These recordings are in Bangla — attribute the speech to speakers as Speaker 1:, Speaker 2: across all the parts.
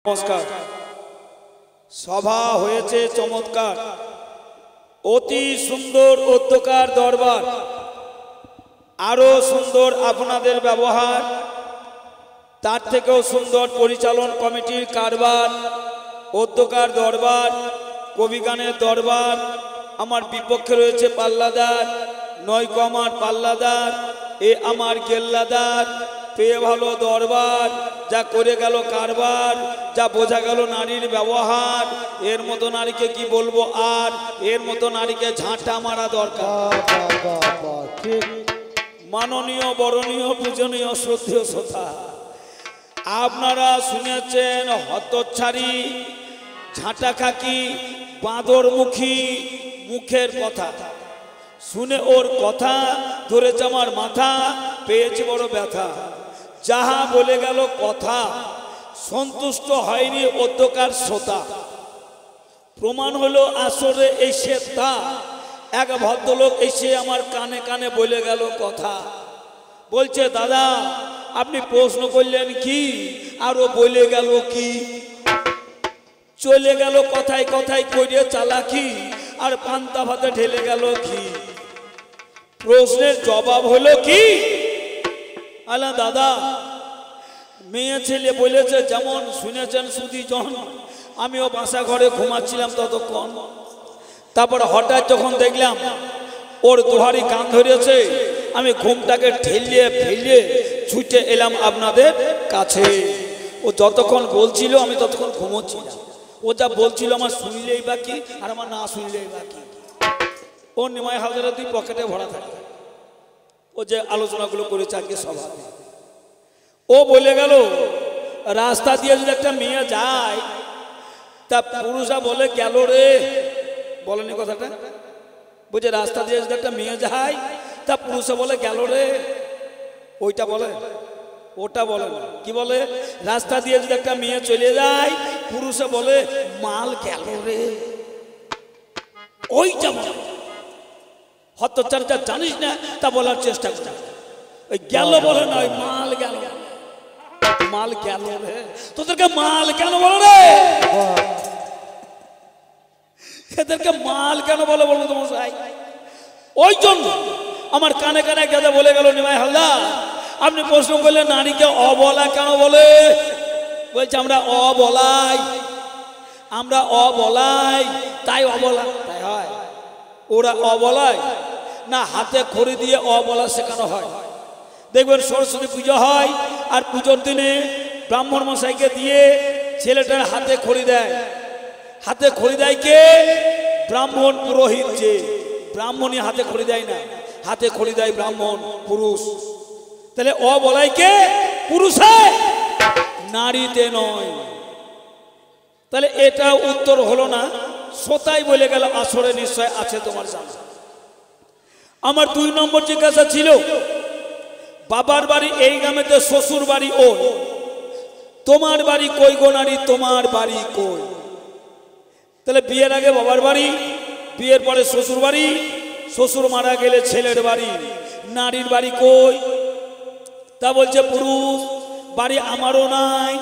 Speaker 1: নমস্কার। সভা হয়েছে চমৎকার, অতি সুন্দর অধ্যকার দরবার, আরো সুন্দর আপনাদের ব্যবহার, তার থেকেও সুন্দর পরিচালন কমিটির কারবার, অধ্যকার দরবার, কবিগানের দরবার। আমার বিপক্ষে রয়েছে পাল্লাদার, নয়কো আমার পাল্লাদার, এ আমার গেল্লাদার। পেয়ে ভালো দরবার, যা করে গেল কারবার, যা বোঝা গেল নারীর ব্যবহার। এর মতো নারীকে কি বলবো আর, এর মতো নারীকে ঝাঁটা মারা দরকার। মাননীয়, বরণীয়, পূজনীয়, শ্রদ্ধেয় শ্রোতা, আপনারা শুনেছেন হতচ্ছাড়ি, ঝাঁটা খাকি, বাঁদরমুখী মুখের কথা। শুনে ওর কথা ধরেছে আমার মাথা, পেয়েছে বড় ব্যথা। যাহা বলে গেল কথা, সন্তুষ্ট হয়নি অধ্যকার শ্রোতা। প্রমাণ হলো আসরে এসে তা, এক ভদ্রলোক এসে আমার কানে কানে বলে গেল কথা। বলছে, দাদা আপনি প্রশ্ন করলেন কি, আরো বলে গেল কি। চলে গেল কথায় কথায় করিয়ে চালাকি, আর পান্তা ভাতে ঢেলে গেল কি। প্রশ্নের জবাব হলো কি, আলা দাদা মেয়ে ছেলে বলেছে যেমন শুনেছেন সুদীজন। আমিও বাসা ঘরে ঘুমাচ্ছিলাম ততক্ষণ। তারপর হঠাৎ যখন দেখলাম ওর দুহারি কান ধরেছে, আমি ঘুমটাকে ঠেলিয়ে ফেলিয়ে ছুটে এলাম আপনাদের কাছে। ও যতক্ষণ বলছিল আমি ততক্ষণ ঘুমোচ্ছিলাম। ও যা বলছিল আমার শুনলেই বাকি, আর আমার না শুনলেই বাকি। ও নিমাই হাজারে দুই পকেটে ভরা থাকে। ও যে আলোচনাগুলো করেছে আজকে সভাতে, ও বলে গেল রাস্তা দিয়ে যদি একটা মেয়ে যায়, তা পুরুষরা বলে গেল রে। বলেনি কথাটা? বলছে রাস্তা দিয়ে যদি একটা মেয়ে যায়, তা পুরুষরা বলে গেল রে। ওইটা বলে, ওটা বলে না। কি বলে? রাস্তা দিয়ে যদি একটা মেয়ে চলে যায়, পুরুষে বলে মাল গেল রে। ওইটা বলে। হতচ্ছাড়া জানিস না তা বলার চেষ্টা করে। ওই গেল বলে না, ওই মাল গেল। মাল গেল রে, তোদেরকে মাল কেন বলো রে? এদেরকে মাল কেন বলে বলবো তোমার সাই? ওই জন্য আমার কানে কানে গেদে বলে গেল নিমাই হালদার, আপনি প্রশ্ন করলেন নারীকে অবলা কেন বলে। বলছে আমরা অবলাই, আমরা অবলাই, তাই অবলা। তাই হয়? ওরা অবলায় না হাতে খড়ি দিয়ে অবলা শেখানো হয়। দেখবেন সরস্বতী পুজো হয়, আর পুজোর দিনে ব্রাহ্মণ মশাইকে দিয়ে ছেলেটার হাতে খড়ি দেয়। হাতে খড়ি দেয় কে? ব্রাহ্মণ পুরোহিত। যে ব্রাহ্মণই হাতে খড়ি দেয় না, হাতে খড়ি দেয় ব্রাহ্মণ পুরুষ। তাহলে অবলাই কে? পুরুষে, নারীতে নয়। তাহলে এটা উত্তর হলো না। শ্রোতাই বলে গেল আসরে নিশ্চয় আছে তোমার জানা। আমার 2 নম্বর জিজ্ঞাসা ছিল, বাবার বাড়ি এই গ্রামেতে, শ্বশুর বাড়ি ও, তোমার বাড়ি কই গো নারী, তোমার বাড়ি কই? তাহলে বিয়ের আগে বাবার বাড়ি, বিয়ের পরে শ্বশুর বাড়ি, শ্বশুর মারা গেলে ছেলের বাড়ি। নারীর বাড়ি কই? তা বলছে পুরুষ বাড়ি আমারও নাই,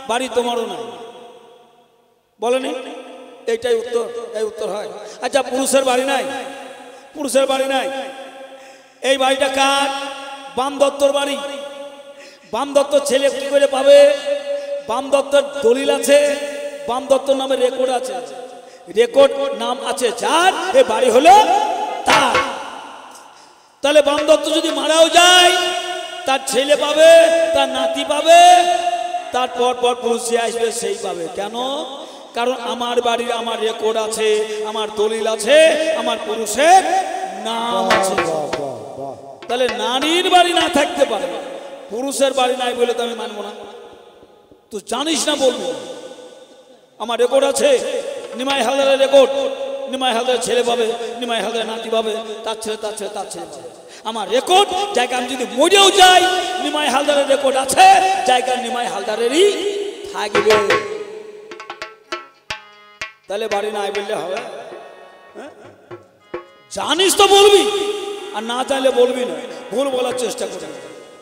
Speaker 1: বাড়ি তোমারও নাই। বলেনি? এইটাই উত্তর। এই উত্তর হয়। আচ্ছা পুরুষের বাড়ি নাই, পুরুষের বাড়ি নাই। এই বাড়িটা কার? বাম দত্তর বাড়ি। বাম দত্ত ছেলে কি করে পাবে? বাম দত্তর দলিল আছে, বাম দত্তর নামে রেকর্ড আছে। রেকর্ড নাম আছে যার, এ বাড়ি হলো তার। তাহলে বাম দত্ত যদি মারাও যায়, তার ছেলে পাবে, তার নাতি পাবে, তারপর পর পুরুষ যে আসবে সেই পাবে। কেন? কারণ আমার বাড়ির আমার রেকর্ড আছে, আমার দলিল আছে, আমার পুরুষের নাম আছে। তাহলে নারীর বাড়ি না থাকতে পারে, পুরুষের বাড়ি নাই বলে তো আমি মানবো না। তুই জানিস না বলবো, আমার রেকর্ড আছে, নিমাই হালদারের রেকর্ড। নিমাই হালদারের ছেলে পাবে, নিমাই হালদারের নাতি পাবে, তার ছেলে তার ছেলে তার ছেলে পাবে। আমার রেকর্ড জায়গা, আমি যদি মরেও যাই নিমাই হালদারের রেকর্ড আছে, জায়গা নিমাই হালদারেরই থাকবে। তাহলে বাড়ি নাই বললে হবে? জানিস তো বলবি, আর না জানলে বলবি না। ভুল বলার চেষ্টা করবি।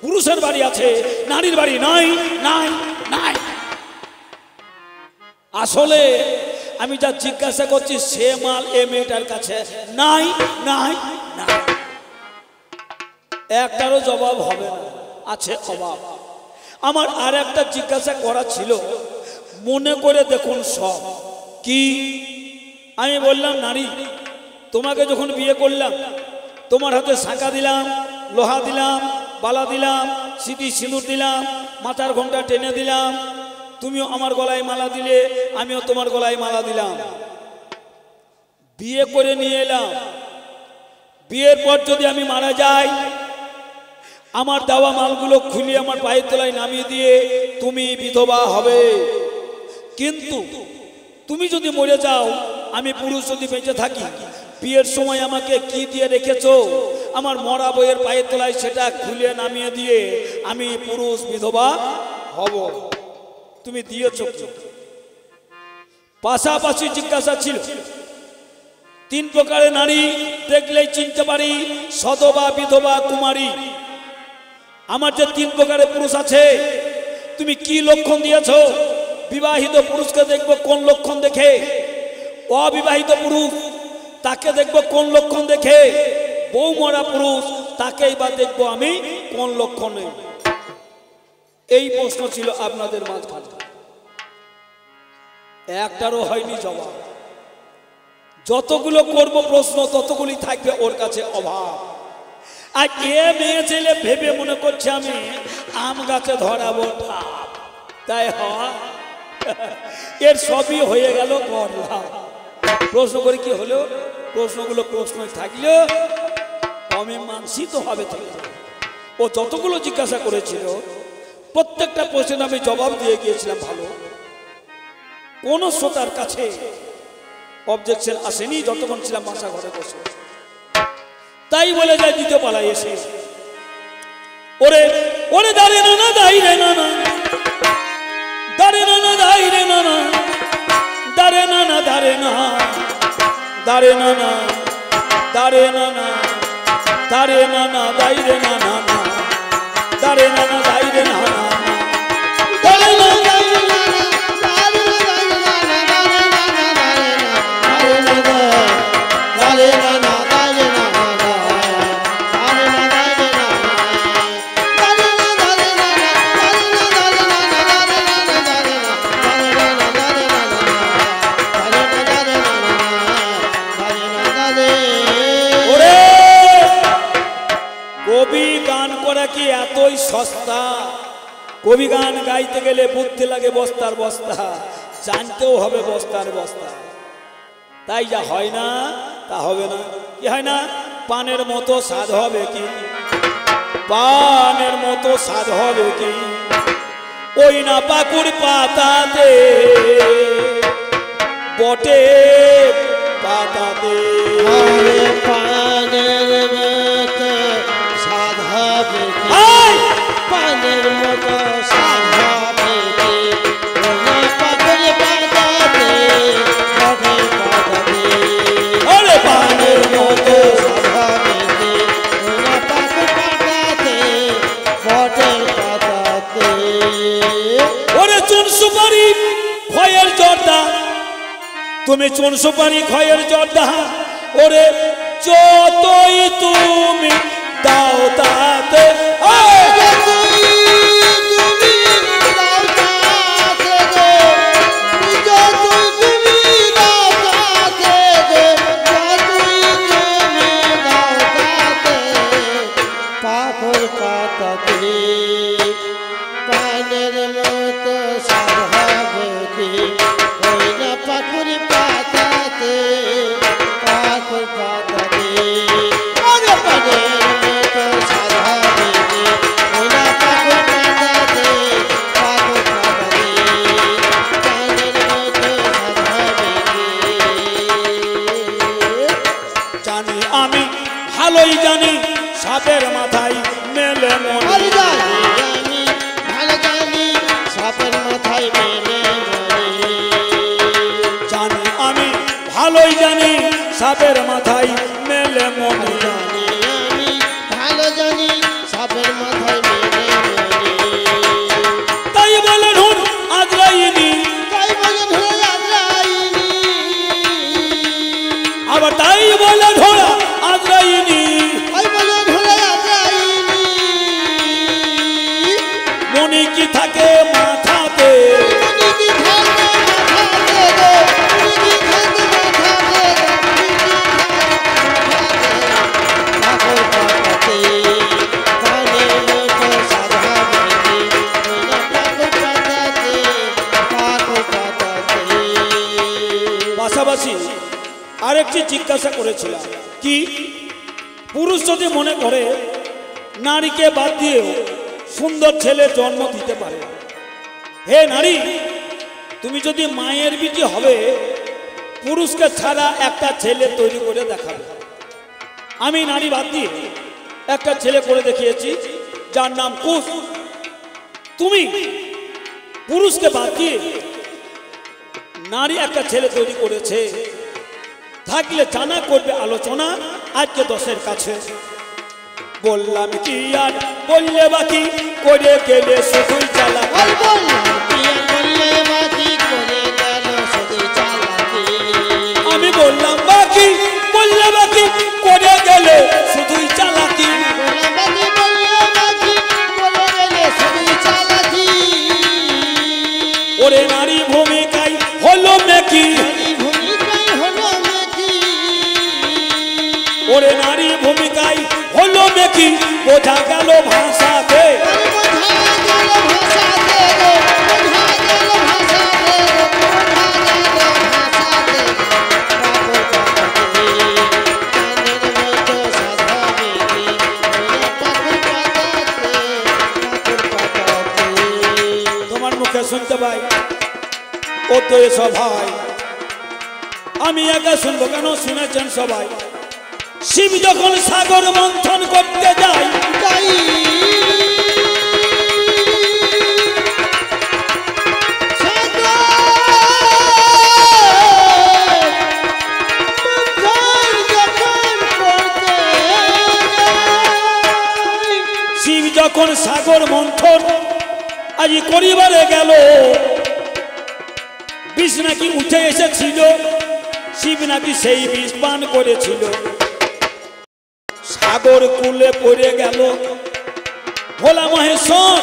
Speaker 1: পুরুষের বাড়ি আছে, নারীর বাড়ি নাই, নাই, নাই। আসলে আমি যা জিজ্ঞাসা করছি সে মাল এ মেয়েটার কাছে নাই নাই না, একটারও জবাব হবে না, আছে অভাব। আমার আর একটা জিজ্ঞাসা করা ছিল, মনে করে দেখুন সব কি। আমি বললাম নারী, তোমাকে যখন বিয়ে করলাম তোমার হাতে শাঁখা দিলাম, লোহা দিলাম, বালা দিলাম, সিঁথি সিঁদুর দিলাম, মাথার ঘোমটা টেনে দিলাম, তুমিও আমার গলায় মালা দিলে, আমিও তোমার গলায় মালা দিলাম, বিয়ে করে নিয়ে এলাম। বিয়ের পর যদি আমি মারা যাই, আমার দেওয়া মালগুলো খুলে আমার পায়ের তলায় নামিয়ে দিয়ে তুমি বিধবা হবে। কিন্তু তুমি যদি মরে যাও, আমি পুরুষ যদি বেঁচে থাকি, বিয়ের সময় আমাকে কি দিয়ে রেখেছো, আমার মরা বইয়ের পায়ের তলায় সেটা খুলে নামিয়ে দিয়ে আমি পুরুষ বিধবা হব। তুমি দিয়েছো কি? পাশাপাশি জিজ্ঞাসা ছিল, 3 প্রকারের নারী দেখলেই চিনতে পারি, সধবা, বিধবা, কুমারী। আমার যে 3 প্রকারের পুরুষ আছে, তুমি কি লক্ষণ দিয়েছো? বিবাহিত পুরুষকে দেখবো কোন লক্ষণ দেখে, অবিবাহিত পুরুষ তাকে দেখবো কোন লক্ষণ দেখে, বউ মরা পুরুষ তাকেই বা দেখবো আমি কোন লক্ষণে। এই প্রশ্ন ছিল আপনাদের মাঝখানে, একটারও হয়নি জবাব। যতগুলো করব প্রশ্ন ততগুলি থাকবে ওর কাছে অভাব। আর এ মেয়ে ছেলে ভেবে মনে করছে আমি আম গাছে ধরাবো ঠাপ, তাই হয় এর সবই হয়ে গেল গড়লা। প্রশ্ন করে কি হলো? প্রশ্নগুলো প্রশ্নই থাকলেও অমীমাংসিত হবে। ও যতগুলো জিজ্ঞাসা করেছিল প্রত্যেকটা প্রশ্নের আমি জবাব দিয়ে গিয়েছিলাম ভালো। কোন শ্রোতার কাছে অবজেকশন আসেনি যতক্ষণ ছিলাম বাসা ঘরে বসে। তাই বলে যায় দ্বিতীয় পালায় এসে, ওরে ওরে দাঁড়ে না না দাই রে না না, দাঁড়ে না না দাই রে না না, দাঁড়ে না না দাঁড়ে না, দাঁড়ে না না, দাঁড়ে না না, দাঁড়ে না না দাই রে না না, দাঁড়ে না না দাই রে না না, দাঁড়ে না কি এতই সস্তা? কবি গান গাইতে গেলে বুঝতে লাগে বস্তার বস্তা, জানতেও হবে বস্তার বস্তা। তাই যা হয় না তা হবে না। কি হয় না? পানের মতো স্বাদ হবে কি, পানের মতো স্বাদ হবে কি, ওই না পাকুড় পাতাতে, বটে পাতাতে,
Speaker 2: পানের মতো স্বাদ হবে কি, পানের মতো স্বাদ হবে কি, ওই পাকুড় পাতাতে, বটে পাতাতে,
Speaker 1: ওরে পানের মতো
Speaker 2: স্বাদ হবে কি, ওই পাকুড় পাতাতে, বটে পাতাতে।
Speaker 1: ওরে চুন সুপারি খয়ের জর্দা, তুমি চুন সুপারি খয়ের জর্দা, ওরে যতই তুমি দাও তাতে,
Speaker 2: পানের মতো স্বাদ হবে কি, ওই না পাকুড় পাতাতে, পাকুড় পাতাতে, ওরে পানের মতো স্বাদ হবে কি, ওই না পাকুড় পাতাতে, পাকুড় পাতাতে, পানের মতো স্বাদ হবে কি।
Speaker 1: জানি আমি ভালোই জানি সাপের মাথায় মেলে মনে,
Speaker 2: আমি ভালো জানি সাপের মাথায় মেলে মরে,
Speaker 1: জানি আমি ভালোই জানি সাপের মাথায় মেলে মনে,
Speaker 2: জানি আমি ভালো জানি সাপের মাথায় মেলে মরে,
Speaker 1: তাই বলে ঢুন আজরাইনি,
Speaker 2: তাই বলে ধরে
Speaker 1: পাশাপাশি আরেকটি জিজ্ঞাসা করেছিলাম, কি পুরুষ যদি মনে করে নারীকে বাদ দিয়েও সুন্দর ছেলে জন্ম দিতে পারে, হে নারী, তুমি যদি মায়ের বীজি হবে, পুরুষকে ছাড়া একটা ছেলে তৈরি করে দেখাবে। আমি নারী বাদ দিয়ে একটা ছেলে করে দেখিয়েছি, যার নাম কুশ। তুমি পুরুষকে বাদ দিয়ে নারী একটা ছেলে তৈরি করেছে, থাকলে জানা করবে আলোচনা আজকে 10-এর কাছে। বললাম কি আর বললে বাকি, করে গেলে শুধুই চালা। আমি বললাম বাকি বললে বাকি, করে গেলে শুধুই চালাকি। ওরে নারী ভূমিকায় হলো মেকি, ওরে নারী ভূমিকায় হলো মেকি, বোঝা গেল ভাষাতে। তোমার মুখে শুনতে পাই ও তো এসব ভাই, আমি একা শুনবো কেন? শুনেছেন সবাই, শিব যখন সাগর মন্থন করতে যায়, শিব যখন সাগর মন্থন আজ করিবারে গেল, বিষ নাকি উঠে এসেছিল, শিব নাকি সেই বিষ পান করেছিল, সাগর কুলে পড়ে গেল ভোলা মহেশ্বর।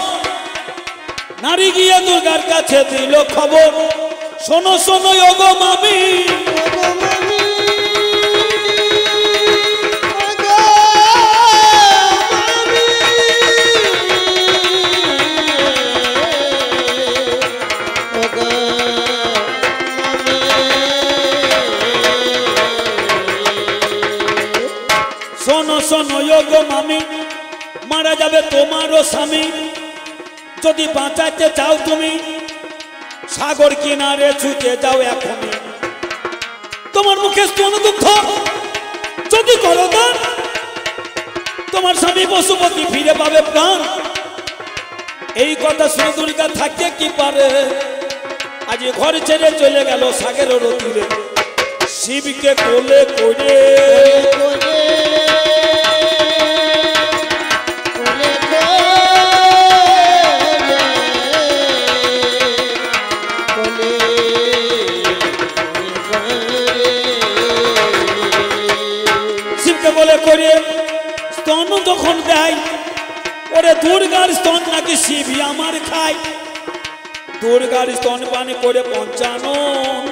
Speaker 1: নারী গিয়ে দুর্গার কাছে দিল খবর, শোনো শোনো ওগো মামি, শোনো শোনো ওগো মামি, মারা যাবে তোমারও স্বামী, যদি বাঁচাতে চাও তুমি সাগর কিনারে ছুটে যাও এখনই। তোমার মুখে স্তন দুঃখ যদি করো দান, তোমার স্বামী পশুপতি ফিরে পাবে প্রাণ। এই কথা শুনে দুর্গা থাকতে কি পারে, আজ ঘর ছেড়ে চলে গেল সাগরের তীরে, শিবকে কোলে করে। বলে করে স্তন যখন দেয়, ওরে দুর্গার স্তন নাকি শিব আমার খায়, দুর্গার স্তন পানি করে 55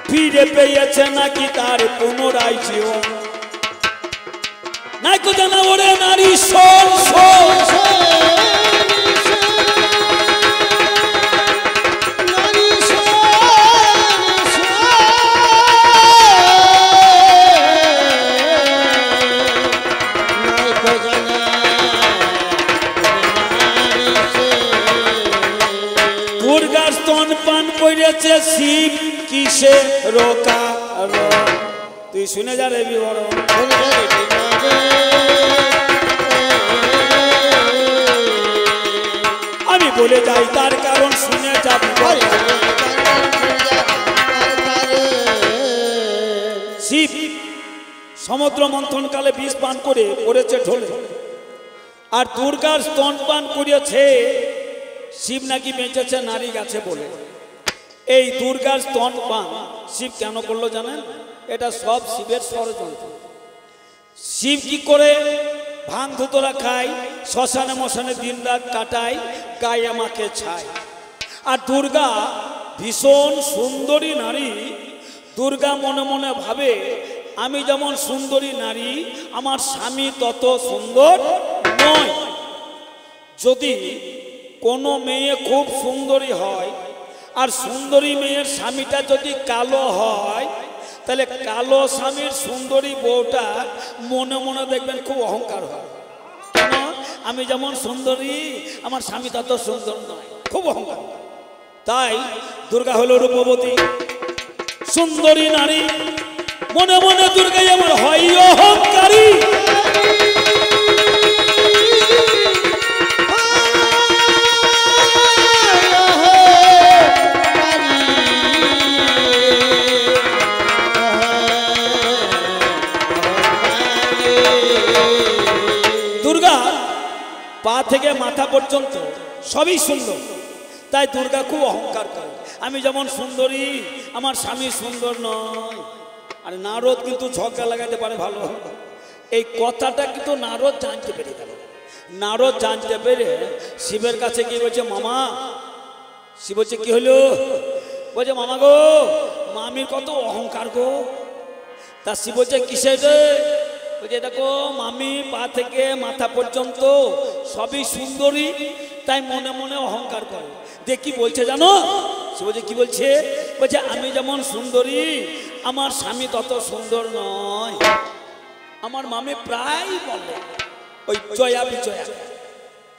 Speaker 1: ফিরে পেয়েছে নাকি তার পুনরায় জীবন। নাই কো জানা ওরে নারী শোন শোন, দুর্গার স্তন পান করেছে শিব কিসে রোকা। তুই শুনে যা রে বিবরণ, আমি বলে যাই তার কারণ শুনে যা বিবরণ। শিব সমুদ্র মন্থনকালে বিষ পান করে পড়েছে ঢোলে, আর দুর্গার স্তন পান করিয়েছে শিব নাকি বেঁচেছে নারী গাছে বলে। এই দুর্গার স্তন পান শিব কেন করলো জানেন? এটা সব শিবের ষড়যন্ত্র। শিব কি করে ভাঙ ধুতরা খায়, শ্মশানে মশানে দিন রাত কাটায়, গায়ে মাকে ছায়। আর দুর্গা ভীষণ সুন্দরী নারী, দুর্গা মনে মনে ভাবে আমি যেমন সুন্দরী নারী, আমার স্বামী তত সুন্দর নয়। যদি কোনো মেয়ে খুব সুন্দরী হয় আর সুন্দরী মেয়ের স্বামীটা যদি কালো হয়, তাহলে কালো স্বামীর সুন্দরী বউটা মনে মনে দেখবেন খুব অহংকার হয়। কেন? আমি যেমন সুন্দরী, আমার স্বামী তত সুন্দর নয়, খুব অহংকার। তাই দুর্গা হলো রূপবতী, সুন্দরী নারী, মনে মনে দুর্গাই আমার হয় অহংকারী। দুর্গা পা থেকে মাথা পর্যন্ত সবই সুন্দর, তাই দুর্গা খুব অহংকার করে। আমি যেমন সুন্দরী, আমার স্বামী সুন্দর নয়। আর নারদ কিন্তু ঝগড়া লাগাতে পারে ভালো, এই কথাটা কিন্তু নারদ জানতে পেরে গেল। নারদ জানতে পেরে শিবের কাছে গিয়ে বলছে, মামা। শিব বলছে, কি হলো? বলছে, মামা গো, মামির কত অহংকার গো। তা শিব বলছে, কিসে রে? বলছে, দেখো মামি পা থেকে মাথা পর্যন্ত সবই সুন্দরী, তাই মনে মনে অহংকার করে। দেখ কি বলছে জানো? সে বলছে, কি বলছে? বলছে, আমি যেমন সুন্দরী, আমার স্বামী তত সুন্দর নয়। আমার মামি প্রায় বলে ওই জয়া বিজয়া।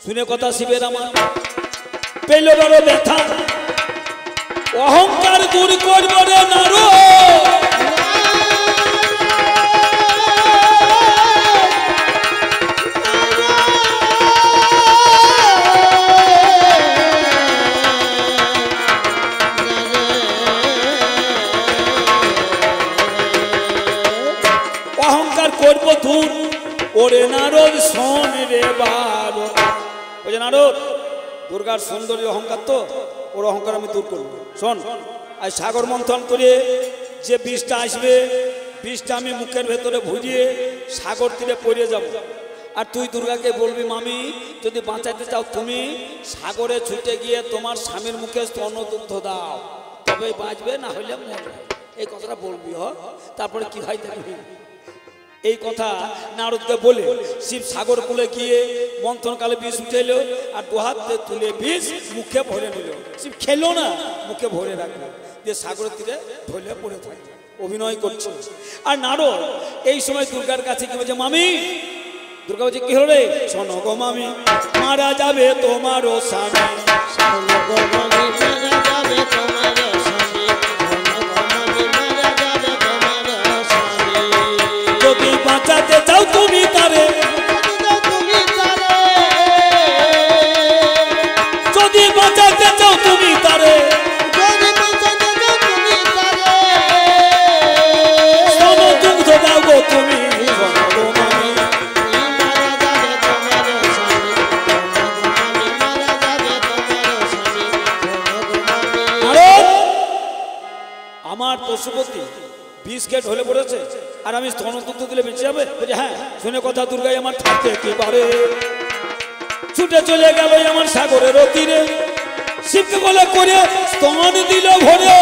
Speaker 1: শুনে কথা শিবের আমার পেল বড় ব্যথা, অহংকার দূর করব রে নারদ। করব দূর ওরে নারদ, শোন রে বার। বলছে, নারদ, দুর্গার সুন্দরী অহংকার, তো ওর অহংকার আমি দূর করবো। শোন, আর সাগর মন্থন করে যে বিষটা আসবে, বিষটা আমি মুখের ভেতরে ভুজিয়ে সাগর তীরে পড়ে যাব। আর তুই দুর্গাকে বলবি, মামি যদি বাঁচাতে চাও তুমি সাগরে ছুটে গিয়ে তোমার স্বামীর মুখে স্তনদুগ্ধ দাও, তবে বাঁচবে, না হলে মরবে। এই কথাটা বলবি। তারপরে কি হয় দেখবি। এই কথা নারদকে বলে শিব সাগর কুলে গিয়ে মন্থনকালে বিষ উঠে এলো, আর দুহাতে তুলে বিষ মুখে ভরে নিল। শিব খেলো না, মুখে ভরে রাখলো, দিয়ে সাগরের তীরে ঢলে পড়ে থাকে, অভিনয় করছে। আর নারদ এই সময় দুর্গার কাছে কি বলছে, মামি। দুর্গা বলছে, কি হলো রে? শোনো গো মামি, মারা যাবে তোমারও স্বামী।
Speaker 2: শোনো গো মামি, মারা যাবে তোমারও স্বামী।
Speaker 1: যদি বাঁচাতে চাও তুমি তারে, যদি বাঁচাতে চাও তুমি তারে, স্তনদুগ্ধ দাও গো তুমি। আমার পশুপতি বিষ খেয়ে ঢলে পড়েছে, আর আমি স্তনদুগ্ধ দিলে বেঁচে যাবে? বলছে, হ্যাঁ। শুনে কথা দুর্গাই আমার থাকতে কি পারে, ছুটে চলে গেল আমার সাগরের তীরে, শিবকে বলে করে স্তন দিল ভরে।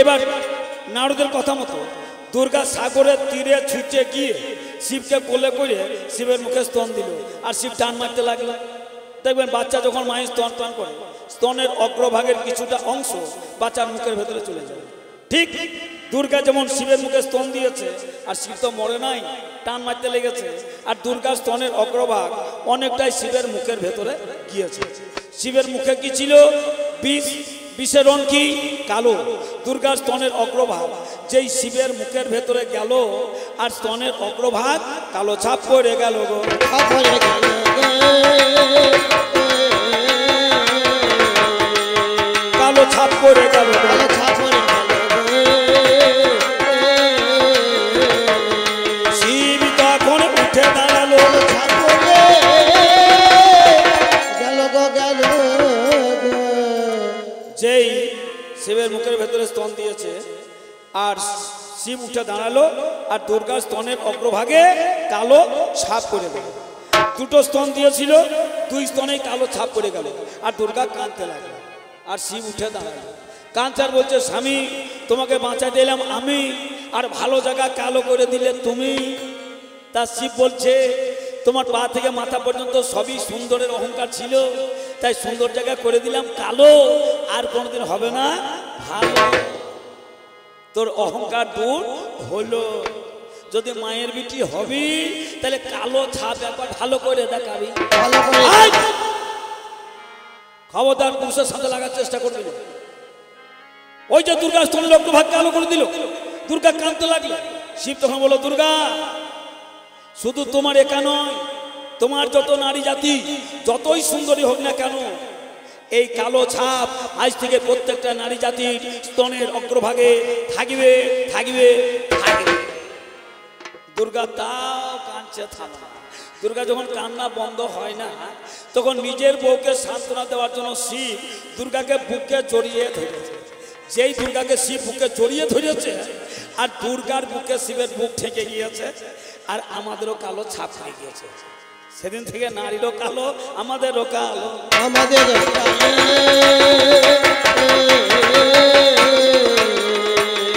Speaker 1: এবার নারদের কথা মতো দুর্গা সাগরের তীরে ছুটে গিয়ে শিবকে কোলে করে শিবের মুখে স্তন দিল, আর শিব টান মারতে লাগলো। দেখবেন বাচ্চা যখন মায়ের স্তন টান করে, স্তনের অগ্রভাগের কিছুটা অংশ বাচ্চার মুখের ভেতরে চলে যায়। ঠিক দুর্গা যেমন শিবের মুখে স্তন দিয়েছে, আর শিব তো মরে নাই, টান মারতে লেগেছে, আর দুর্গার স্তনের অগ্রভাগ অনেকটাই শিবের মুখের ভেতরে গিয়েছে। শিবের মুখে কি ছিল? বিষ। বিষের রং কি? কালো। দুর্গার স্তনের অগ্রভাগ যেই শিবের মুখের ভেতরে গেল, আর স্তনের অগ্রভাগ কালো ছাপ পড়ে গেল গো। কালো ছাপ পড়ে গেল, শিব তখন উঠে দাঁড়ালো। যেই শিবের মুখের ভেতরে স্তন দিয়েছে, আর শিব উঠে দাঁড়ালো, আর দুর্গার স্তনের অগ্রভাগে কালো ছাপ পড়ে গেল। দুটো স্তন দিয়েছিল, দুই স্তনেই কালো ছাপ পড়ে গেল, আর দুর্গা কাঁদতে লাগলো। আর শিব উঠে দাঁড়ালো। কাঞ্চার বলছে, স্বামী তোমাকে বাঁচাতে এলাম আমি, আর ভালো জায়গা কালো করে দিলে তুমি। তার শিব বলছে, তোমার পা থেকে মাথা পর্যন্ত সবই সুন্দরের অহংকার ছিল, তাই সুন্দর জায়গা করে দিলাম কালো, আর কোনোদিন হবে না ভালো। তোর অহংকার দূর হলো। যদি মায়ের বিটি হবি তাহলে কালো ছাপ একবার ভালো করে দেখাবি। খবরদার পুরুষের সাথে লাগার চেষ্টা করবি না। ওই যে দুর্গা স্তনের অগ্রভাগ কালো করে দিল, দুর্গা কাঁদতে লাগলো। শিব তখন বলল, দুর্গা শুধু তোমার একা নয়, তোমার যত নারী জাতি যতই সুন্দরী হোক না কেন, এই কালো ছাপ আজ থেকে প্রত্যেকটা নারী জাতির স্তনের অগ্রভাগে থাকবে থাকবে থাকবে। দুর্গা তাও কাঁদছে থামা। দুর্গা যখন কান্না বন্ধ হয় না, তখন নিজের বউকে সান্ত্বনা দেওয়ার জন্য শিব দুর্গাকে বুকে জড়িয়ে ধরেছে। যেই দুর্গাকে শিব বুকে জড়িয়ে ধরেছে, আর দুর্গার বুকে শিবের বুক ঠেকে গিয়েছে, আর আমাদেরও কালো ছাপ হয়ে গিয়েছে। সেদিন থেকে নারীরও কালো, আমাদেরও কালো,
Speaker 2: আমাদেরও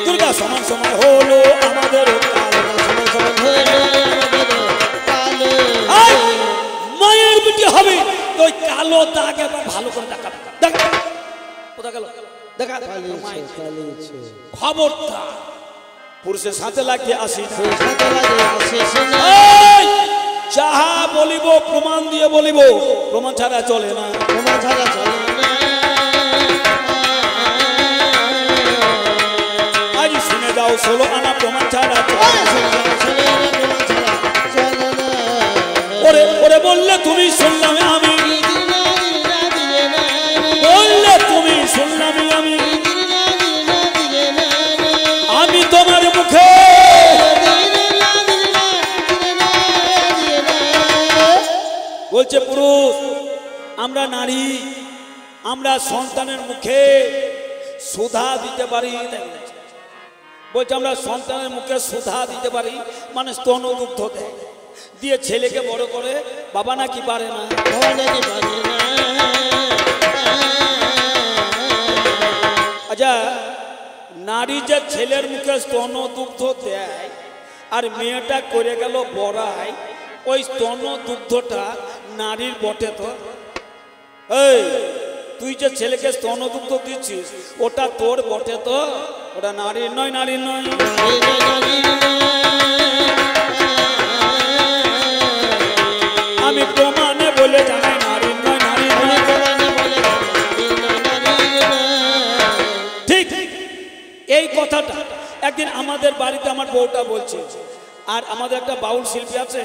Speaker 1: দুর্গা সমান সমান হলো আমাদেরও কালো। মায়ের বিটি হবে তো ওই কালো দাগ এবার ভালো করে দেখা দেখা কোথা গেল দেখা। খবরটা পুরুষের সাথে লাগিয়ে আসি, যাহা বলিব প্রমাণ দিয়ে বলিব, প্রমাণ ছাড়া চলে না,
Speaker 2: প্রমাণ ছাড়া চলে না।
Speaker 1: আজ শুনে যাও 16 আনা প্রমাণ ছাড়া ওরে ওরে বললে তুমি শুনলাম আমি, বললে তুমি শুনলাম আমি, আমি তোমার মুখে বলছে পুরুষ, আমরা নারী, আমরা সন্তানের মুখে সুধা দিতে পারি। বলছে আমরা সন্তানের মুখে সুধা দিতে পারি, মানে স্তন দুগ্ধ দেয়, দিয়ে ছেলেকে বড় করে। বাবা নাকি পারে না, আচ্ছা নারী যে ছেলের মুখে স্তন দুগ্ধ দেয় আর মেয়েটা করে গেল বড়াই, ওই স্তন দুগ্ধটা নারীর বটে তো? এই তুই যে ছেলেকে স্তন দুগ্ধ দিচ্ছিস ওটা তোর বটে তো? ওটা নারীর নয়, নারীর নয়। আমি প্রমাণে বলে জানাই নারীর নয়, নারীর নয়। ঠিক এই কথাটা একদিন আমাদের বাড়িতে আমার বউটা বলছে, আর আমাদের একটা বাউল শিল্পী আছে,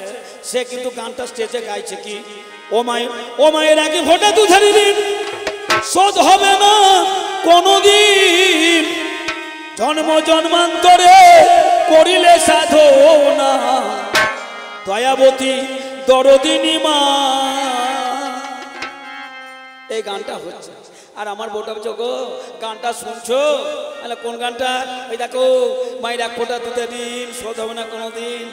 Speaker 1: সে কিন্তু গানটা স্টেজে গাইছে কি, ও মায়ের আগে ভোটা দুধারি দিন শোধ হবে না কোনদিন, জন্ম জন্মান্তরে করিলে সাধনা, দয়াবতী দরদিনী মা। এই গানটা হচ্ছে, আর আমার বউটা বলছে, গো গানটা শুনছো? কোন গানটা? ওই দেখো, মায়ের এক ফোঁটা দুধে দিন শোধ হবে না কোনোদিন।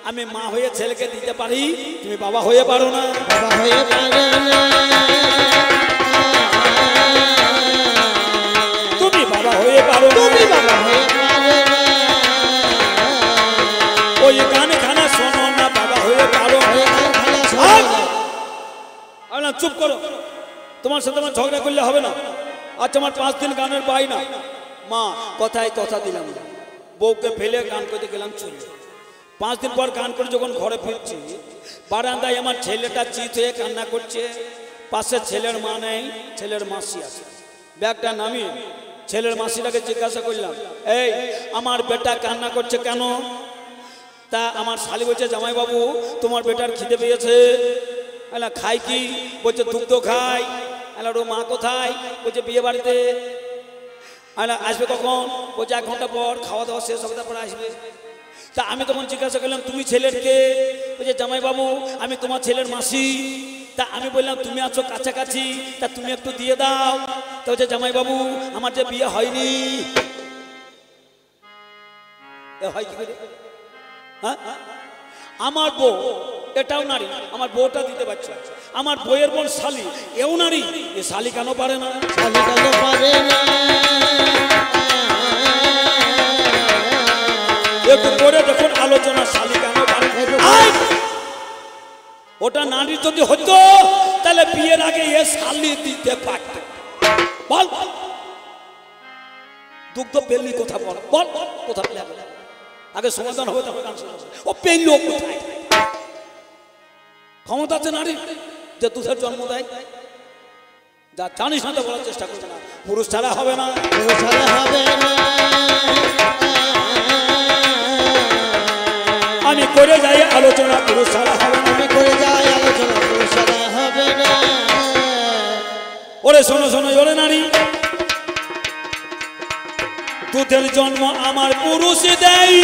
Speaker 1: আমি মা হয়ে ছেলেকে দিতে পারি, তুমি বাবা হয়ে পারো না,
Speaker 2: বাবা হয়ে পারো না,
Speaker 1: তুমি বাবা হয়ে পারো না,
Speaker 2: তুমি বাবা হয়ে পারো না।
Speaker 1: ওই গান খানা শোনো না, বাবা হয়ে পারো না। চুপ করো, তোমার সাথে আমার ঝগড়া করলে হবে না। আচ্ছা আমার 5 দিন গানের পাই না, মা কথায় কথা দিলাম, বউকে ফেলে গান করতে গেলাম চলে। 5 দিন পর গান করে যখন ঘরে ফিরছি, বারান্দায় আমার ছেলেটা চিত হয়ে কান্না করছে, পাশে ছেলের মা নেই, ছেলের মাসি আছে। ব্যাগটা নামিয়ে ছেলের মাসিটাকে জিজ্ঞাসা করলাম, এই আমার বেটা কান্না করছে কেন? তা আমার শালি বলছে, জামাইবাবু তোমার বেটার খিদে পেয়েছে। খাই কি? বলছে দুগ্ধ খাই। ওর মা কোথায়? বলছে বিয়ে বাড়িতে। আসবে কখন? বলছে 1 ঘন্টা পর, খাওয়া দাওয়া শেষ হবে তারপরে আসবে। তা আমি তখন জিজ্ঞাসা করলাম, তুমি ছেলের কে? বলছে জামাইবাবু আমি তোমার ছেলের মাসি। তা আমি বললাম তুমি আছো কাছাকাছি, তা তুমি একটু দিয়ে দাও। তা বলছে জামাইবাবু আমার যে বিয়ে হয়নি। হয় কি করে? হ্যাঁ, আমার বউ এটাও নারী, আমার বউটা দিতে পারছে। আমার বইয়ের বোন শালি, এও নারী, এ শালি কেন পারে না?
Speaker 2: শালি কেন পারে না?
Speaker 1: একটু করে দেখুন আলোচনা, শালি কেন পারে না? ওটা নারী যদি হতো তাহলে বিয়ের আগে এ শালি দিতে পারত। বল দুগ্ধ পেলি কোথা, বল বল কোথা পেলে? আগে সমাধান হবে তবে গান শোনা। ও পেল কোথায়? ক্ষমতা আছে নারী যে দুধের জন্ম দেয়? যা জানিস না তো বলার চেষ্টা করবে না। পুরুষ ছাড়া হবে না,
Speaker 2: পুরুষ ছাড়া হবে না।
Speaker 1: আমি করে যাই আলোচনা, পুরুষ ছাড়া হবে না।
Speaker 2: আমি করে যাই আলোচনা, পুরুষ ছাড়া হবে না।
Speaker 1: ওরে শোনো শোনো, ওরে নারী, দুধের জন্ম আমার পুরুষই দেয়।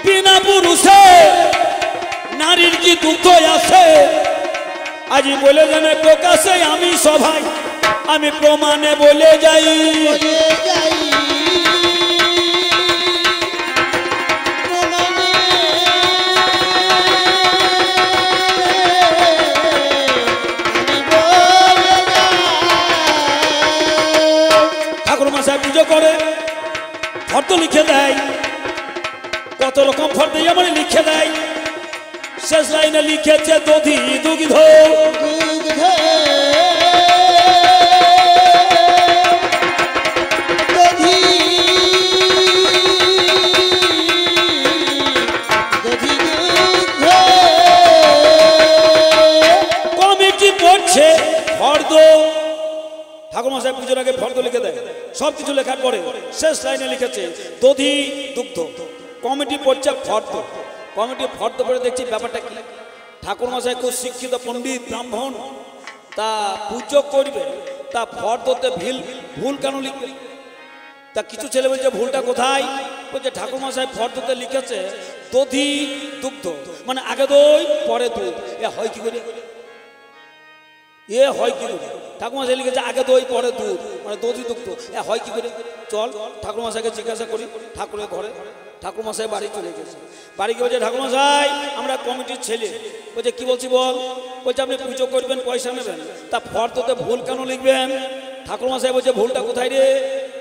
Speaker 1: বিনা পুরুষে নারীর কি দুঃখ আছে? আজি বলে যেন প্রকাশে আমি সবাই, আমি প্রমাণে বলে যাই। ঠাকুর মশাই পুজো করে ফর্দ লিখে দেয়, কত রকম ফর্দ আমার লিখে দেয়। শেষ লাইনে লিখেছে দধি দুগ্ধ, কমিটি পড়ছে ফর্দ। ঠাকুর মশাই পুজোর আগে ফর্দ লিখে দেয়, সবকিছু লেখার পরে শেষ লাইনে লিখেছে দধি দুগ্ধ। কমিটি পড়ছে ফর্দ, কমিটি ফর্দ পড়ে দেখছি ব্যাপারটা কি। ঠাকুর মশাই খুব শিক্ষিত পণ্ডিত ব্রাহ্মণ, তা পুজো করবে, তা ফর্দতে ভুল কেন লিখবে? তা কিছু ছেলে বলছে ভুলটা কোথায়? বলছে ঠাকুর মশাই ফর্দতে লিখেছে দধি দুগ্ধ, মানে আগে দই পরে দুধ। এ হয় কি করে? এ হয় কি করে? ঠাকুর মশাই লিখেছে আগে দই পরে দুধ, মানে দধি দুগ্ধ। এ হয় কি করে? চল ঠাকুর মশাইকে জিজ্ঞাসা করি। ঠাকুরের ঘরে, ঠাকুর মশাই বাড়ি চলে গেছে। বাড়ি গিয়ে বলছে ঠাকুর মশাই আমরা কমিটির ছেলে। বলছে কি বলছি বল? বলছে আপনি পুজো করবেন, পয়সা নেবেন, তা ফর্দতে ভুল কেন লিখবেন? ঠাকুর মশাই বলছে ভুলটা কোথায় রে?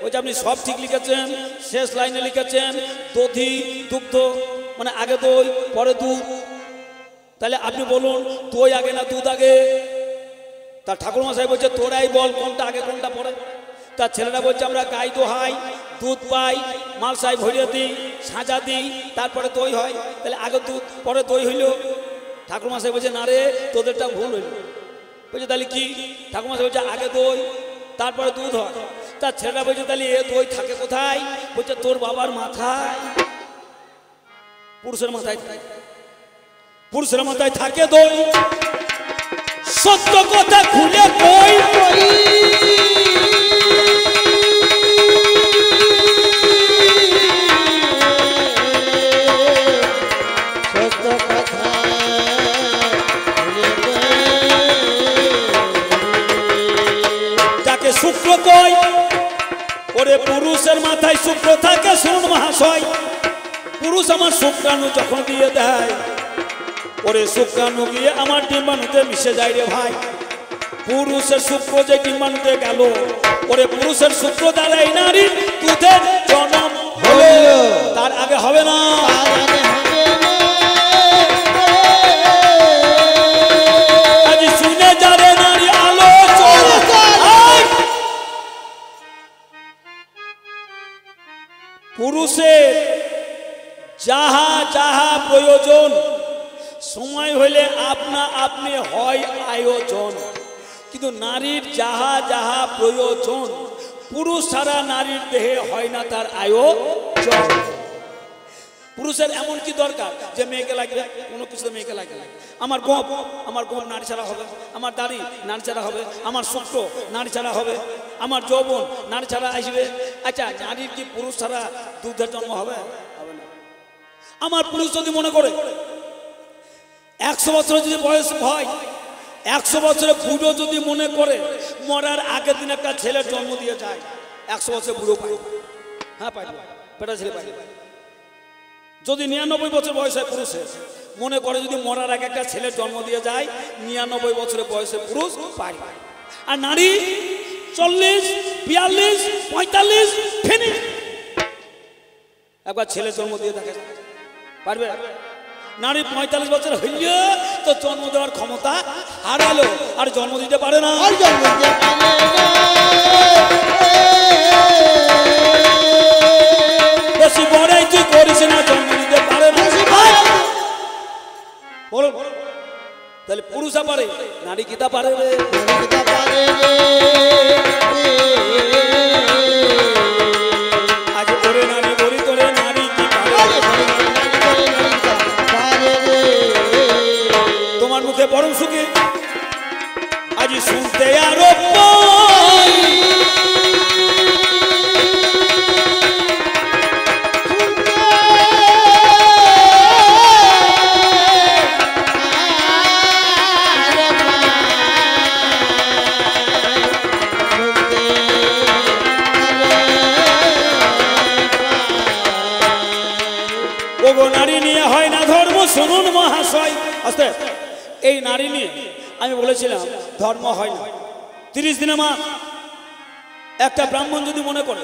Speaker 1: বলছে আপনি সব ঠিক লিখেছেন, শেষ লাইনে লিখেছেন দধি দুগ্ধ, মানে আগে দই পরে দুধ। তাহলে আপনি বলুন দই আগে না দুধ আগে? তা ঠাকুর মশাই বলছে তোরাই বল কোনটা আগে কোনটা পরে। তার ছেলেরা বলছে আমরা গাই দোহাই, দুধ পাই, মালসাই ভরিয়ে দিই, সাজা দিই, তারপরে দই হয়। তাহলে আগে দুধ পরে দই হইল। ঠাকুর মশাই বলছে না রে তোদেরটা ভুল হইল। বলছে তাহলে কি? ঠাকুর মশাই বলছে আগে দই তারপরে দুধ হয়। তার ছেলেরা বলছে তাহলে এ দই থাকে কোথায়? বলছে তোর বাবার মাথায়, পুরুষের মাথায় থাকে, পুরুষের মাথায় থাকে দই। সত্য কথা খুলে কই,
Speaker 2: সত্য কথা
Speaker 1: যাকে শুক্র কই, ওরে পুরুষের মাথায় শুক্র থাকে। শুনুন মহাশয়, পুরুষ আমার শুক্রাণু যখন দিয়ে দেয়, ওরে শুক্রাণু গিয়ে আমার ডিম্বাণুতে মিশে যায় রে ভাই। পুরুষের শুক্র যে ডিম্বাণুতে গেল, ওরে পুরুষের শুক্র দ্বারা এই নারীর দুধের জন্ম হলো, তার আগে হবে না। আজ শুনে যারে নারী আলোচনা, পুরুষের যাহা যাহা প্রয়োজন সময় হইলে আপনা আপনি হয় আয়োজন, কিন্তু নারীর যাহা যাহা প্রয়োজন পুরুষ ছাড়া নারীর দেহে হয় না তার আয়োজন। পুরুষের এমন কি দরকার যে মেয়েকে লাগবে? কোনো কিছু মেয়েকে লাগবে। আমার গোপ নারী ছাড়া হবে, আমার দাড়ি নারী ছাড়া হবে, আমার শুক্র নারী ছাড়া হবে, আমার যৌবন নারী ছাড়া আসবে। আচ্ছা নারীর কি পুরুষ ছাড়া দুধের জন্ম হবে? হবে না। আমার পুরুষ যদি মনে করে 100 বছর যদি বয়স হয়, 100 বছরে বুড়ো যদি মনে করে মরার আগের দিন একটা ছেলের জন্ম দিয়ে যায়, 100 বছর বুড়ো পায়। হ্যাঁ পাই, বেটা ছেলে পাই। যদি 99 বছর বয়স হয় পুরুষের, মনে করে যদি মরার আগে একটা ছেলের জন্ম দিয়ে যায়, 99 বছরের বয়সে পুরুষ পায়। আর নারী 40, 42, 45 ফিনিশ, একবার ছেলে জন্ম দিয়ে থাকে পারবে? নারী 45 বছর হইলে তো জন্ম দেওয়ার ক্ষমতা হারালো, আর জন্ম দিতে পারে না। বেশি বড়াই তুই করিস না, জন্ম দিতে পারে না। বলো তাহলে পুরুষা পারে, নারী কি তা পারে? আজ করে নারী বলি তোরে, নারী কি পারে? তোমার মুখে পরম সুখে আজ শুনতে আরো পাই। ওগো নারী নিয়ে হয় না ধর্ম, শুনুন মহাশয়। আস্তে, এই নারী নিয়ে আমি বলেছিলাম ধর্ম হয় না। 30 দিনে মা একটা ব্রাহ্মণ যদি মনে করে,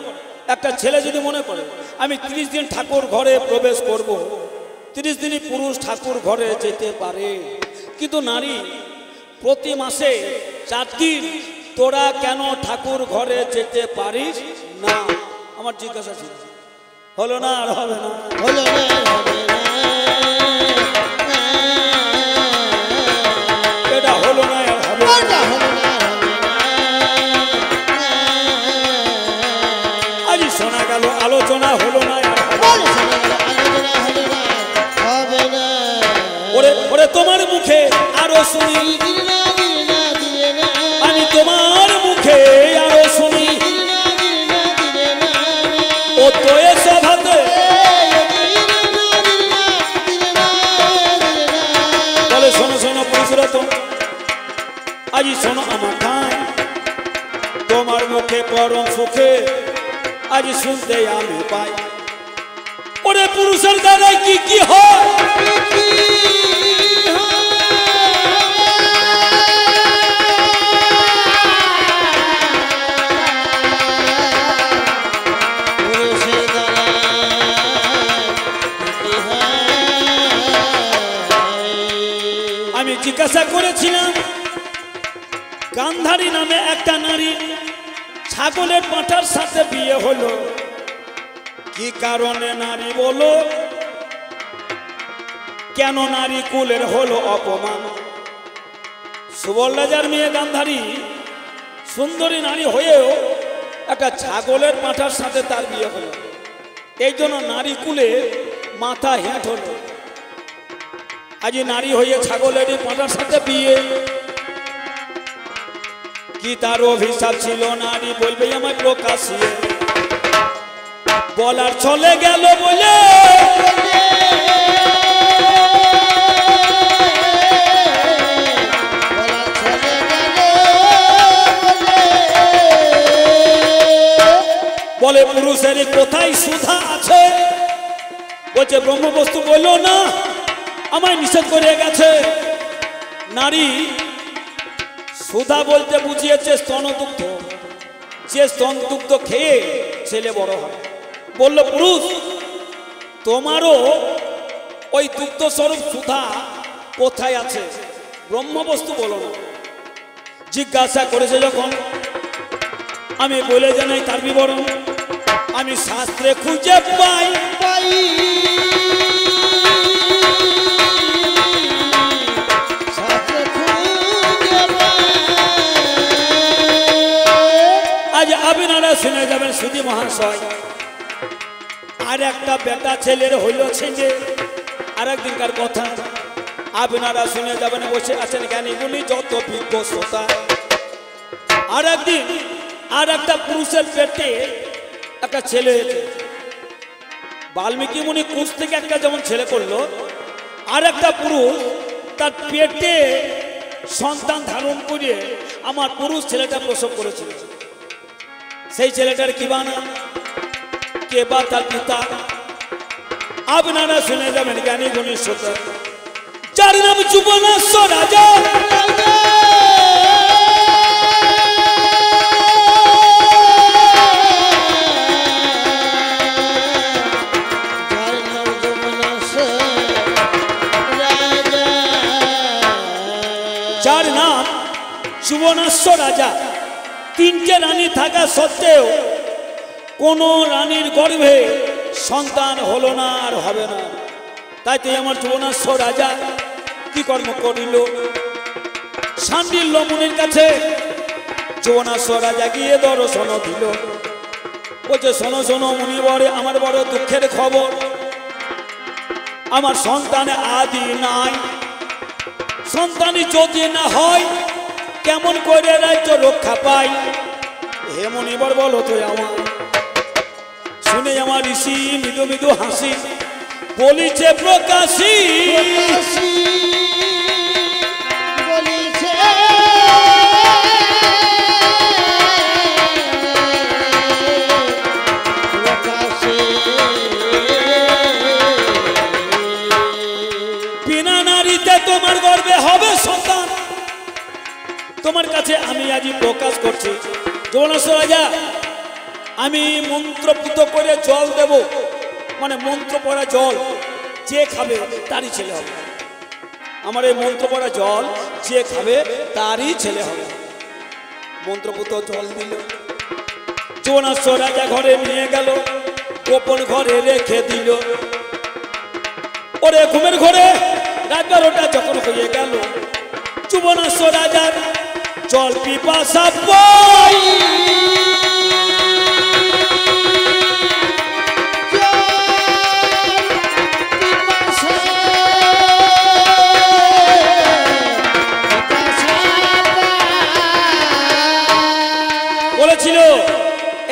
Speaker 1: একটা ছেলে যদি মনে করে আমি 30 দিন ঠাকুর ঘরে প্রবেশ করব, 30 দিনই পুরুষ ঠাকুর ঘরে যেতে পারে। কিন্তু নারী প্রতি মাসে 4 দিন, তোরা কেন ঠাকুর ঘরে যেতে পারিস না? আমার জিজ্ঞাসা ছিল, হলো না আর হবে না?
Speaker 2: হলো না,
Speaker 1: এটা হলো না আর হবে না। আজ শোনা গেল আলোচনা হলো না আর
Speaker 2: হবে না।
Speaker 1: ওরে ওরে তোমার মুখে আরো শুনি, আমি তোমার মুখে আরো শুনি, ও তো এসব হাতে বলে শোনো শোনো পুরুষরা, তো আজ শোনো আমার গান, তোমার মুখে পরম সুখে আজ শুনতে আমি পাই। ওরে পুরুষের দ্বারা কি কি হয়? আমি জিজ্ঞাসা করেছিলাম, গান্ধারী নামে একটা নারী ছাগলের পাঁঠার সাথে বিয়ে হলো, কি কারণে নারী বলো? কেন নারী কুলের হলো অপমান? সুবর্ণরাজার মেয়ে গান্ধারী সুন্দরী নারী হয়েও একটা ছাগলের পাঁঠার সাথে তার বিয়ে হলো, এই জন্য নারী কুলে মাথা হেঁট হলো। আজ নারী হয়ে ছাগলের পাঁঠার সাথে বিয়ে, কি তার অভিশাপ ছিল? নারী বলবে আমায় প্রকাশিয়ে, বলার চলে গেল বলে বলে পুরুষের কোথায় সুধা আছে? বলছে ব্রহ্মবস্তু বললো না, আমায় নিষেধ করে গেছে। নারী সুধা বলতে বুঝিয়েছে স্তনদুগ্ধ, যে স্তনদুগ্ধ খেয়ে ছেলে বড় হয়। বলল পুরুষ তোমারও ওই দুগ্ধ স্বরূপ সুধা কোথায় আছে? ব্রহ্মবস্তু বলো না। জিজ্ঞাসা করেছে যখন, আমি বলে জানাই তার বিবরণ, আমি শাস্ত্রে খুঁজে পাই আজ আপনারা শুনে যাবেন সুধী মহাশয়। আর একটা বেটা ছেলের হইল ছেলে, আর একদিনকার কথা আপনারা শুনে যাবেন, বসে আছেন জ্ঞানীগুলি যত বিজ্ঞ শ্রোতা। আর একদিন আর একটা পুরুষের পেটে একটা ছেলে হয়েছে। বাল্মীকি মুনি কুশ থেকে একটা যেমন ছেলে করলো, আর একটা পুরুষ তার পেটে সন্তান ধারণ করে আমার পুরুষ ছেলেটা প্রসব করেছিল। সেই ছেলেটার কি বা নাম, কে বা তার পিতা, আপনারা শুনে যাবেন জ্ঞানী গুণী শ্রোতা। যার নাম যুবনাশ্য রাজা। যার নাম যুবনাশ্য রাজা। তিনটে রানী থাকা সত্ত্বেও কোন রানীর গর্ভে সন্তান হলো না আর হবে না। তাই তো আমার যুবনাশ্য রাজা কি কর্ম করিল, শান্ডিল্য মুনির কাছে যুবনাশ্য রাজা গিয়ে দর্শন দিল। বলছে শোনো শোনো মুনি বরে, আমার বড় দুঃখের খবর, আমার সন্তানে আদি নাই। সন্তানই যদি না হয় কেমন করে রাজ্য রক্ষা পাই? হে মুনিবর বলো তো আমার। শুনে আমার ঋষি মৃদু মৃদু হাসি বলিছে প্রকাশী,
Speaker 2: বলিছে
Speaker 1: বিনা নারীতে তোমার গর্ভে হবে সন্তান। তোমার কাছে আমি আজ প্রকাশ করছি যুবনাশ্য রাজা, আমি মন্ত্রপুত করে জল দেব, মানে মন্ত্র পড়া জল যে খাবে তারই ছেলে হবে। আমার এই মন্ত্র পড়া জল যে খাবে তারই ছেলে হবে। মন্ত্রপুত জল দিল, যুবনাশ্য রাজা ঘরে নিয়ে গেল, গোপন ঘরে রেখে দিল। ওরে ঘুমের ঘরে রাত 12টা যখন হয়ে গেল, যুবনাশ্য রাজার জল পিপাসা পাই। বলেছিল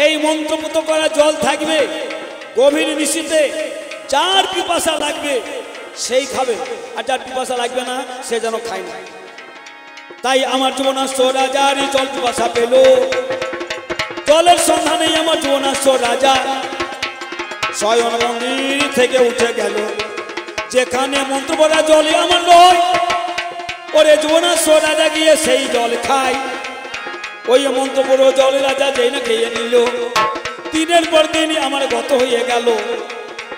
Speaker 1: এই মন্ত্রপুত করা জল থাকবে, গভীর নিশীতে যার পিপাসা লাগবে সেই খাবে, আর যার পিপাসা লাগবে না সে যেন খায় না। তাই আমার যুবনাশ্য রাজার জল পিপাসা পেল। জলের সন্ধানে আমার যুবনাশ্য রাজা শয়ন মন্দির থেকে উঠে গেল, যেখানে মন্ত্র পড়া জলই আমার নয়। ওরে যুবনাশ্য রাজা গিয়ে সেই জল খায়। ওই মন্ত্র পড়া জল রাজা যেই না খেয়ে নিল। দিনের পর দিন আমার গত হয়ে গেল।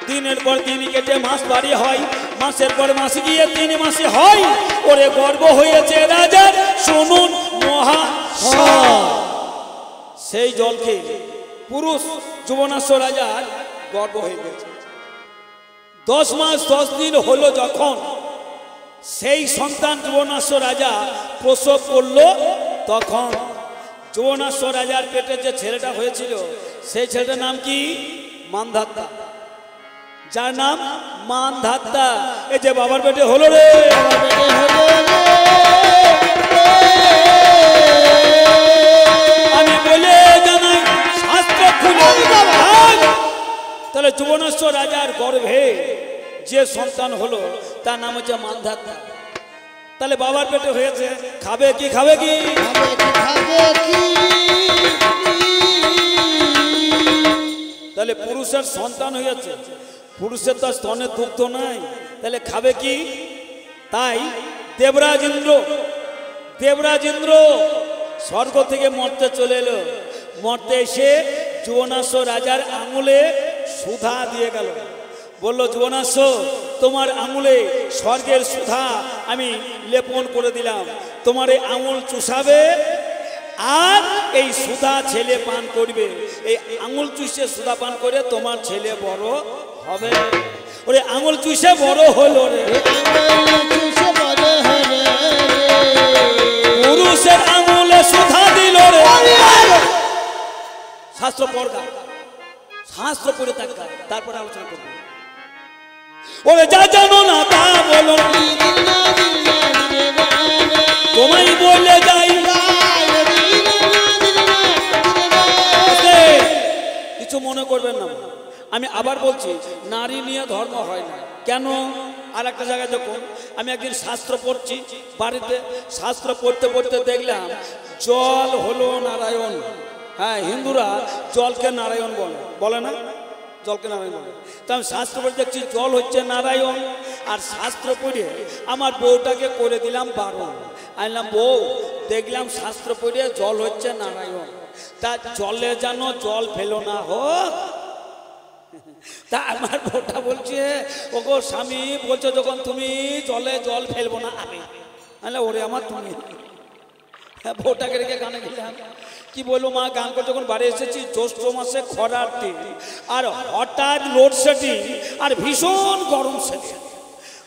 Speaker 1: দিনের পর দিন কেটে মাস বাড়ি হয়, মাসের পর মাস গিয়ে 3 মাসে হয়। ওরে গর্ব হয়েছে রাজার, শুনুন মহা। সেই জলকে পুরুষ যুবনাশ্য রাজার গর্ব হয়ে গেছে। 10 মাস 10 দিন হলো যখন সেই সন্তান যুবনাশ্য রাজা প্রসব করলো, তখন যুবনাশ্য রাজার পেটে যে ছেলেটা হয়েছিল সেই ছেলেটার নাম কি? মানধাত্তা। যার নাম মানধাত্তা। এই যে বাবার পেটে হলো রে, আমি বলে জানাই শাস্ত্র খুলে। তাহলে যুবনাশ্য রাজার গর্ভে যে সন্তান হলো তার নাম হচ্ছে মানধাত্তা। তাহলে বাবার পেটে হয়েছে, খাবে কি? খাবে কি? তাহলে পুরুষের সন্তান হয়েছে, পুরুষের তো স্তনে দুগ্ধ নাই, তাহলে খাবে কি? তাই দেবরাজ ইন্দ্র স্বর্গ থেকে মর্তে চলে এলো। মর্তে এসে যুবনাশ্য রাজার আঙুলে সুধা দিয়ে গেল। বলল, যুবনাশ্য তোমার আঙুলে স্বর্গের সুধা আমি লেপন করে দিলাম, তোমার এই আঙুল চুষাবে আর এই সুধা ছেলে পান করবে। এই আঙুল চুষে সুধা পান করে তোমার ছেলে বড় হবে। ওরে আঙুল চুষে বড় হলো রে, পুরুষের আঙুলে সুধা দিল রে। শাস্ত্র পড়া, শাস্ত্র পড়ে থাকা, তারপরে আলোচনা করবো। ওরে যা জানো না তা বলো, তোমায় বলে যাই। কিছু মনে করবেন না, আমি আবার বলছি, নারী নিয়ে ধর্ম হয় না। কেন? আর একটা জায়গায় দেখুন, আমি একদিন শাস্ত্র পড়ছি বাড়িতে, শাস্ত্র পড়তে পড়তে দেখলাম জল হলো নারায়ণ। হ্যাঁ, হিন্দুরা জলকে নারায়ণ বলে, বলে না? জলকে নারায়ণ বলে। তো আমি শাস্ত্র পড়ে দেখছি জল হচ্ছে নারায়ণ। আর শাস্ত্র পড়ে আমার বউটাকে করে দিলাম বারণ। আনলাম, বউ দেখলাম শাস্ত্র পড়ে জল হচ্ছে নারায়ণ, তা জলে যেন জল ফেলো না হোক। তা আমার বউটা বলছে, ওগো স্বামী বলছো যখন তুমি জলে জল ফেলবো না আমি। ওরে আমার তুমি। বউটাকে রেখে গানে গেলাম। কি বলবো মা, গান করে যখন বাড়ি এসেছি, জ্যৈষ্ঠ মাসে খরার দিন, আর হঠাৎ লোডশেডিং আর ভীষণ গরম সেটে।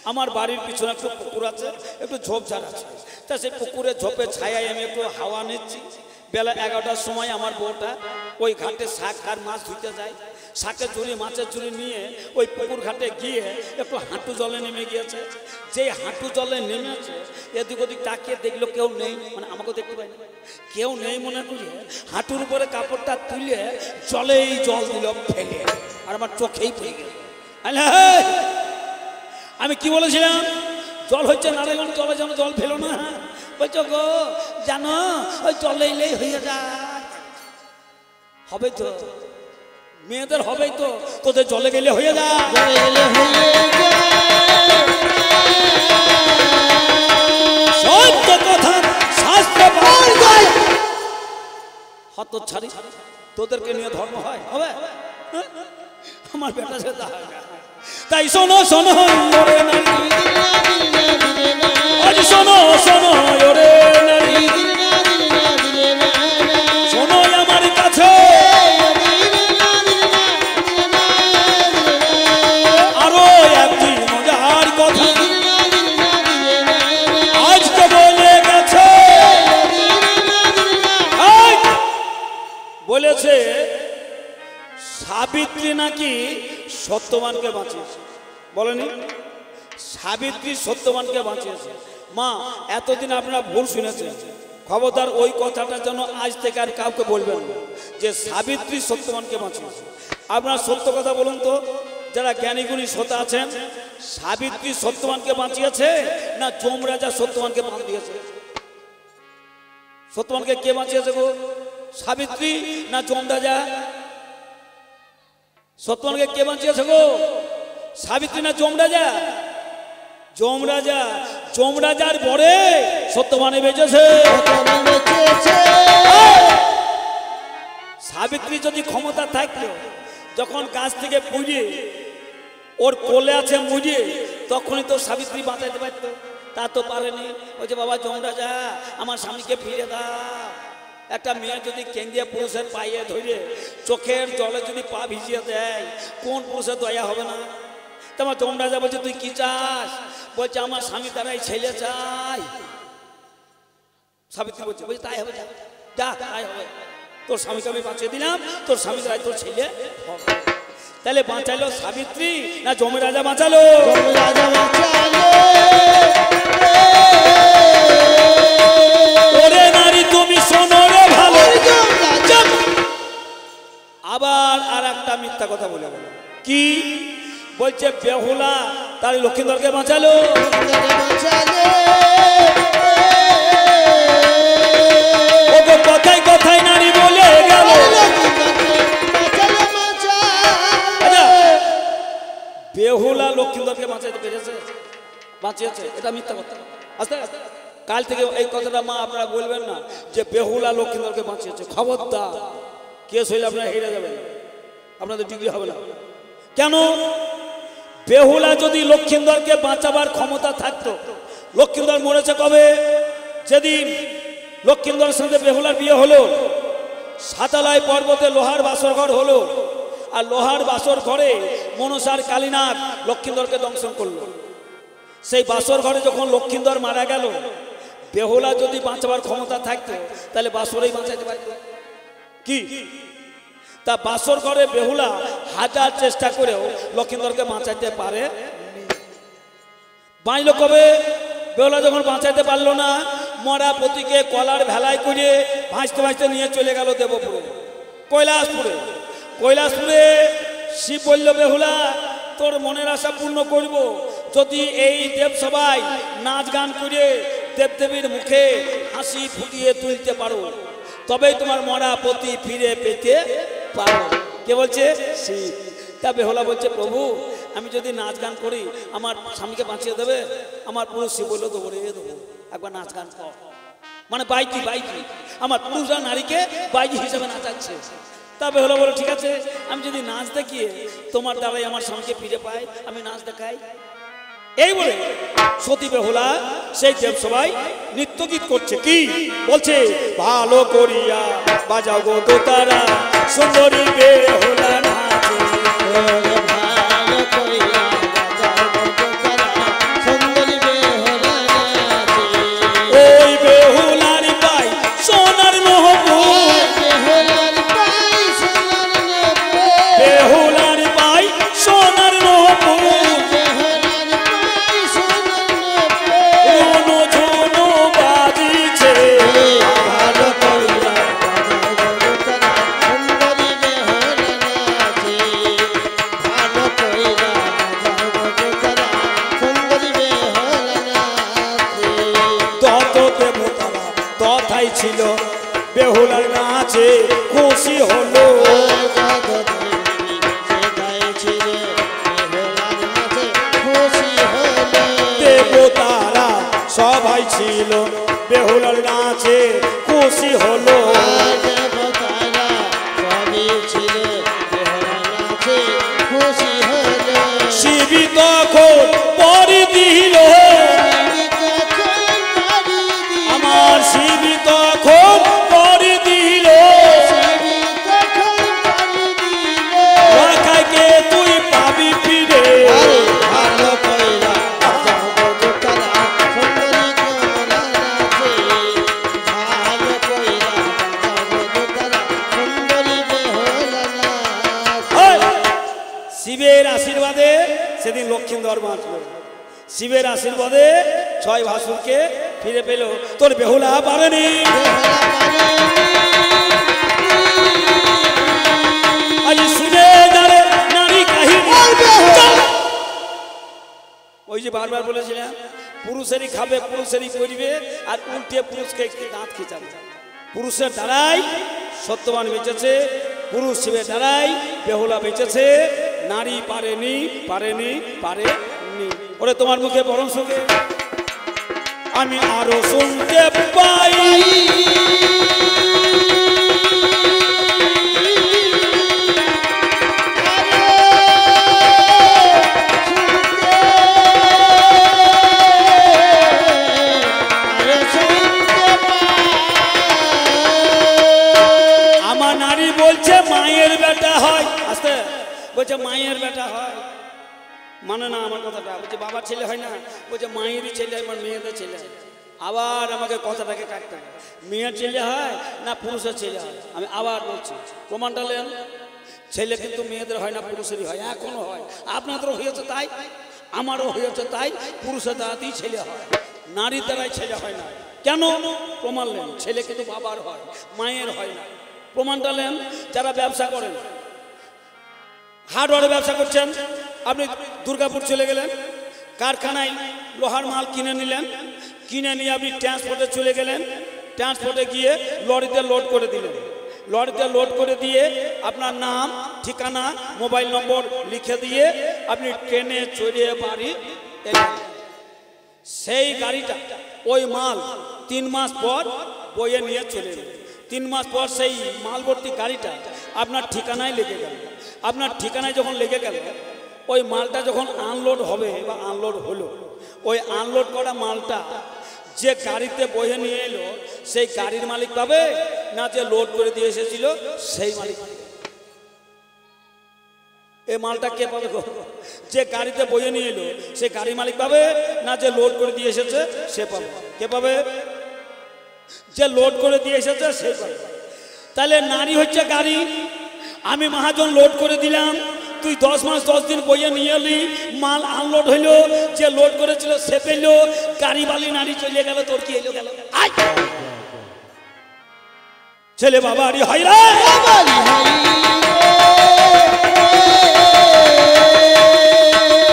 Speaker 1: আমার বাড়ির পিছনে একটু পুকুর আছে, একটু ঝোপঝাড় আছে, তা সেই পুকুরের ঝোপে ছায়ায় আমি একটু হাওয়া নিচ্ছি। বেলা 11টার সময় আমার বউটা ওই ঘাটে শাক আর মাছ ধুতে যায়। শাকের ঝুড়ি মাছের ঝুড়ি নিয়ে ওই পুকুর ঘাটে গিয়ে একটু হাঁটু জলে নেমে গিয়েছে। যেই হাঁটু জলে নেমেছে, এদিক ওদিক তাকিয়ে দেখলো কেউ নেই, মানে আমাকেও দেখতে পাইনি, কেউ নেই মনে করি হাঁটুর উপরে কাপড়টা তুলে জলেই জল দিল ফেলে, আর আমার চোখেই পড়ে গেল। আমি কি বলেছিলাম? জল হচ্ছে নারায়ণ, জলে যেন জল ফেলো না। বলছো গো জানো ওই জলে এলেই হয়ে যায়। হবে তো মেয়েদের, হবেই তো, তোদের জলে গেলে হয়ে যায়। সত্য কথা শাস্ত্র হত ছাড়ি, তোদেরকে নিয়ে ধর্ম হয়? হবে? আমার বেটা সেটা হয় না। তাই শোনো শোনো ওরে নারী, আজ শোনো শোনো ওরে নারী, শোনো আমার কাছে আরো একটি মজার কথা আজকে বলে গেছে। বলেছে সাবিত্রী নাকি সত্যবানকে বাঁচিয়েছে, বলেনি? সাবিত্রী সত্যবানকে বাঁচিয়েছে। মা, এতদিন আপনারা ভুল শুনেছেন, খবরদার ওই কথাটা যেন আজ থেকে আর কাউকে বলবেন না যে সাবিত্রী সত্যবানকে বাঁচিয়েছে। আপনারা সত্য কথা বলুন তো, যারা জ্ঞানীগুণী শ্রোতা আছেন, সাবিত্রী সত্যবানকে বাঁচিয়েছে না যমরাজা সত্যবানকে বাঁধ দিয়েছে? সত্যবানকে কে বাঁচিয়েছে গো? সাবিত্রী না যমরাজা? সত্যবানকে কে বাঁচিয়েছে গো? সাবিত্রী না যমরাজা? যমরাজা। যমরাজার পরে সত্যবানে বেঁচেছে। সাবিত্রী যদি ক্ষমতা থাকতো, যখন গাছ থেকে পুড়িয়ে ওর কোলে আছে মুড়িয়ে, তখনই তো সাবিত্রী বাঁচাইতে পারতো। তা তো পারেনি। ওই যে বাবা যমরাজা আমার স্বামীকে ফিরে দাও। একটা মেয়ে যদি কেন্দ্রীয় পুরুষের পায়ে ধরে চোখের জলে যদি পা ভিজিয়ে দেয়, কোন পুরুষের দয়া হবে না? তোমার যমরাজা বলছে তুই কি চাস? বলছে আমার স্বামী তারাই ছেলে চাই। সাবিত্রী বলছে তাই হবে, যা তাই হবে, তোর স্বামীকে আমি বাঁচিয়ে দিলাম, তোর স্বামী তারাই তোর ছেলে হবে। তাহলে বাঁচাইলো সাবিত্রী না যমরাজা বাঁচালো? ওরে নারী তুমি শোনো রে ভালো। আবার আর একটা মিথ্যা কথা বলে গেল। কি বলছে? বেহুলা তার লক্ষ্মীধরকে বাঁচালো। ওগো কথায় কথায় নারী বলে গেল। বেহুলা লক্ষ্মীধরকে বাঁচাইতে পেরেছে? বাঁচিয়েছে? এটা মিথ্যা কথা। আস্তে আস্তে কাল থেকে এই কথাটা মা আপনারা বলবেন না যে বেহুলা লক্ষ্মীধরকে বাঁচিয়েছে। খবরদার, কেস হইলে আপনারা হেরে যাবেন, আপনাদের ডিগ্রি হবে না। কেন? বেহুলা যদি লক্ষ্মীধরকে বাঁচাবার ক্ষমতা থাকতো, লক্ষ্মীধর মরেছে কবে? যেদিন লক্ষ্মীধরের সাথে বেহুলার বিয়ে হলো, সাতালাই পর্বতে লোহার বাসর ঘর হলো, আর লোহার বাসর ঘরে মনসার কালীনাথ লক্ষ্মীধরকে দংশন করলো। সেই বাসর ঘরে যখন লক্ষ্মীধর মারা গেল, বেহুলা যদি বাঁচাবার ক্ষমতা থাকতো তাহলে বাসরেই বাঁচাইতে পারত। কি তা বাসর ঘরে বেহুলা হাজার চেষ্টা করেও লক্ষ্মীধরকে বাঁচাইতে পারে। বাঁচলো কবে? বেহুলা যখন বাঁচাইতে পারলো না, মরা পতিকে কলার ভেলায় করে ভাসতে ভাসতে নিয়ে চলে গেল দেবপুরে, কৈলাসপুরে। কৈলাসপুরে শিব বলল, বেহুলা তোর মনের আশা পূর্ণ করব, যদি এই দেব সবাই নাচ গান করে দেবদেবীর মুখে হাসি ফুটিয়ে তুলতে পারো, তবেই তোমার মরা পতি ফিরে পেতে পারো। কে বলছে? শিব। তা বেহুলা বলছে, প্রভু আমি যদি নাচ গান করি আমার স্বামীকে বাঁচিয়ে দেবে? আমার পুরুষ শিব বললো, দেবো রে দেবো, একবার নাচ গান কর। মানে বাইকি আমার পুরুষরা নারীকে বাইকি হিসেবে নাচাচ্ছে। তা বেহুলা বলো, ঠিক আছে, আমি যদি নাচ দেখিয়ে তোমার দ্বারাই আমার স্বামীকে ফিরে পাই, আমি নাচ দেখাই। এই বলে সতী বেহুলা সেই দেব সবাই নৃত্য গীত করছে। কি বলছে? ভালো করিয়া বাজাও গো দোতারা, সুন্দরী বেহুলা নাচে।
Speaker 2: ভালো কইরা বাজাও গো দোতারা, সুন্দরী বেহুলা নাচে।
Speaker 1: ওই বেহুলার পাই সোনার নহবুর,
Speaker 2: বেহুলার পাই সোনার নহবুর,
Speaker 1: বেহুলার পাই সোনার নহবুর, ছিল বেহুলার নাচে খুশি হলো। দেবতারা সবাই ছিল বেহুলার নাচে খুশি হলো। শিবি তখন পরি দিল, আমার শিবি তখন পরি দিল, রাখাইকে তুই পাবি ফিরে। শিবের আশীর্বাদে সেদিন লক্ষ্মীন্দর বাঁচল। শিবের আশীর্বাদে 6 ভাসুরকে ফিরে পেল। তোর বেহুলা পারেনি। আজ শুনে দাঁড়ে নারী কাহিনী। ওই যে বারবার বলেছিলাম, পুরুষেরই খাবে, পুরুষেরই করবে, আর উল্টে পুরুষকে দাঁত খিচাবে। পুরুষের দ্বারাই সত্যবান বেঁচেছে, পুরুষ শিবের দ্বারাই বেহুলা বেঁচেছে। নারী পারেনি, পারেনি, পারেনি। ওরে তোমার মুখে বরং শুনে আমি আরো শুনতে পাই, আমার নারী বলছে মায়ের বেটা হয়। আস্তে বলছে মায়ের বেটা হয়, মানে না আমার কথাটা। বলছে বাবার ছেলে হয় না, বলছে মায়েরই ছেলে, আমার মেয়েদের ছেলে। আবার আমাকে কথাটাকে কাটতে হবে, মেয়ের ছেলে হয় না পুরুষের ছেলে হয়। আমি আবার বলছি, প্রমাণটা নেন। ছেলে কিন্তু মেয়েদের হয় না, পুরুষেরই হয়, এখনো হয়। আপনাদেরও হয়েছে তাই, আমারও হয়েছে তাই। পুরুষের দ্বারাতেই ছেলে হয়, নারীর দ্বারাই ছেলে হয় না। কেন? প্রমাণ নেন। ছেলে কিন্তু বাবার হয়, মায়ের হয় না। প্রমাণটা নেন। যারা ব্যবসা করেন, হার্ডওয়ারের ব্যবসা করছেন, আপনি দুর্গাপুর চলে গেলেন, কারখানায় লোহার মাল কিনে নিলেন, কিনে নিয়ে আপনি ট্রান্সপোর্টে চলে গেলেন, ট্রান্সপোর্টে গিয়ে লরিতে লোড করে দিলেন। লরিতে লোড করে দিয়ে আপনার নাম, ঠিকানা, মোবাইল নম্বর লিখে দিয়ে আপনি ট্রেনে চড়ে বাড়ি এলেন। সেই গাড়িটা, ওই মাল 3 মাস পর বয়ে নিয়ে চলে এলেন। 3 মাস পর সেই মাল ভর্তি গাড়িটা আপনার ঠিকানায় লেগে গেল। আপনার ঠিকানায় যখন লেগে গেল, ওই মালটা যখন আনলোড হবে বা আনলোড হলো, ওই আনলোড করা মালটা যে গাড়িতে বয়ে নিয়ে এলো সেই গাড়ির মালিক পাবে না যে লোড করে দিয়ে এসেছিল সেই মালিক? এই মালটা কে পাবে? যে গাড়িতে বয়ে নিয়ে এলো সেই গাড়ি মালিক পাবে না যে লোড করে দিয়ে এসেছে সে পাবে? কে পাবে? যে লোড করে দিয়ে এসেছে সে পাবে। তাহলে নারী হচ্ছে গাড়ি। আমি মহাজন লোড করে দিলাম, তুই 10 মাস 10 দিন বইয়ে নিয়ে এলি, মাল আনলোড হইলো, যে লোড করেছিল সে পেল, গাড়ি বালি নারী চলে গেল, তোর কি এলো? গেল ছেলে বাবারই হয় রে,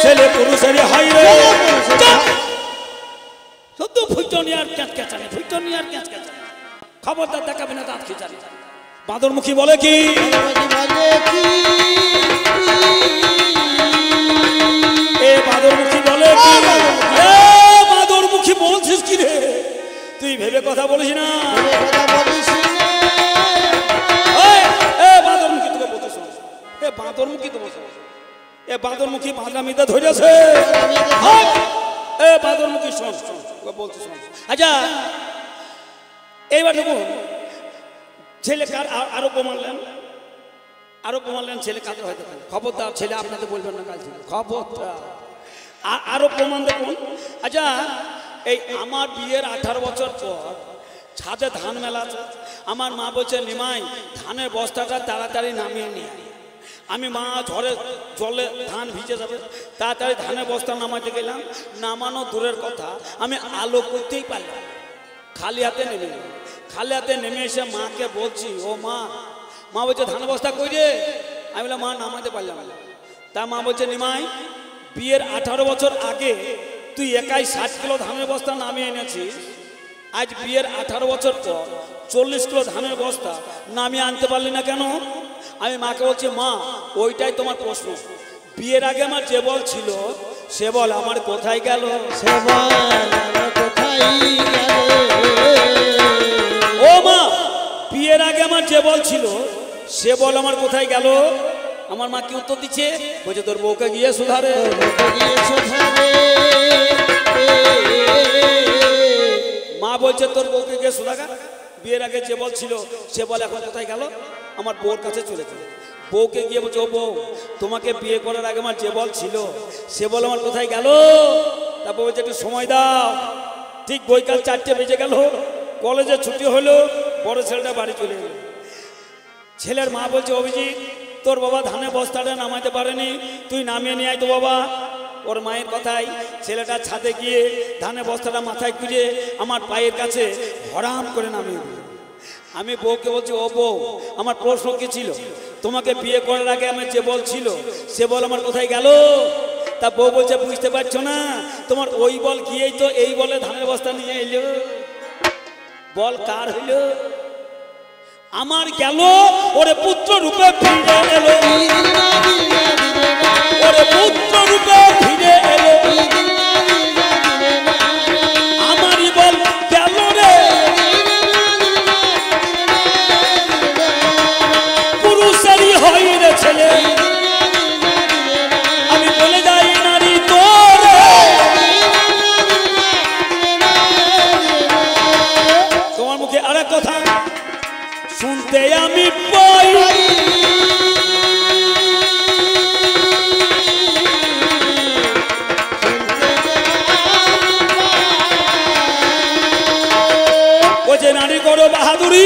Speaker 1: ছেলে পুরুষেরই হয় রে। খবরদার দেখাবি না দাঁত খিচালি। বাঁদরমুখী বলে কি, এ বাঁদরমুখী বলে কি, এ বাঁদরমুখী বলছিস কি রে? তুই ভেবে কথা বলিস না। এ বাঁদরমুখী তোকে বলতে শোন, এ বাঁদরমুখী তোমার এ বাঁদরমুখী বাঁদরামিতে ধরেছে। এ বাঁদরমুখী শোন, তোকে বলতে শোন। আচ্ছা এইবার দেখুন ছেলে কার আরো প্রমাণলেন, আরো প্রমাণলেন ছেলে কাদের হয়তো খবরদার ছেলে আপনাদের বলবেন না কাল থেকে, খবরদার। আরো প্রমাণ দেখুন। আচ্ছা এই আমার বিয়ের 18 বছর পর ছাদে ধান মেলা আছে। আমার মা বলছে নিমাই ধানের বস্তাটা তাড়াতাড়ি নামিয়ে নিয়ে। আমি মা ঝড়ে জলে ধান ভিজে যাবে, তাড়াতাড়ি ধানের বস্তা নামাতে গেলাম। নামানো দূরের কথা, আমি আলো করতেই পারলাম, খালি হাতে নেমে গেলাম। খালি হাতে নেমে এসে মাকে বলছি, ও মা। মা বলছে ধানের বস্তা কই রে? আমি বললাম মা নামাতে পারলাম না। তা মা বলছে নিমাই বিয়ের 18 বছর আগে তুই একাই 60 কিলো ধানের বস্তা নামিয়ে এনেছিস, আজ বিয়ের 18 বছর পর 40 কিলো ধানের বস্তা নামিয়ে আনতে পারলি না কেন? আমি মাকে বলছি মা ওইটাই তোমার প্রশ্ন, বিয়ের আগে আমার যে বল ছিল সে বল আমার কোথায় গেল? ও মা বিয়ের আগে আমার যে বল ছিল সে বল আমার কোথায় গেল? আমার মা কি উত্তর দিচ্ছে? বলছে তোর বউকে গিয়ে সুধারে। মা বলছে তোর বউকে গিয়ে সুধাগা, বিয়ের আগে যে বল ছিল সে বল এখন কোথায় গেল? আমার বউর কাছে চলে গেল। বউকে গিয়ে বলছে ও বউ তোমাকে বিয়ে করার আগে আমার যে বল ছিল সে বল আমার কোথায় গেল? তারপর বলছে একটু সময় দাও। ঠিক বৈকাল 4টে বেজে গেল, কলেজে ছুটি হলো, বড় ছেলেটা বাড়ি চলে গেল। ছেলের মা বলছে অভিজিৎ তোর বাবা ধানের বস্তাটা নামাতে পারেনি, তুই নামিয়ে নিয়ে আয় তো বাবা। ওর মায়ের কথাই ছেলেটা ছাদে গিয়ে ধানের বস্তাটা মাথায় খুঁজে আমার পায়ের কাছে হরাম করে নামিয়ে দিল। আমি বউকে বলছি ও বউ আমার প্রশ্ন কি ছিল? তোমাকে বিয়ে করার আগে আমার যে বল ছিল সে বল আমার কোথায় গেল? তা বউ বলছে বুঝতে পারছো না, তোমার ওই বল গিয়েই তো এই বলে ধানের বস্তা নিয়ে এলো। বল কার হইল? আমার গেল, ওরে পুত্র রূপে ফিরে এলো, ওরে পুত্র রূপে ফিরে এলো। আমারই বল গেল রে, পুরুষেরই হয় রে ছেলে। আমি বলে যাই নারী তোর, তোমার মুখে আরেক কথা শুনতে আমি পাই। ও যে নারী করো বাহাদুরি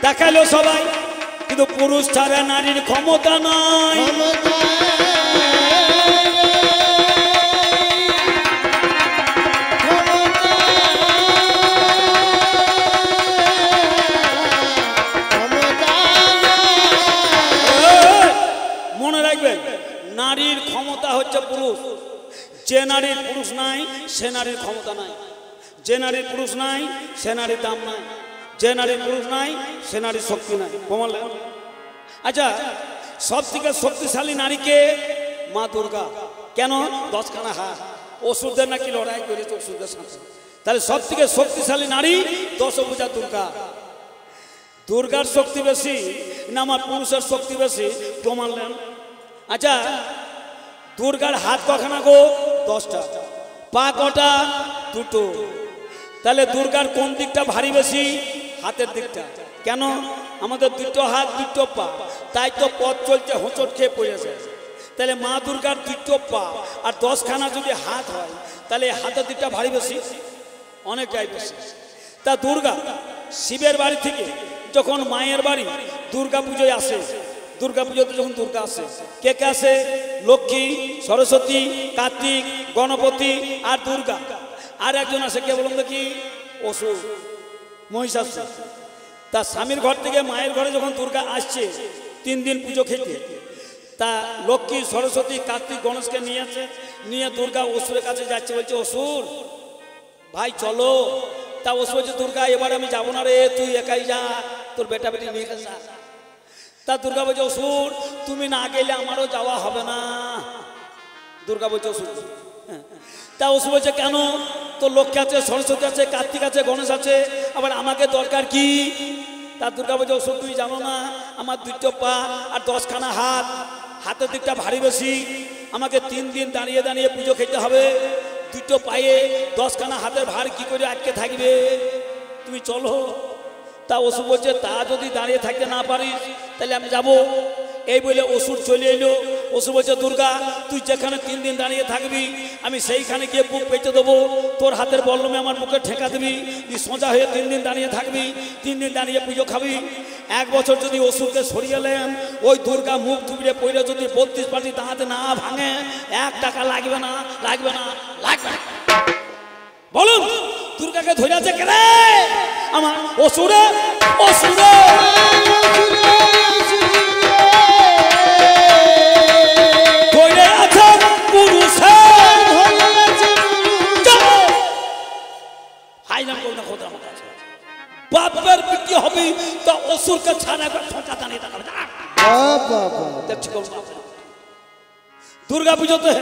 Speaker 1: দেখালো সবাই, কিন্তু পুরুষ ছাড়া নারীর ক্ষমতা নাই। মনে রাখবেন নারীর ক্ষমতা হচ্ছে পুরুষ। যে নারীর পুরুষ নাই সে নারীর ক্ষমতা নাই, যে নারীর পুরুষ নাই সে নারীর দাম নাই, যে নারীর পুরুষ নাই সে নারীর শক্তি নাই। প্রমাণ। আচ্ছা সব থেকে শক্তিশালী নারীকে মা দুর্গা। কেন? 10খানা হাত, অসুরদের নাকি লড়াই করেছে অসুরদের সাথে। তাহলে সব থেকে শক্তিশালী নারী 10 ভুজা দুর্গা। দুর্গার শক্তি বেশি না আমার পুরুষের শক্তি বেশি? প্রমাণ নেন। আচ্ছা দুর্গার হাত কখানা গো? 10টা। পা কটা? 2টো। তাহলে দুর্গার কোন দিকটা ভারী বেশি? হাতের দিকটা। কেন? আমাদের 2টো হাত 2টো পা, তাই তো পথ চলতে হোঁচট খেয়ে পড়ে যায়। তাহলে মা দুর্গার 2টো পা আর 10খানা যদি হাত হয় তাহলে হাতের দিকটা ভারী বেশি, অনেকটাই বেশি। তা দুর্গা শিবের বাড়ি থেকে যখন মায়ের বাড়ি দুর্গা পুজোয় আসে, দুর্গা পুজোতে যখন দুর্গা আসে কে কে আসে? লক্ষ্মী, সরস্বতী, কার্তিক, গণপতি আর দুর্গা। আর একজন আসে কে বলুন দেখি? অসুর, মহিষাসুর। তা স্বামীর ঘর থেকে মায়ের ঘরে যখন দুর্গা আসছে 3 দিন পুজো খেতে, তা লক্ষ্মী, সরস্বতী, কার্তিক, গণেশকে নিয়ে দুর্গা অসুরের কাছে যাচ্ছে। বলছে অসুর ভাই চলো, তা ওসু বলছে দুর্গা এবার আমি যাবো না রে, তুই একাই যা, তোর বেটা বেটি নিয়ে যা। তা দুর্গা বলছে অসুর তুমি না গেলে আমারও যাওয়া হবে না। দুর্গা বলছে অসুর, তা অসুর বলছে কেন, তোর লক্ষ্মী আছে, সরস্বতী আছে, কার্তিক আছে, গণেশ আছে, আবার আমাকে দরকার কি? তা দুর্গা বলছে অসুর তুই জানো না আমার 2টো পা আর 10খানা হাত, হাতের দিকটা ভারী বেশি, আমাকে 3 দিন দাঁড়িয়ে দাঁড়িয়ে পুজো খেতে হবে, 2টো পায়ে 10খানা হাতের ভার কি করে আটকে থাকবে, তুমি চলো। তা অসুর বলছে তা যদি দাঁড়িয়ে থাকতে না পারিস তাহলে আমি যাব। এই বলে অসুর চলে এলো। অসুর বলছে দুর্গা তুই যেখানে 3 দিন দাঁড়িয়ে থাকবি আমি সেইখানে গিয়ে বুক পেতে দেবো, তোর হাতের বল্লমে আমার বুকে ঠেকা দিবি, তুই সোজা হয়ে 3 দিন দাঁড়িয়ে থাকবি, 3 দিন দাঁড়িয়ে পুজো খাবি। 1 বছর যদি অসুরকে সরিয়ে এলেন, ওই দুর্গা মুখ থুবড়ে পড়ে যদি 32 পাটি দাঁত না ভাঙে 1 টাকা লাগবে না, লাগবে না, লাগবে না। বলুন দুর্গাকে ধরে আছে কে রে? আমার অসুরে, অসুরে ধরে আছে পুরুষে। হাইলাম করুন খোদা আমার কাছে বাপের পিটি হবে তো অসুরকে ছাড়া একবার ঠোঁটা দাঁড়িয়ে দেখাবে। দেখছি দুর্গা পুজোতে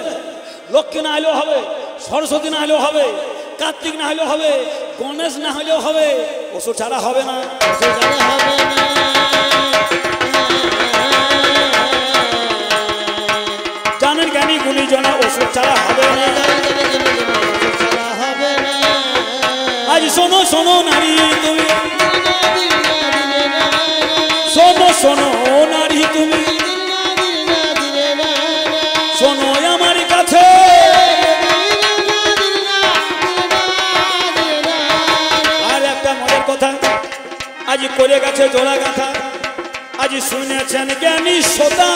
Speaker 1: লক্ষ্মী না হলেও হবে, সরস্বতী না হলেও হবে, কার্তিক না হলেও হবে, গণেশ না হলেও হবে, অসুর ছাড়া হবে না, অসুর ছাড়া হবে না। জানেন জ্ঞানী গুণীজনা অসুর ছাড়া হবে না। আজ শোনো শোনো নারী তুমি, শোনো শোনো নারী তুমি, শোনো আমার কাছে, আর একটা মজার কথা আজ করে গেছে জোড়া গাথা, আজ শুনেছেন জ্ঞানী শ্রোতা,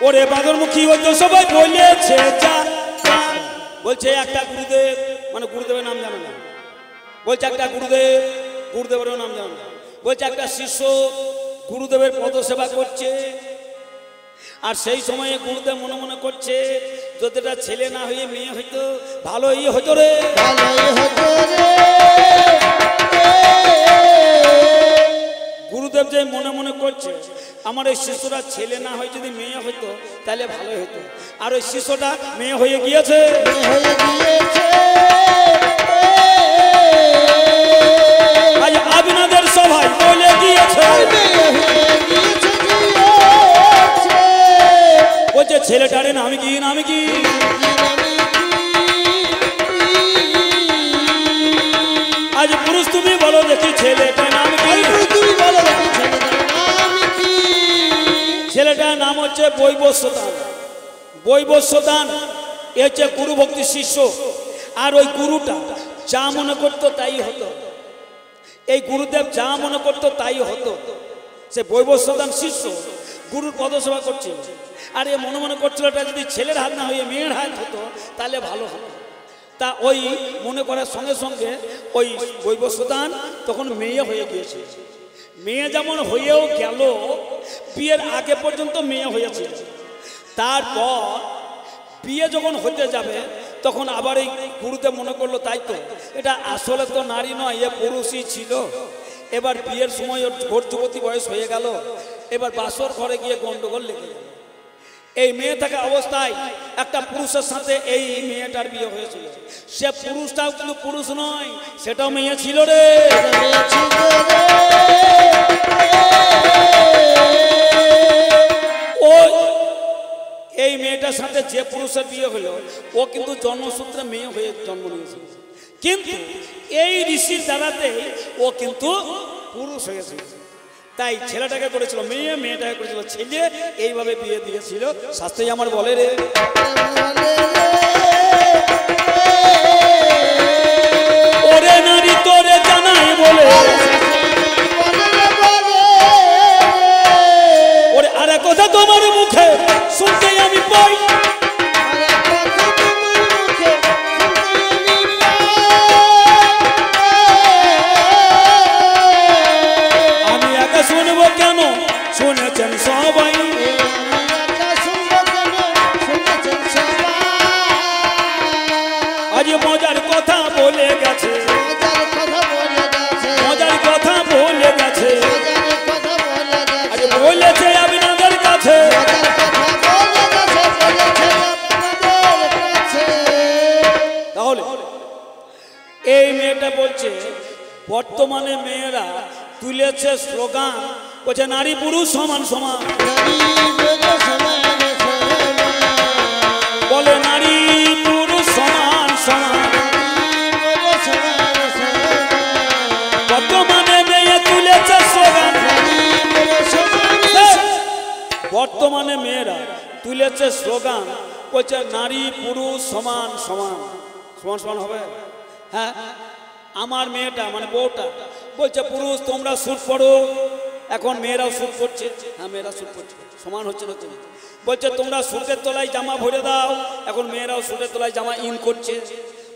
Speaker 1: ওরে বাদরমুখী হয়তো সবাই বলেছে যা, বলছে একটা গুরুদেব, মানে গুরুদেবের নাম জানো না, বলছে একটা গুরুদেব, গুরুদেবেরও নাম জানো না, বলছে একটা শিষ্য গুরুদেবের পদসেবা করছে, আর সেই সময়ে গুরুদেব মনে মনে করছে যদি এটা ছেলে না হয়ে মেয়ে হইতো ভালোই হতো রে, ভালোই হতো রে। গুরুদেব যে মনে মনে করছে আমার এই শিশুরা ছেলে না হয়ে যদি মেয়ে হইতো তাহলে ভালো হতো, আর ওই শিশুটা মেয়ে হয়ে গিয়েছে, আজ আপনাদের সবাই বলে গিয়েছে, বলছে ছেলেটারে নাম কি, নাম কি? আজ পুরুষ তুমি বলো দেখি ছেলেটার নাম কি? ছেলেটার নাম হচ্ছে বৈবস্বদান। বৈবস্বদান এ হচ্ছে গুরু ভক্তি শিষ্য, আর ওই গুরুটা যা মনে করতো তাই হতো, এই গুরুদেব যা মনে করতো তাই হতো। সে বৈবস্বদান শিষ্য গুরুর পদসেবা করছে, আর এ মনে মনে করছিল এটা যদি ছেলের হাত না হয়ে মেয়ের হাত হতো তাহলে ভালো হতো। তা ওই মনে করার সঙ্গে সঙ্গে ওই বৈবস্বদান তখন মেয়ে হয়ে গিয়েছে। মেয়ে যেমন হয়েও গেল, বিয়ের আগে পর্যন্ত মেয়ে হয়েছে, তারপর বিয়ে যখন হতে যাবে তখন আবার এই গুরুদেব মনে করলো তাই তো এটা আসলে তো নারী নয়, এ পুরুষই ছিল। এবার বিয়ের সময় ওর ভোর যুবতী বয়স হয়ে গেল, এবার বাসর ঘরে গিয়ে গন্ডগোল লেগে গেল। এই মেয়ে থাকা অবস্থায় একটা পুরুষের সাথে এই মেয়েটার বিয়ে হয়েছিল, সে পুরুষটাও কিন্তু পুরুষ নয়, সেটাও মেয়ে ছিল রে। ওই এই মেয়েটার সাথে যে পুরুষের বিয়ে হলো ও কিন্তু জন্মসূত্রে মেয়ে হয়ে জন্ম নিয়েছিল, কিন্তু এই ঋষির দ্বারাতে ও কিন্তু পুরুষ হয়েছিল। তাই ছেলেটাকে করেছিল মেয়ে, মেয়েটাকে করেছিল ছেলে, এইভাবে বিয়ে দিয়েছিল। শাস্ত্রে আমার বলে রে, ওরে নারী তোরে জানাই বলে, ওরে আরে কথা তোমার মুখে শুনতে আমি পাই, শুনবো কেন, শুনে বলে গেছে,
Speaker 2: মজার কথা বলে গেছে,
Speaker 1: মজার কথা বলে গেছে,
Speaker 2: মজার কথা বলে
Speaker 1: আরে
Speaker 2: গেছে,
Speaker 1: বলেছে আপনাদের কাছে।
Speaker 2: মজার কথা বলে গেছে, বলেছে আপনাদের কাছে।
Speaker 1: তাহলে এই মেয়েটা বলছে বর্তমানে মেয়েরা তুলেছে স্লোগান, বলছে নারী পুরুষ সমান সমান,
Speaker 2: নারী পুরুষ সমান সমান,
Speaker 1: বলে নারী পুরুষ সমান সমান।
Speaker 2: নারী পুরুষ সমান সমান,
Speaker 1: বর্তমানে মেয়ে তুলেছে স্লোগান,
Speaker 2: নারী পুরুষ সমান সমান।
Speaker 1: বর্তমানে মেয়েরা তুলেছে স্লোগান, বলছে নারী পুরুষ সমান সমান। সমান সমান হবে? হ্যাঁ, আমার মেয়েটা মানে বউটা বলছে পুরুষ তোমরা স্যুট পরো, এখন মেয়েরাও স্যুট করছে। হ্যাঁ, মেয়েরা স্যুট করছে, সমান হচ্ছে না। বলছে তোমরা স্যুটের তলায় জামা ভরে দাও, এখন মেয়েরাও স্যুটের তলায় জামা ইন করছে।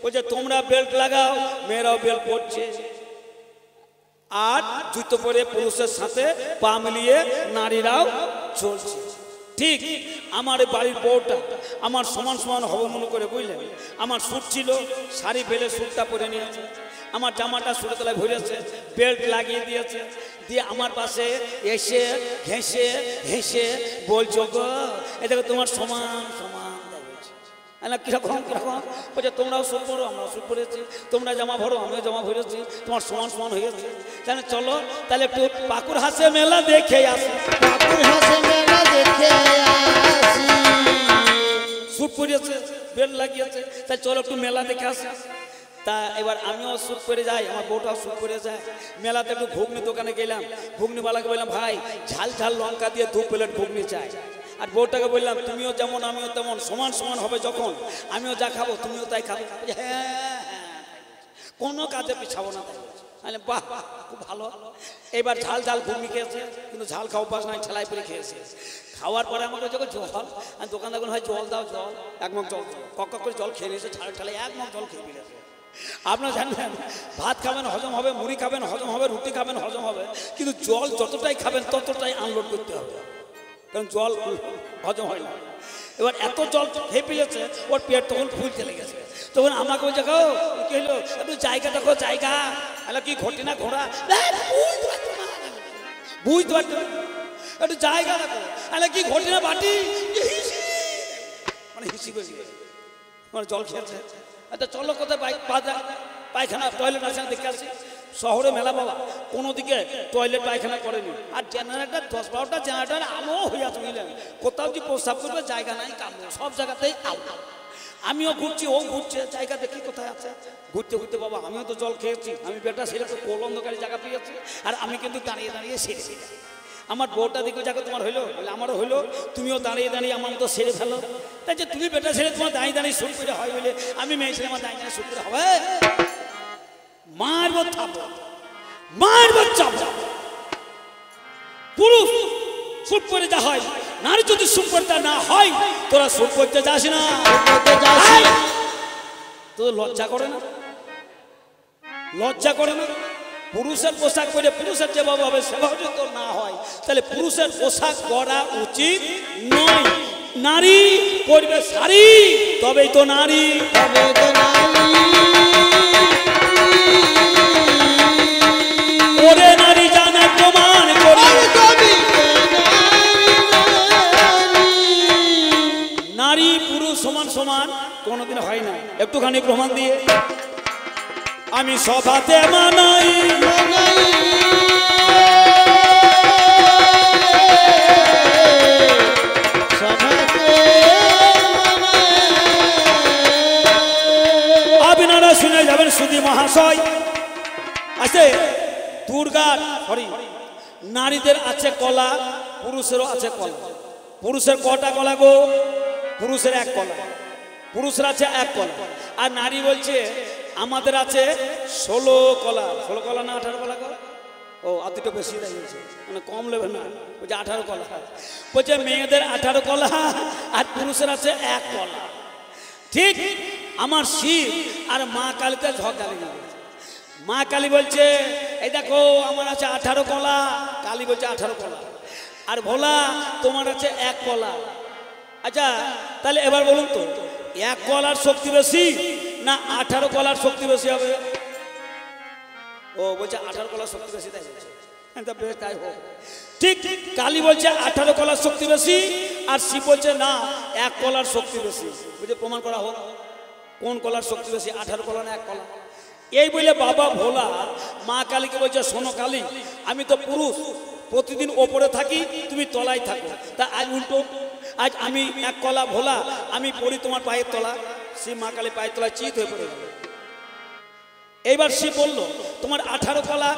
Speaker 1: বলছে তোমরা বেল্ট লাগাও, মেয়েরাও বেল্ট পরছে। আর জুতো পরে পুরুষের সাথে পা মিলিয়ে নারীরাও চলছে। ঠিক আমার বাড়ির বউটা আমার সমান সমান হবে মনে করে, বুঝলেন? আমার স্যুট ছিল, শাড়ি ফেলে স্যুটটা পরে নিয়েছে, আমার জামাটা সুরে তলায় ভরেছে, বেল্ট লাগিয়ে দিয়েছে, দিয়ে আমার পাশে এসে ঘেঁষে হেসে বলছো গো এ দেখো তোমার সমান সমান। কিরকম কিরকম? বলছে তোমরাও স্যুট পরো, আমরাও স্যুট পরেছি, তোমরা জামা ভরো, আমিও জামা ভরেছি, তোমার সমান সমান হয়েছে। তাহলে চলো তাহলে একটু পাকুর হাসে মেলা দেখে আসি।
Speaker 2: পাকুর হাসে মেলা দেখে আসি।
Speaker 1: স্যুট পরেছে, বেল্ট লাগিয়েছে, তাই চলো একটু মেলা দেখে আসি। তা এবার আমিও স্যুট পরে যাই, আমার বউটাও স্যুট পরে যায়। মেলাতে একটু ঘুগনি দোকানে গেলাম, ঘুগনিওয়ালাকে বললাম ভাই ঝাল ঝাল লঙ্কা দিয়ে 2 প্লেট ঘুগনি চাই। আর বউটাকে বললাম তুমিও যেমন আমিও তেমন, সমান সমান হবে যখন, আমিও যা খাবো তুমিও তাই খাবো। হ্যাঁ, কোনো কাজে পিছাবো না। বাহ বাহ, খুব ভালো। এবার ঝাল ঝাল ঘুগনি খেয়েছে, কিন্তু ঝাল খাওয়া পাস নাই, ঠেলাই করে খেয়েছে। খাওয়ার পরে আমাকে যখন জল, আমি দোকানদার ভাই জল দাও, জল, এক মগ জল, কক করে জল খেয়ে নিয়েছে, ঠালে ঠালে এক মগ জল খেয়ে ফেলেছে। আপনারা জানবেন ভাত খাবেন হজম হবে, মুড়ি খাবেন হজম হবে, রুটি খাবেন হজম হবে, কিন্তু জল যতটাই খাবেন ততটাই আনলোড করতে হবে, কারণ জল হজম হয় না। এবার এত জল খেয়ে ফেলেছে, ওর পেট তখন ফুলতে লেগেছে। তখন আমাকে বলছে গো কি হলো, একটু জায়গা দেখো জায়গা। আরে কি ঘটে না ঘোড়া, বুঝতে পারছো, একটু জায়গা দেখো। আরে কি ঘটে না বাটি, মানে হিসি করে মানে জল খেয়েছে। আচ্ছা চলো কোথায় পায়খানা টয়লেট আছে দেখে আসি। শহরে মেলা বাবা, কোনো দিকে টয়লেট পায়খানা করেনি, আর জেনারেটার 10-12টা জেনারেটার আলো হয়ে আছে, বুঝলেন? কোথাও যে প্রস্রাব করবে জায়গা নাই, কামড় সব জায়গাতেই আলো। আমিও ঘুরছি, ও ঘুরছে, জায়গা দেখি কোথায় আছে। ঘুরতে ঘুরতে বাবা আমিও তো জল খেয়েছি, আমি বেটা সেরে তো কোল অন্ধকারী জায়গা পেয়েছি, আর আমি কিন্তু দাঁড়িয়ে দাঁড়িয়ে সেরে। আমার বউটা দেখো যাকে তোমার হইলো, বলে আমারও হইলো, তুমিও দাঁড়িয়ে দাঁড়িয়ে আমার মতো সেরে ফেলো। তাই যে তুমি বেটা ছেড়ে তোমার দাঁড়িয়ে দাঁড়িয়ে শুট করে হয় বলে আমি মেয়ে ছেলে আমার দাঁড়িয়ে দাঁড়িয়ে শুট করে হবে, মারবো থাপড়, মারবো চাপড়। পুরুষ শুট করে যা হয়, নারী যদি শুট করতে না হয়, তোরা শুট করতে যাস না। তোদের লজ্জা করে না? লজ্জা করে না? পুরুষের পোশাক পরে পুরুষের যেভাবে হবে সেভাবে যদি তোর না হয়, তাহলে পুরুষের পোশাক পরা উচিত নয়। নারী পরবে শাড়ি, তবেই তো নারী,
Speaker 2: তবে তো নারী।
Speaker 1: ওরে নারী জানে প্রমাণ করে, নারী পুরুষ সমান সমান কোনোদিন হয় না। একটুখানি প্রমাণ দিয়ে আমি সভাতে মানাই, আপনারা শুনে যাবেন সুধী মহাশয়। আছে দুর্গার নারীদের আছে কলা, পুরুষেরও আছে কলা। পুরুষের কটা কলা গো? পুরুষের 1 কলা, পুরুষের আছে 1 কলা। আর নারী বলছে আমাদের আছে 16 কলা। 16 কলা না 18 কলা গো? ও আর দুটো বেশি দিয়েছে, মানে কম নেবে না, বলছে 18 কলা। বলছে মেয়েদের 18 কলা আর পুরুষের আছে 1 কলা। ঠিক আমার শিব আর মা কালীতে ঝগড়া লেগে গেছে। মা কালী বলছে এই দেখো আমার আছে 18 কলা, কালী বলছে 18 কলা, আর ভোলা তোমার আছে 1 কলা। আচ্ছা তাহলে এবার বলুন তো 1 কলার শক্তি বেশি না 18 কলার শক্তি বেশি হবে? ও বলছে 18 কলার শক্তি বেশি, তাই বলছে। তা বেশ, তাই হোক। ঠিক কালী বলছে 18 কলার শক্তি বেশি, আর শিব বলছে না 1 কলার শক্তি বেশি। বুঝে প্রমাণ করা হোক কোন কলার শক্তি বেশি, 18 কলা না 1 কলা। এই বলে বাবা ভোলা মা কালীকে বলছে, শোনো কালী, আমি তো পুরুষ, প্রতিদিন ওপরে থাকি, তুমি তলায় থাকো, তা আজ উল্টো, আজ আমি 1 কলা ভোলা, আমি পড়ি তোমার পায়ের তলা। শিব মা কালী পায়ের তলায় চিত হয়ে পড়ে গেল। এইবার শিব বলল, তোমার 18 কলা,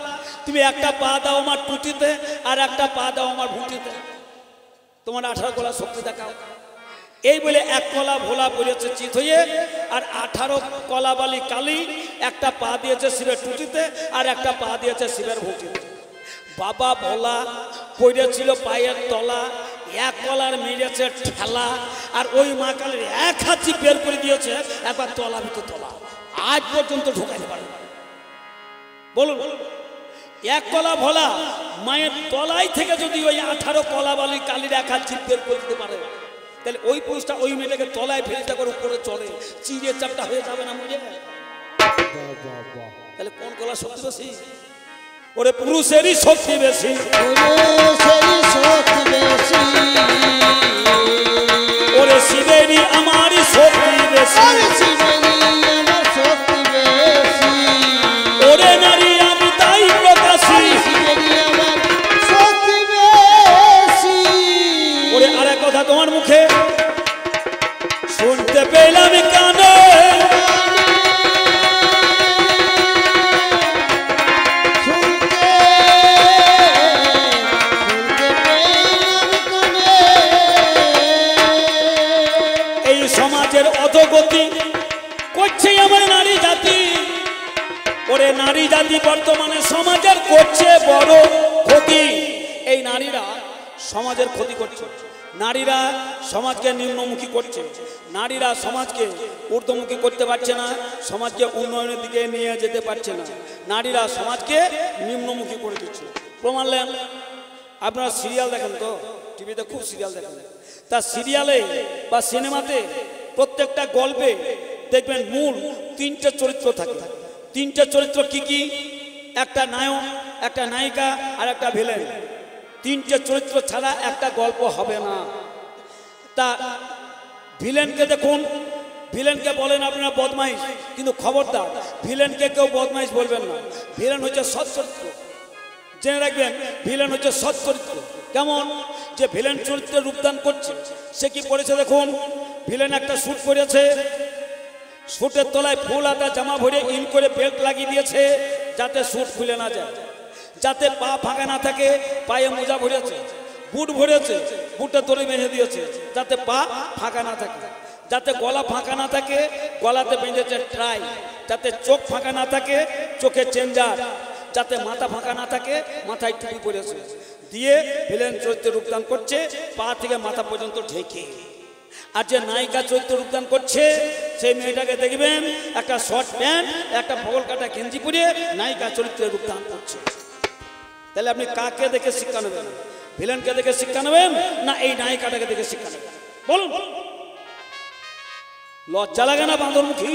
Speaker 1: তুমি একটা পা দাও আমার টুটিতে, আর একটা পা দাও আমার ভুঁটিতে, তোমার 18 কলা শক্তি দেখাও। এই বলে 1 কলা ভোলা পড়েছে চিত হয়ে, আর 18 কলা বালি কালী একটা পা দিয়েছে শিবের টুটিতে, আর একটা পা দিয়েছে শিবের ভুঁটিতে। বাবা ভোলা পড়েছিল পায়ের তলা, 1 কলার মেরেছে ঠেলা, আর ওই মা কালীর 1 হাতি বের করে দিয়েছে একবার তলা ভিতর তলা, আজ পর্যন্ত ঢোকাতে পারে। বলুন, 1 কলা ভোলা মায়ের তলায় থেকে যদি ওই 18 কলা বালি কালীর 1 হাত বের করে দিতে পারে, তাহলে ওই পুরুষটা ওই মেয়েটাকে তলায় ফেলতে করে উপরে চড়ে চিড়ে চাপটা হয়ে যাবে না মরে? তাহলে কোন কলা শক্তি বেশি? ওরে পুরুষেরই শক্তি বেশি, ওরে শিবেরই আমারই শক্তি বেশি, ওরে নারী আমি তাই প্রকাশী, ওরে আরেক কথা তোমার মুখে শুনতে পেলাম কানে, এই সমাজের অধোগতি করছে আমার নারী জাতি। ওরে নারী জাতি বর্তমানে সমাজের করছে বড় ক্ষতি। এই নারীরা সমাজের ক্ষতি করছে, নারীরা সমাজকে নিম্নমুখী করছে, নারীরা সমাজকে ঊর্ধ্বমুখী করতে পারছে না, সমাজকে উন্নয়নের দিকে নিয়ে যেতে পারছে না, নারীরা সমাজকে নিম্নমুখী করে দিচ্ছে। প্রমাণ নেন, আপনারা সিরিয়াল দেখেন তো, টিভিতে খুব সিরিয়াল দেখেন, তা সিরিয়ালে বা সিনেমাতে প্রত্যেকটা গল্পে দেখবেন মূল 3টে চরিত্র থাকে। 3টে চরিত্র কি কি? একটা নায়ক, একটা নায়িকা, আর একটা ভিলেন। 3টে চরিত্র ছাড়া একটা গল্প হবে না। তা ভিলেনকে দেখুন, ভিলেনকে বলেন আপনারা বদমাইশ, কিন্তু খবরদার ভিলেনকে কেউ বদমাইশ বলবেন না। ভিলেন হচ্ছে সৎ চরিত্র, জেনে রাখবেন, ভিলেন হচ্ছে সৎ চরিত্র। কেমন? যে ভিলেন চরিত্রে রূপদান করছে সে কি করেছে দেখুন। ভিলেন একটা স্যুট পরেছে, স্যুটের তলায় ফুল হাতা জামা ভরে ইন করে বেল্ট লাগিয়ে দিয়েছে যাতে স্যুট খুলে না যায়, যাতে পা ফাঁকা না থাকে, পায়ে মোজা ভরেছে, বুট ভরেছে, বুটটা দড়ি বেঁধে দিয়েছে যাতে পা ফাঁকা না থাকে, যাতে গলা ফাঁকা না থাকে, গলাতে বেঁধেছে ট্রাই, যাতে চোখ ফাঁকা না থাকে, চোখে চেঞ্জার, যাতে মাথা ফাঁকা না থাকে, মাথায় টুপি পরেছে, দিয়ে ভিলেন চরিত্রে রূপদান করছে পা থেকে মাথা পর্যন্ত ঢেকে। আর যে নায়িকা চরিত্র রূপদান করছে সেই মেয়েটাকে দেখবেন একটা শর্ট প্যান্ট, একটা বগল কাটা গেঞ্জি পরে নায়িকা চরিত্রে রূপদান করছে। তাহলে আপনি কাকে দেখে শিক্ষা নেবেন? ভিলেনকে দেখে শিক্ষা নেবেন না এই নায়িকাটাকে দেখে শিক্ষা নেবেন? বলুন, লজ্জা লাগে না বাঁদরমুখী?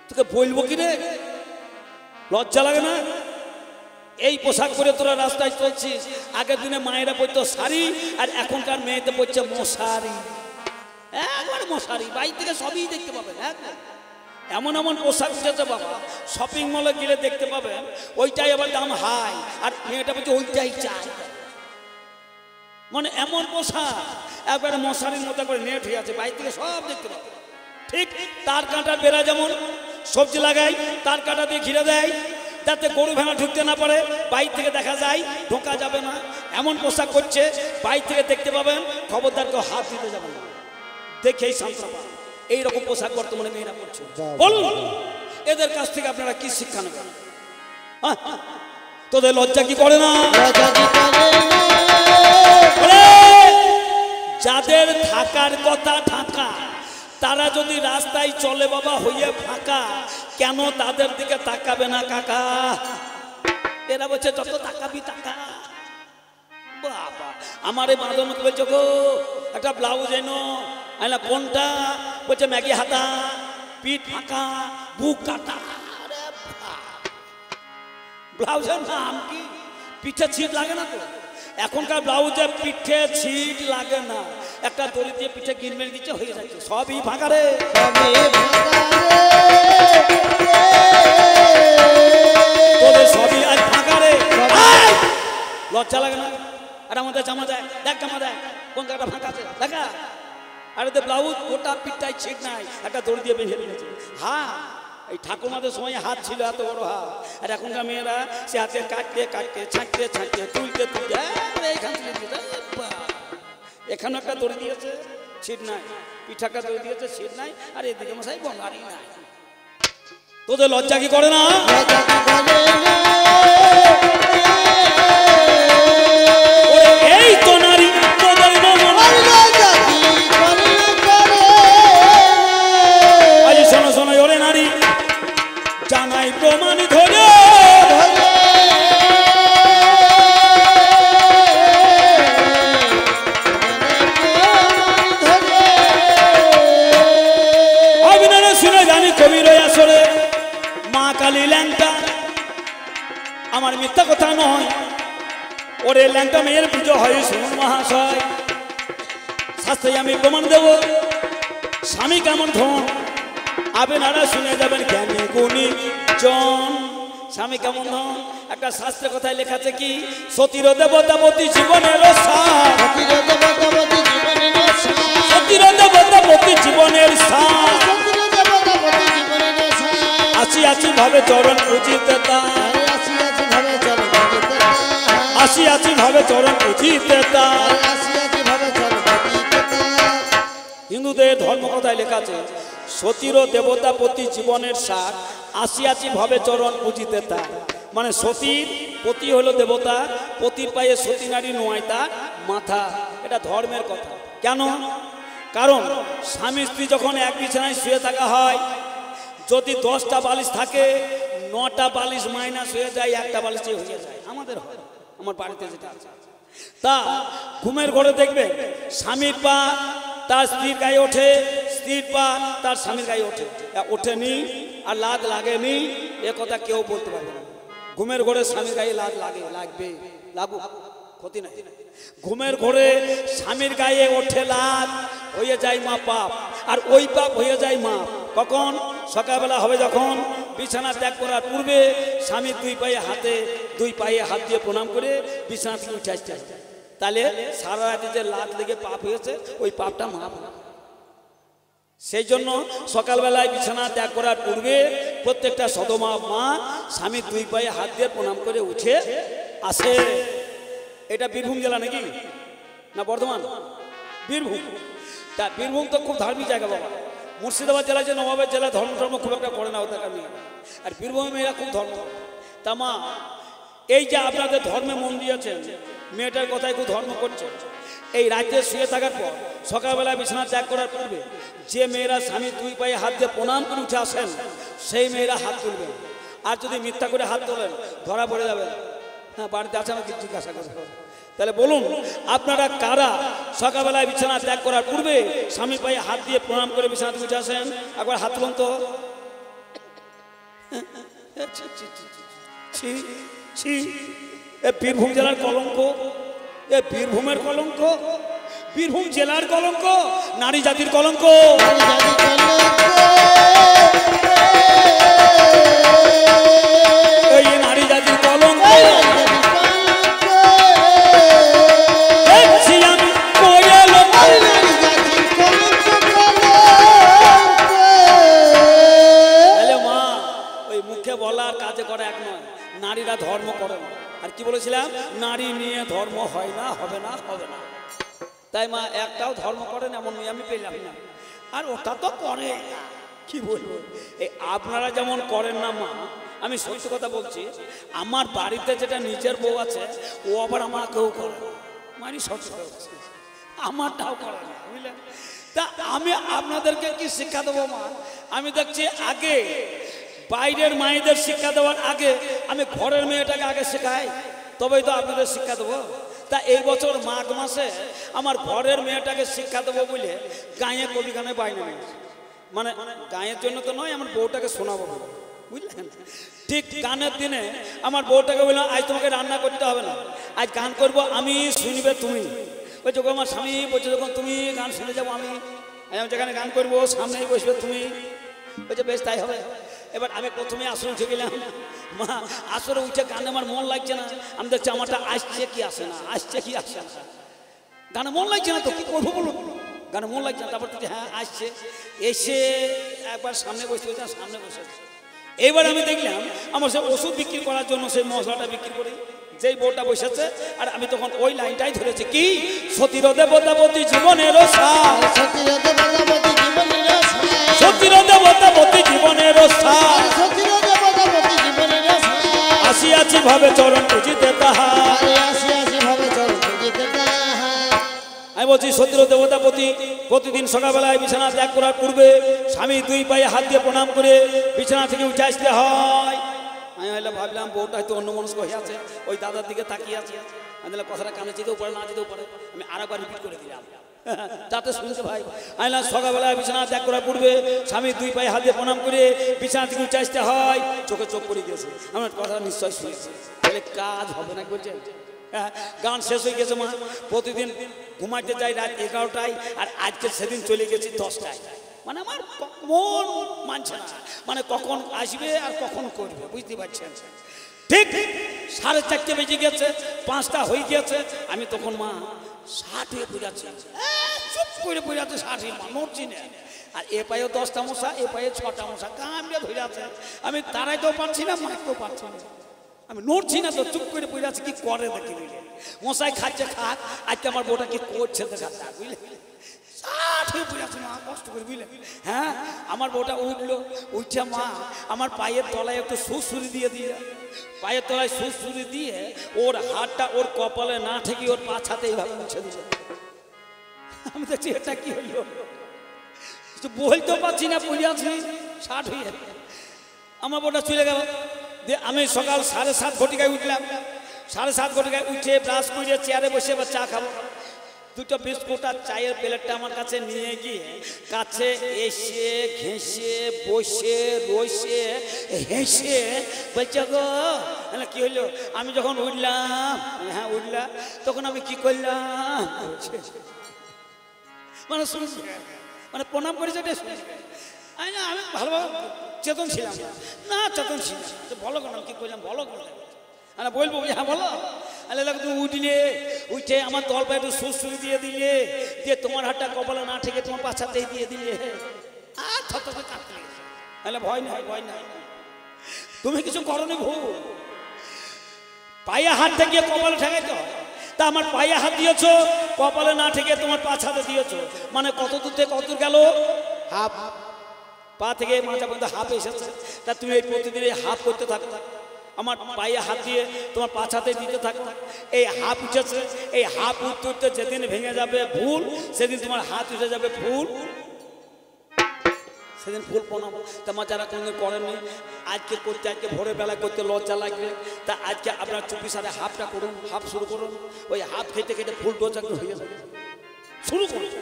Speaker 1: তোকে বলবো কি রে, লজ্জা লাগে না? এই পোশাক পরে তোরা রাস্তায় চলছিস। আগের দিনে মায়েরা পরতো শাড়ি, আর এখনকার মেয়েতে পড়ছে মশারি। একবার মশারি, বাইরে থেকে সবই দেখতে পাবেন। এমন এমন পোশাক উঠেছে বাবা, শপিং মলে গেলে দেখতে পাবেন ওইটাই আবার দাম হাই, আর মেয়েটা বলছে ওইটাই চাই। মানে এমন পোশাক একবারে মশারির মতো করে নেট হয়ে আছে, বাইরে থেকে সব দেখতে পাবেন। ঠিক তার কাঁটার বেড়া যেমন সবজি লাগাই, তার কাঁটা দিয়ে ঘিরে দেয় যাতে গরু ভেড়া ঢুকতে না পারে, বাইরে থেকে দেখা যায়, ঢোকা যাবে না। এমন পোশাক করছে বাইরে থেকে দেখতে পাবেন, খবরদার কেউ হাত দিতে যাবে না, দেখেই সান্ত্বনা পান। এইরকম পোশাক বর্তমানে মেয়েরা করছে। বলুন, এদের কাছ থেকে আপনারা কি শিক্ষা নেবেন? তোদের লজ্জা কি করে না? যাদের থাকার কথা ঢাকা, তারা যদি রাস্তায় চলে বাবা হইয়ে ফাঁকা, কেন তাদের দিকে তাকাবে না কাকা? এরা বলছে যত তাকাবি টাকা। বাবা আমার এই বাঁধন বলছে গো একটা ব্লাউজ এনো, আইনা কোনটা? বলছে ম্যাগি হাতা। পিঠ ফাঁকা, বুক কাটা। ব্লাউজের নাম কি? পিঠে ছিট লাগে না তো? এখনকার ব্লাউজে পিঠে ছিট লাগে না, একটা দড়ি দিয়ে পিঠে গির মেরে দিচ্ছে, হয়ে যাচ্ছে। সবই ফাঁকা রে, তোদের সবই আজ ফাঁকা রে। লজ্জা লাগে না? আর আমাদের জামা দেয়, দেখ জামা দেয় কোন জায়গাটা ফাঁকা আছে দেখা। আর এদের ব্লাউজ গোটা পিঠটাই ছিট নাই, একটা দড়ি দিয়ে বেঁধে দিয়েছে। হ্যাঁ, এই ঠাকুমাদের সময় হাত ছিল এত বড় হাত, আর এখনকার মেয়েরা সে হাতে কাটতে কাটতে ছাঁকতে ছাঁকতে তুলতে তুলতে এইখান থেকে এখানে একটা দড়ি দিয়েছে, ছিট নাই। পিঠাটা দড়ি দিয়েছে, ছিট নাই। আর এদিকে মশাই বঙ্গারি নাই। তোদের লজ্জা কি করে না? এই তো নারী তোদের আজ শোনো শোনো, ওরে নারী জানাই প্রমাণ ধরে অভিনয় শুনে জানি কবির আসরে মা কালী ল্যাংটা, আমার মিথ্যা কথা নয়। ওরে ল্যাংটা মেয়ের পুজো হয় শুনুন মহাশয়, শাস্ত্রে আমি প্রমাণ দেব স্বামী কেমন ধন। আপনারা শুনে যাবেন জ্ঞানী গুণী জন, স্বামী কেমন ধন। একটা শাস্ত্রের কথায় লেখা আছে কি, সতীর দেবতাপতি জীবনের সার, সতীর দেবতাপতি জীবনের সার। আসি আসি ভাবে চরণ উচিত তার, আসি আসি ভাবে চরণ উচিত তার। হিন্দুদের ধর্মকথায় লেখা আছে, সতীর দেবতা প্রতি জীবনের সার, আসি আসি ভাবে চরণ পুজিতে তার। মানে সতীর পতি হলো দেবতা, পতির পায়ে সতী নারী নয় তার মাথা। এটা ধর্মের কথা। কেন? কারণ স্বামী স্ত্রী যখন এক বিছানায় শুয়ে থাকা হয়, যদি 10টা বালিশ থাকে, 9টা বালিশ মাইনাস হয়ে যায়, একটা বালিশে হয়ে যায়। আমাদের হয়, আমার বাড়িতে যেটা আছে। তা ঘুমের ঘরে দেখবে স্বামীর পা তার স্ত্রীর গায়ে ওঠে, স্ত্রীর পা তার স্বামীর গায়ে ওঠে। ওঠেনি আর লাদ লাগেনি এ কথা কেউ বলতে পারবে না। ঘুমের ঘরে স্বামীর গায়ে লাদ লাগে, লাগবে, লাগুক, ক্ষতি নাই। ঘুমের ঘরে স্বামীর গায়ে ওঠে লাদ, হয়ে যায় মা পাপ, আর ওই পাপ হয়ে যায় মা কখন? সকালবেলা হবে যখন বিছানা ত্যাগ করার পূর্বে স্বামী দুই পায়ে হাত দিয়ে প্রণাম করে বিছানা থেকে উঠে আসতে হয়। তাহলে সারা রাতে যে লাত লেগে পাপ হয়েছে, ওই পাপটা মাপ। সেই জন্য সকালবেলায় বিছানা ত্যাগ করার পূর্বে প্রত্যেকটা সদমা মা স্বামী দুই পায়ে হাত দিয়ে প্রণাম করে উঠে আসে। এটা বীরভূম জেলা নাকি না বর্ধমান? বীরভূম। তা বীরভূম তো খুব ধার্মিক জায়গা বাবা। মুর্শিদাবাদ জেলা যে নবাবের জেলা, ধর্ম খুব একটা করে না ওদের মেয়েরা, আর বীরভূমের মেয়েরা খুব ধর্ম। তা মা, এই যে আপনাদের ধর্মে মন দিয়েছেন, মেয়েটার কথায় খুব ধর্ম করছে, এই রাজ্যে শুয়ে থাকার পর সকালবেলা বিছানা ত্যাগ করার পূর্বে যে মেয়েরা স্বামী দুই পায়ে হাত দিয়ে প্রণাম করে উঠে আসেন, সেই মেয়েরা হাত তুলবেন। আর যদি মিথ্যা করে হাত তোলেন ধরা পড়ে যাবেন। হ্যাঁ, বাড়িতে আছে আমাকে জিজ্ঞাসা করে। তাহলে বলুন আপনারা কারা সকালবেলায় বিছানা ত্যাগ করার পূর্বে স্বামীর পায়ে হাত দিয়ে প্রণাম করে বিছানা থেকে উঠে আসেন? একবার হাত তুলুন তো। বীরভূম জেলার কলঙ্ক, বীরভূমের কলঙ্ক, বীরভূম জেলার কলঙ্ক, নারী জাতির কলঙ্ক। এই নারী জাতির কলঙ্ক। বলার কাজে করে এক নয়, নারীরা ধর্ম করে না। আর কি বলেছিলাম? নারী নিয়ে ধর্ম হয় না, হবে না, হবে না। তাই মা একটাও ধর্ম করেন এমন মেয়ে আমি পেলাম না। আর ওটা তো করে, কি বলবো, এই আপনারা যেমন করেন না মা, আমি সত্যি কথা বলছি, আমার বাড়িতে যেটা নিজের বউ আছে ও আবার আমাকেও করে না। মানে সত্যি কথা বলছি, আমারটাও করে না, বুঝলেন? তা আমি আপনাদেরকে কি শিক্ষা দেবো মা? আমি দেখছি আগে বাইরের মায়েদের শিক্ষা দেওয়ার আগে আমি ঘরের মেয়েটাকে আগে শেখাই, তবেই তো আপনাদের শিক্ষা দেবো। তা এই বছর মাঘ মাসে আমার ঘরের মেয়েটাকে শিক্ষা দেবো বলে গাঁয়ে কবিখানে বাইরে নিয়েছি। মানে গায়ের জন্য তো নয়, আমার বউটাকে শোনাবো বুঝলেন। ঠিক গানের দিনে আমার বউটাকে বললাম আজ তোমাকে রান্না করতে হবে না, আজ গান করবো আমি, শুনবে তুমি। ওই যখন আমার স্বামী বলছে যখন তুমি গান শুনে যাবো আমি যেখানে গান করবো সামনেই বসবে তুমি। বলছে বেশ তাই হবে। এবার আমি প্রথমে আসরে উঠে গেলাম, মা আসরে উঠে গানে আমার মন লাগছে না, আমি দেখছি আমারটা আসছে কি আসে না, আসছে কি আসছে না, গানে মন লাগছে না তো কি করবো বলুন, গানে মন লাগছে না। তারপর হ্যাঁ আসছে, এসে একবার সামনে বসতে বসে সামনে বসে। এইবার আমি দেখলাম আমার সে ওষুধ বিক্রি করার জন্য সেই মশলাটা বিক্রি করি, যেই বউটা বসেছে আর আমি তখন ওই লাইনটাই ধরেছি, কি সতীর দেবতাপতি জীবনের সার,
Speaker 2: সতীর দেবতাপতি জীবনের সার,
Speaker 1: সতীর দেবতাপতি জীবনের সার,
Speaker 2: সতীর দেবতাপতি জীবনের সার,
Speaker 1: আসিয়াছি ভাবে চরণ পুজিতে তাহার।
Speaker 2: আসি আসি ভাবে চল বুঝিতে তাহার।
Speaker 1: আমি বলছি সতীর দেবতাপতি প্রতিদিন সকালবেলায় বিছানা ত্যাগ করার পূর্বে স্বামী দুই পায়ে হাত দিয়ে প্রণাম করে বিছানা থেকে উঠে আসতে হয়। আমি হয়তো ভাবলাম বউটা হয়তো অন্য মনস্ক হয়ে আছে, ওই দাদার দিকে তাকিয়ে আছে, আমি কথাটা কানে যেতেও পারে না যেতেও পারে, আমি আর একবার রিপিট করে দিলাম যাতে শুনতে ভাই। আমি সকালবেলায় বিছানা ত্যাগ করার পূর্বে স্বামী দুই পায়ে হাত দিয়ে প্রণাম করে বিছানা থেকে উঠে আসতে হয়। চোখে চোখ পড়ে গেছে, আমার কথা নিশ্চয় শুনেছে, তাহলে কাজ হবে না বলছেন। গান শেষ হয়ে গেছে মা, প্রতিদিন ঘুমাইতে যাই রাত 11টায়, আর আজকে সেদিন চলে গেছি 10টায়। মানে আমার মন মানছে না, মানে কখন আসবে আর কখন করবে বুঝতে পারছেন। ঠিক 4:30 বেজে গেছে, 5টা হয়ে গেছে, আমি তখন মা 60 হয়ে পড়ে আছি, চুপ করে পড়ে আছে 60, মা নড়ছি না। আর এ পায়ে 10টা মশা, এ পায়ে 6টা মশা, কামড়ে ধরে আছে, আমি তারাইতেও পারছি না, মারতেও পারছি না, আমি নড়ছি না তো, চুপ করে পড়ে আছে, কি করে দেখি বুঝলে। মশাই খাচ্ছে খাক, আজকে আমার বউটা কি করছে দেখা বুঝলে, 60 হয়ে পড়ে আছে মা, কষ্ট করে বুঝলে। হ্যাঁ আমার বউটা উঠলো, উঠছে মা আমার পায়ের তলায় একটু সুরসুরি দিয়ে দিয়ে, পায়ের তলায় সুরসুরি দিয়ে ওর হাতটা ওর কপালে না ঠেকি ওর পাছাতে এইভাবে মুছে দিল। আমি দেখছি এটা কি হইলো, কিছু বলতেও পারছি না, পড়ে আছি 60 হয়ে। আমার বউটা চলে গেল। আমি সকাল 7:30 ঘটিকায় উঠলাম, 7:30 ঘটিকায় উঠে ব্রাশ করে চেয়ারে বসে এবার চা খাবো। দুটো বিস্কুট আর চায়ের প্লেটটা আমার কাছে নিয়ে গিয়ে কাছে এসে ঘেঁষে বসে রসে হেসে বলছে গো কি হইলো। আমি যখন উঠলাম, হ্যাঁ উঠলাম, তখন আমি কি করলাম মানে শুনছি, মানে প্রণাম করেছে আমি না, আমি ভালোভাবে চেতন ছিলাম না, চেতন ছিলাম, বলো কেন কি করলাম বলো কেন, আমি বলবো হ্যাঁ বলো। আরে তুমি উঠলে, উঠে আমার তল পায়ে একটু সুরসুরি দিয়ে দিলে, দিয়ে তোমার হাতটা কপালে না ঠেকে তোমার পাছাতেই দিয়ে দিলে, আর থতথত কাঁপতে লেগেছে। আরে ভয় নাই, ভয় নাই, তুমি কিছু করনি ভুল, পায়ে হাত ঠেকিয়ে কপালে ঠেকাইতে হয়, তা আমার পায়ে হাত দিয়েছো, কপালে না ঠেকে তোমার পাছাতে দিয়েছো, মানে কত দূর থেকে কত দূর গেল, হাফ, পা থেকে মাথা পর্যন্ত হাফ এসেছে। তা তুমি এই প্রতিদিন এই হাফ করতে থাকো, আমার পায়ে হাত দিয়ে তোমার পাছাতে দিতে থাকো, এই হাফ উঠেছে, এই হাফ উঠতে উঠতে যেদিন ভেঙে যাবে ভুল, সেদিন তোমার হাত উঠে যাবে ফুল, সেদিন ফুল প্রণামো। তোমার যারা কোনোদিন করেননি আজকে করতে, আজকে ভোরের বেলা করতে লজ্জা লাগবে, তা আজকে আপনার 24 সালে হাফটা করুন, হাফ শুরু করুন, ওই হাফ খেতে খেতে ফুল ডোজা হয়ে যাবে, শুরু করুন।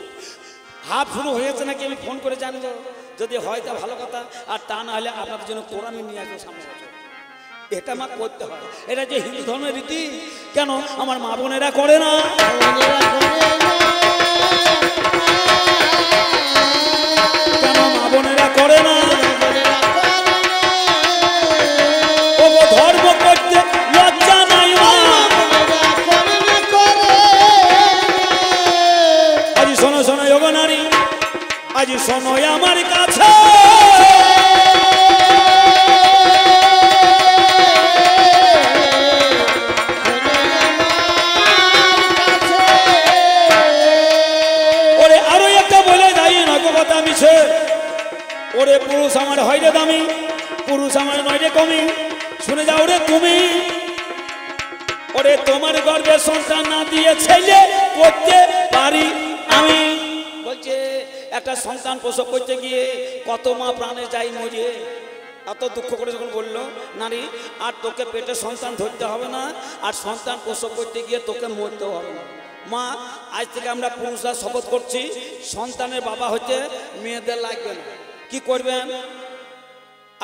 Speaker 1: হাফ শুরু হয়েছে নাকি আমি ফোন করে জানবো, যদি হয় তা ভালো কথা, আর তা না হলে আপনাদের জন্য কোরআন নিয়ে আসবো সামনে বছর। এটা মা করতে হয়, এটা যে হিন্দু ধর্মের রীতি, কেন আমার মা বোনেরা করে না, কেন মা বোনেরা করে না, ও ধর্ম করতে লজ্জা নাই মা। আজ শোনো শোনো যোগ নারী, আজ শোনো আমার কাছে, ওরে পুরুষ আমার হয় রে দামি, পুরুষ আমার নয় রে কমি, শুনে যাও রে তুমি, ওরে তোমার গর্ভে সন্তান না দিয়ে ছেলে করতে পারি আমি। বলছে একটা সন্তান প্রসব করতে গিয়ে কত মা প্রাণে যাই মরে, এত দুঃখ করে যখন বললো নারী আর তোকে পেটে সন্তান ধরতে হবে না, আর সন্তান প্রসব করতে গিয়ে তোকে মরতে হবে না। মা আজ থেকে আমরা পুরুষরা শপথ করছি, সন্তানের বাবা হতে মেয়েদের লাগবে না, কি করবেন,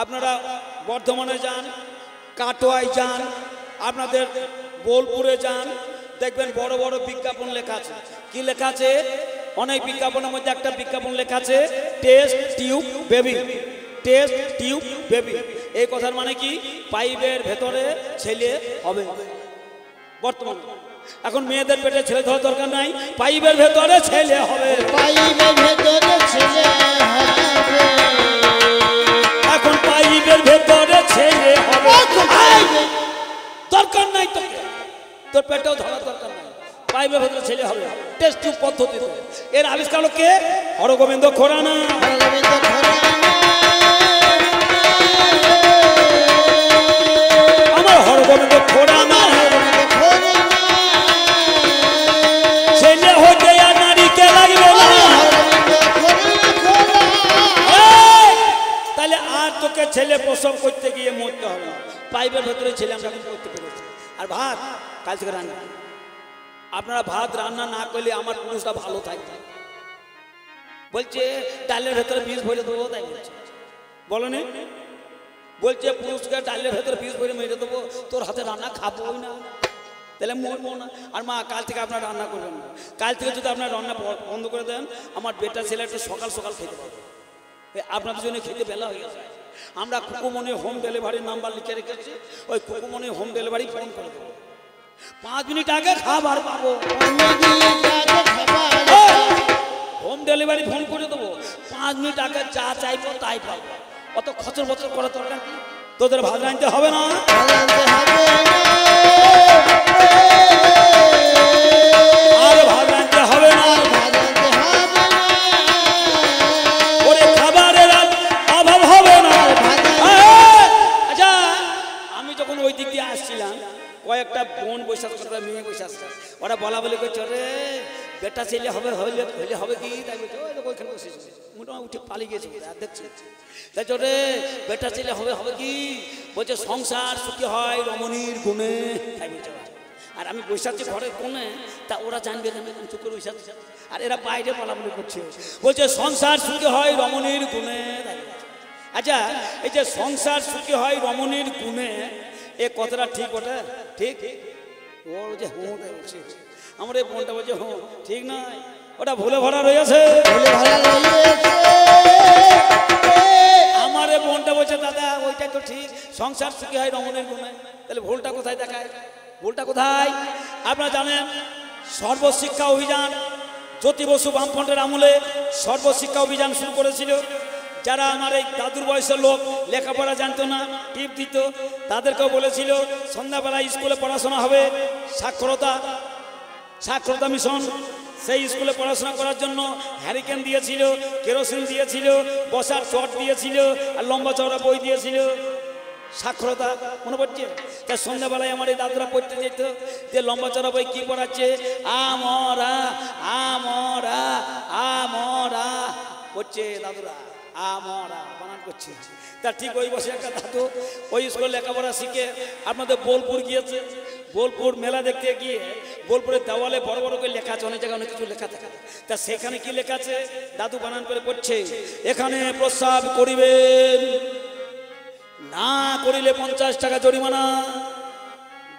Speaker 1: আপনারা বর্ধমানে যান, কাটোয়ায় যান, আপনাদের বোলপুরে যান, দেখবেন বড় বড় বিজ্ঞাপন লেখা আছে। কি লেখা আছে? অনেক বিজ্ঞাপনের মধ্যে একটা বিজ্ঞাপন লেখা আছে test tube baby, test tube baby. এই কথার মানে কি? পাইপের ভেতরে ছেলে হবে। বর্তমানে এখন মেয়েদের পেটে ছেলে ধরার দরকার নাই, পাইপের ভেতরে ছেলে হবে।
Speaker 2: পাইপের ভেতরে ছেলে হবে,
Speaker 1: এখন পাইপের ভেতরে ছেলে হবে। দরকার নাই তোকে, তোর পেটেও ধরার দরকার নাই, পাইপের ভেতরে ছেলে হবে টেস্ট টিউব পদ্ধতিতে। এর আবিষ্কার কে? হরগোবিন্দ খুরানা।
Speaker 2: গোবিন্দ খুরানা।
Speaker 1: আমার হরগোবিন্দ খুরানা ছেলে হতে আর নারীকে লাগবে না। তাহলে আর তোকে ছেলে প্রসব করতে গিয়ে মরতে হবে না, পাইপের ভেতরে ছেলে আমরা এখন করতে পেরেছি। আর ভাত কাল থেকে রান্না, আপনারা ভাত রান্না না করলে আমার পুরুষরা ভালো থাকবে। বলছে ডালের ভেতরে বীজ ভরে দেবো, তাই বলছে। বলেনি? বলছে পুরুষকে ডালের ভেতরে বীজ ভরে মেরে দেবো, তোর হাতে রান্না খাবোই না, তাহলে মরবো না। আর মা কাল থেকে আপনার রান্না করবেন না। কাল থেকে যদি আপনার রান্না বন্ধ করে দেন, আমার বেটা ছেলে একটু সকাল সকাল খেতে পারবে। আপনাদের জন্য খেতে বেলা হয়ে গেছে। আমরা কুকুমনি হোম ডেলিভারির নাম্বার লিখে রেখেছি, ওই কুকুমনি হোম ডেলিভারি ফোন করে দেবো, 5 মিনিট আগে খাবার পাবো। হোম ডেলিভারি ফোন করে দেবো, 5 মিনিট আগে যা চাইবো তাই পাবো। অত খচর বচর করার দরকার কি? তোদের ভাত রাঁধতে হবে না, আর ভাত রাঁধতে হবে না। ওরে খাবারের অভাব হবে না। আচ্ছা, আমি যখন ওই দিক দিয়ে আসছিলাম, কয়েকটা বোন বসে আসছে, মেয়ে বসে আসছে, ওরা বলা বলি করছে রে বেটা ছেলে হবে, হইলে হইলে হবে কি? তাই বলছে ওইখানে বসেছে, মোটামুটি উঠে পালিয়ে গেছে আর দেখছে। তাই রে বেটা ছেলে হবে, হবে কি? বলছে সংসার সুখী হয় রমণীর গুণে, তাই বলছে। আর আমি বসে আছি ঘরের কোণে, তা ওরা জানবে কেন চুপ করে বসে আছে? আর এরা বাইরে বলাবলি করছে, বলছে সংসার সুখী হয় রমণীর গুণে, তাই বলছে। আচ্ছা, এই যে সংসার সুখী হয় রমণীর গুণে, এ কথাটা ঠিক? ওটা ঠিক? ও যে হুঁ তাই বলছে। আমার এই বোনটা বলছে হুঁ ঠিক নয়, ওটা ভুলে ভরা রয়েছে। আমার এই বোনটা বলছে দাদা ওইটা তো ঠিক, সংসার সুখী হয় রমণীর গুণে। তাহলে ভুলটা কোথায় দেখায়? ভুলটা কোথায়? আপনারা জানেন সর্বশিক্ষা অভিযান জ্যোতি বসু বামফ্রন্টের আমলে সর্বশিক্ষা অভিযান শুরু করেছিল। যারা আমার এই দাদুর বয়সের লোক লেখাপড়া জানতো না, টিপ দিত, তাদেরকেও বলেছিল সন্ধ্যাবেলা স্কুলে পড়াশোনা হবে। সাক্ষরতা মিশন সেই স্কুলে পড়াশোনা করার জন্য হ্যারিকেন দিয়েছিল, কেরোসিন দিয়েছিল, বসার চট দিয়েছিল, আর লম্বা চওড়া বই দিয়েছিল। সাক্ষরতা মনে পড়ছে? তাই সন্ধ্যাবেলায় আমার এই দাদুরা পড়তে যেত, যে লম্বা চওড়া বই কি পড়াচ্ছে? আমরা আমরা আমরা পড়ছে দাদুরা, আমরা বানান করছে। তার ঠিক ওই বসে একটা দাদু ওই স্কুলে লেখাপড়া শিখে আপনাদের বোলপুর গিয়েছে। বোলপুর মেলা দেখতে গিয়ে বোলপুরের দেওয়ালে বড় বড় করে লেখা আছে, অনেক জায়গায় অনেক কিছু লেখা থাকে। তা সেখানে কি লেখা আছে? দাদু বানান করে পড়ছে, এখানে প্রস্রাব করিবেন না করিলে 50 টাকা জরিমানা।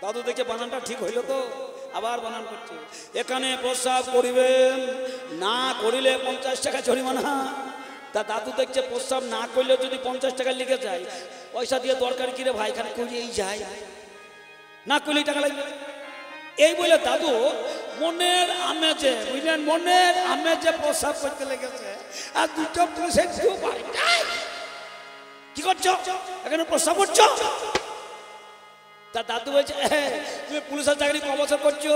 Speaker 1: দাদু দেখে বানানটা ঠিক হইল তো, আবার বানান করছে, এখানে প্রস্রাব করিবেন না করিলে 50 টাকা জরিমানা। তা দাদু দেখছে প্রস্রাব না করলে যদি 50 টাকা লিখে যায়, পয়সা দিয়ে দরকার কি রে ভাই, এখানে করিয়েই যায়, না করলেই টাকা লাগবে। এই বলে দাদু মনের আমেজে, বুঝলেন, মনের আমেজে প্রস্রাব করতে লেগেছে। আর দুটো পুলিশের কি করছো, এখানে প্রস্রাব করছো? তা দাদু বলছে তুমি পুলিশের চাকরি ক বছর করছো?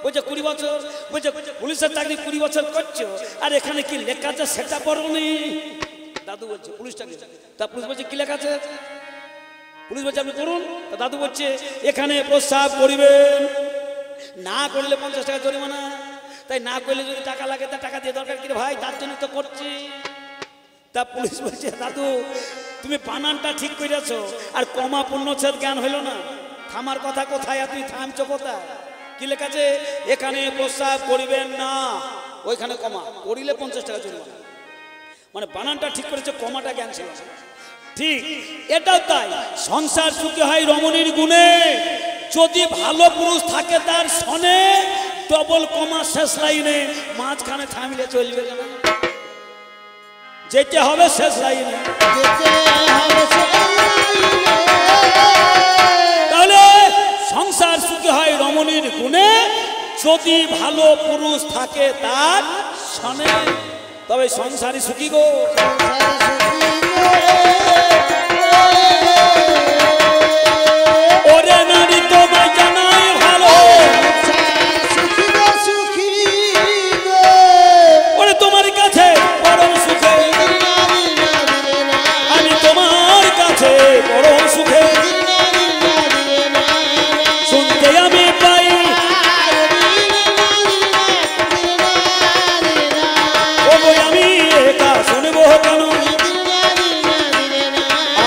Speaker 1: বলছে 20 বছর। বলছে পুলিশের চাকরি 20 বছর করছো, আর এখানে কি লেখা আছে সেটা পড়োনি? দাদু বলছে পুলিশ চাকরি। তা পুলিশ বলছে কি লেখা আছে? পুলিশ বলছে আপনি করুন। তা দাদু বলছে এখানে প্রস্রাব করিবেন না করলে 50 টাকা জরিমানা। তাই না করলে যদি টাকা লাগে তা টাকা দিয়ে দরকার কি রে ভাই, তার জন্য তো করছি। তা পুলিশ বলছে দাদু তুমি বানানটা ঠিক করেছো, আর কমা পূর্ণচ্ছেদ জ্ঞান হইল না, থামার কথা কোথায়, আর তুমি থামছো কোথায়? কি লেখা আছে? এখানে প্রস্রাব করিবেন না, ওইখানে কমা, করিলে 50 টাকা জরিমানা। মানে বানানটা ঠিক করেছে, কমাটা জ্ঞান ছিল না। ঠিক এটাও তাই, সংসার সুখী হয় রমণীর গুণে, যদি ভালো পুরুষ থাকে তার সনে, ডবল কমা শেষ লাইনে, মাঝখানে থামিলে চলবে না, যেতে হবে শেষ লাইনে। তাহলে সংসার সুখী হয় রমণীর গুণে, যদি ভালো পুরুষ থাকে তার সনে, তবে সংসারী সুখী গো। ওরে নারী তোমায় জানাই ভালো, ওরে তোমার কাছে পরম সুখে, আমি তোমার কাছে পরম সুখে, শুনতে আমি পাই আমি একা শুনবো কেন,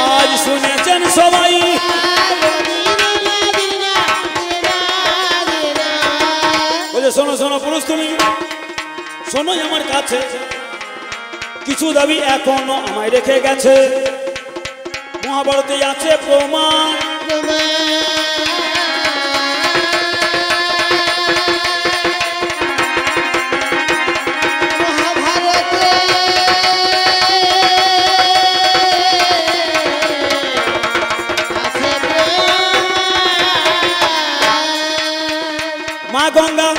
Speaker 1: আজ শুনেছেন সবাই। শোনো শোনো পুরুষ, তুমি শোনো, আমার কাছে কিছু দাবি এখনো আমায় রেখে গেছে, মহাভারতে আছে প্রমাণ। মা গঙ্গা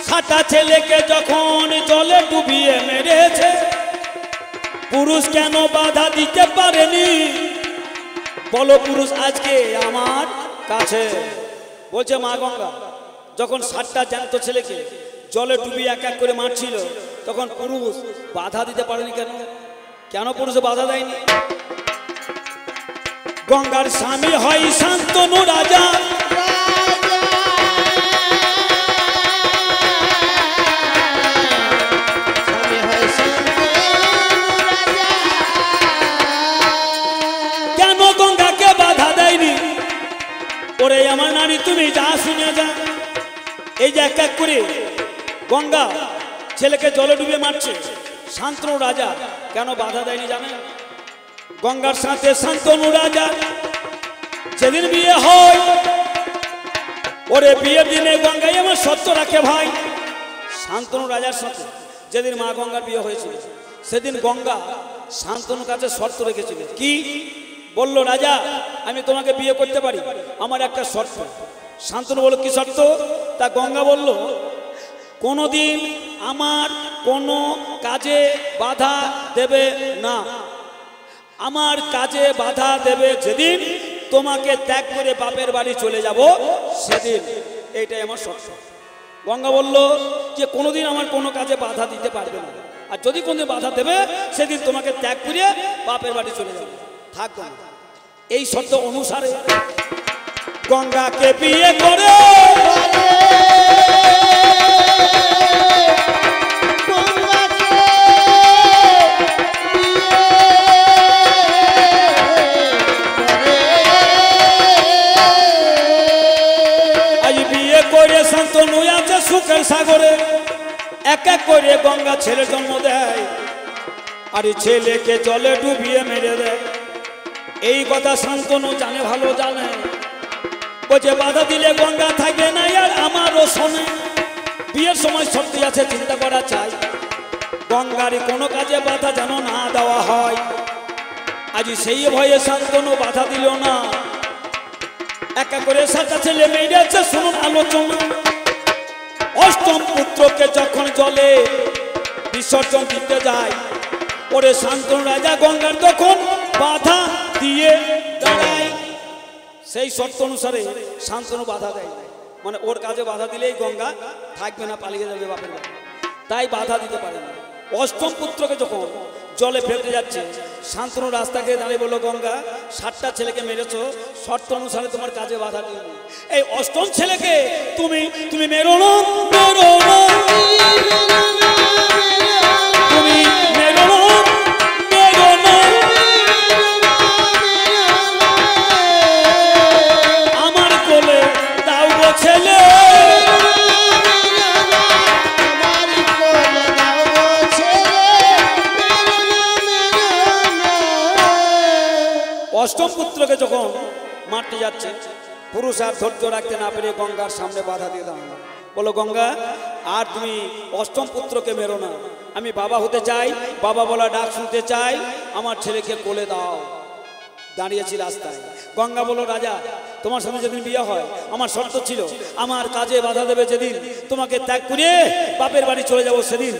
Speaker 1: 7টা ছেলেকে যখন জলে ডুবিয়ে মেরেছে, পুরুষ কেন বাধা দিতে পারেনি? বলো পুরুষ আজকে আমার কাছে। বলছে মা গঙ্গা যখন 7টা জ্যান্ত ছেলেকে জলে ডুবিয়ে এক এক করে মারছিল, তখন পুরুষ বাধা দিতে পারেনি কেন? কেন পুরুষ বাধা দেয়নি? গঙ্গার স্বামী হয় শান্তনু রাজা, ওরে আমার নারী তুমি যা শুনে যা। এই যে এক এক করে গঙ্গা ছেলেকে জলে ডুবে মারছে, শান্তনু রাজা কেন বাধা দেয়নি জানেন? গঙ্গার সাথে শান্তনু রাজা যেদিন বিয়ে হয়, ওরে বিয়ের দিনে গঙ্গাই আমার সত্য রাখে ভাই। শান্তনু রাজার সাথে যেদিন মা গঙ্গার বিয়ে হয়েছিল, সেদিন গঙ্গা শান্তনুর কাছে শর্ত রেখেছিল। কি বলল? রাজা আমি তোমাকে বিয়ে করতে পারি, আমার একটা শর্ত। শান্তনু বলল কি শর্ত? তা গঙ্গা বলল কোনোদিন আমার কোনো কাজে বাধা দেবে না, আমার কাজে বাধা দেবে যেদিন তোমাকে ত্যাগ করে বাপের বাড়ি চলে যাব সেদিন, এইটাই আমার শর্ত। গঙ্গা বলল যে কোনোদিন আমার কোনো কাজে বাধা দিতে পারবে না, আর যদি কোনোদিন বাধা দেবে সেদিন তোমাকে ত্যাগ করে বাপের বাড়ি চলে যাবে, থাকবো না। এই শর্ত অনুসারে গঙ্গাকে বিয়ে করে আজ বিয়ে করে শান্তনু আছে সুখের সাগরে। এক এক করে গঙ্গা ছেলে জন্ম দেয়, আর ছেলেকে জলে ডুবিয়ে মেরে দেয়। এই কথা শান্তনু জানে, ভালো জানে। বলছে বাধা দিলে গঙ্গা থাকবে না, আর আমারও শোনে। বিয়ের সময় শক্তি আছে, চিন্তা করা চাই, গঙ্গারই কোনো কাজে বাধা যেন না দেওয়া হয়। আজ সেই ভয়ে শান্তনু বাধা দিল না। একা করে 7টা ছেলে মেরেছে, শুনুন আলোচনা। অষ্টম পুত্রকে যখন জলে বিসর্জন দিতে যায়, ওরে শান্তনু রাজা গঙ্গার তখন বাধা দিয়ে দাঁড়ায়। সেই শর্ত অনুসারে শান্তনু বাধা দেয়, মানে ওর কাজে বাধা দিলেই গঙ্গা থাকবে না, পালিয়ে যাবে বাপের বাড়ি, তাই বাধা দিতে পারে না। অষ্টম পুত্রকে যখন জলে ফেলতে যাচ্ছে, শান্তনু রাস্তাকে দাঁড়িয়ে বললো গঙ্গা 7টা ছেলেকে মেরেছো, শর্ত অনুসারে তোমার কাজে বাধা দিই, এই অষ্টম ছেলেকে তুমি তুমি মেরো না, মেরো না, তুমি মেরো না, মেরো না, আমার কোলে দাও গো ছেলে, পুত্রকে যখন মারতে যাচ্ছে, পুরুষ আর ধৈর্য রাখতে না পেরে গঙ্গার সামনে বাধা দিয়ে দাঁড়ানো, বলো গঙ্গা আর তুমি অষ্টম পুত্রকে মেরো না, আমি বাবা হতে চাই, বাবা বলা ডাক শুনতে চাই, আমার ছেলেকে কোলে দাও। দাঁড়িয়েছি রাস্তায়, গঙ্গা বলো রাজা তোমার সাথে যেদিন বিয়ে হয় আমার শর্ত ছিল আমার কাজে বাধা দেবে যেদিন, তোমাকে ত্যাগ করে বাপের বাড়ি চলে যাব সেদিন,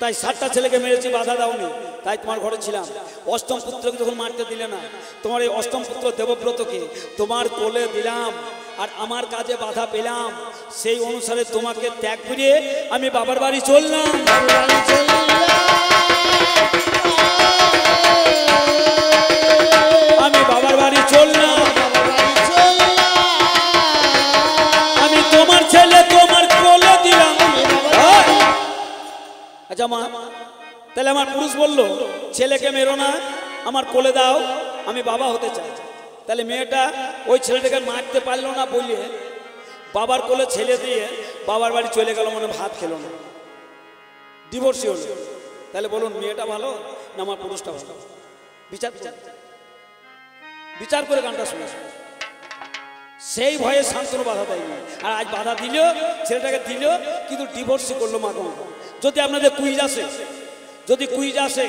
Speaker 1: তাই 7টা ছেলেকে মেরেছি, বাধা দাওনি, তাই তোমার ঘরে ছিলাম। অষ্টম পুত্রকে যখন মারতে দিলে না, তোমার এই অষ্টম পুত্র দেবব্রতকে তোমার কোলে দিলাম, আর আমার কাজে বাধা পেলাম, সেই অনুসারে তোমাকে ত্যাগ করে আমি বাবার বাড়ি চললাম। আমি বাবার বাড়ি চললাম, আমি তোমার ছেলে তোমার কোলে দিলাম। আচ্ছা মা, তাহলে আমার পুরুষ বললো ছেলেকে মেরো না, আমার কোলে দাও, আমি বাবা হতে চাই। তাহলে মেয়েটা ওই ছেলেটাকে মারতে পারলো না বলে বাবার কোলে ছেলে দিয়ে বাবার বাড়ি চলে গেল, মানে ভাত খেলো না, ডিভোর্সি হলো। তাহলে বলুন মেয়েটা ভালো না আমার পুরুষটা ভালো? বিচার বিচার করে গানটা শুনে সেই ভয়ে শান্তনু বাধা দেয়নি, আর আজ বাধা দিল, ছেলেটাকে দিল, কিন্তু ডিভোর্সই করলো মা গঙ্গা। যদি আপনাদের কুইজ আসে, যদি কুইজ আসে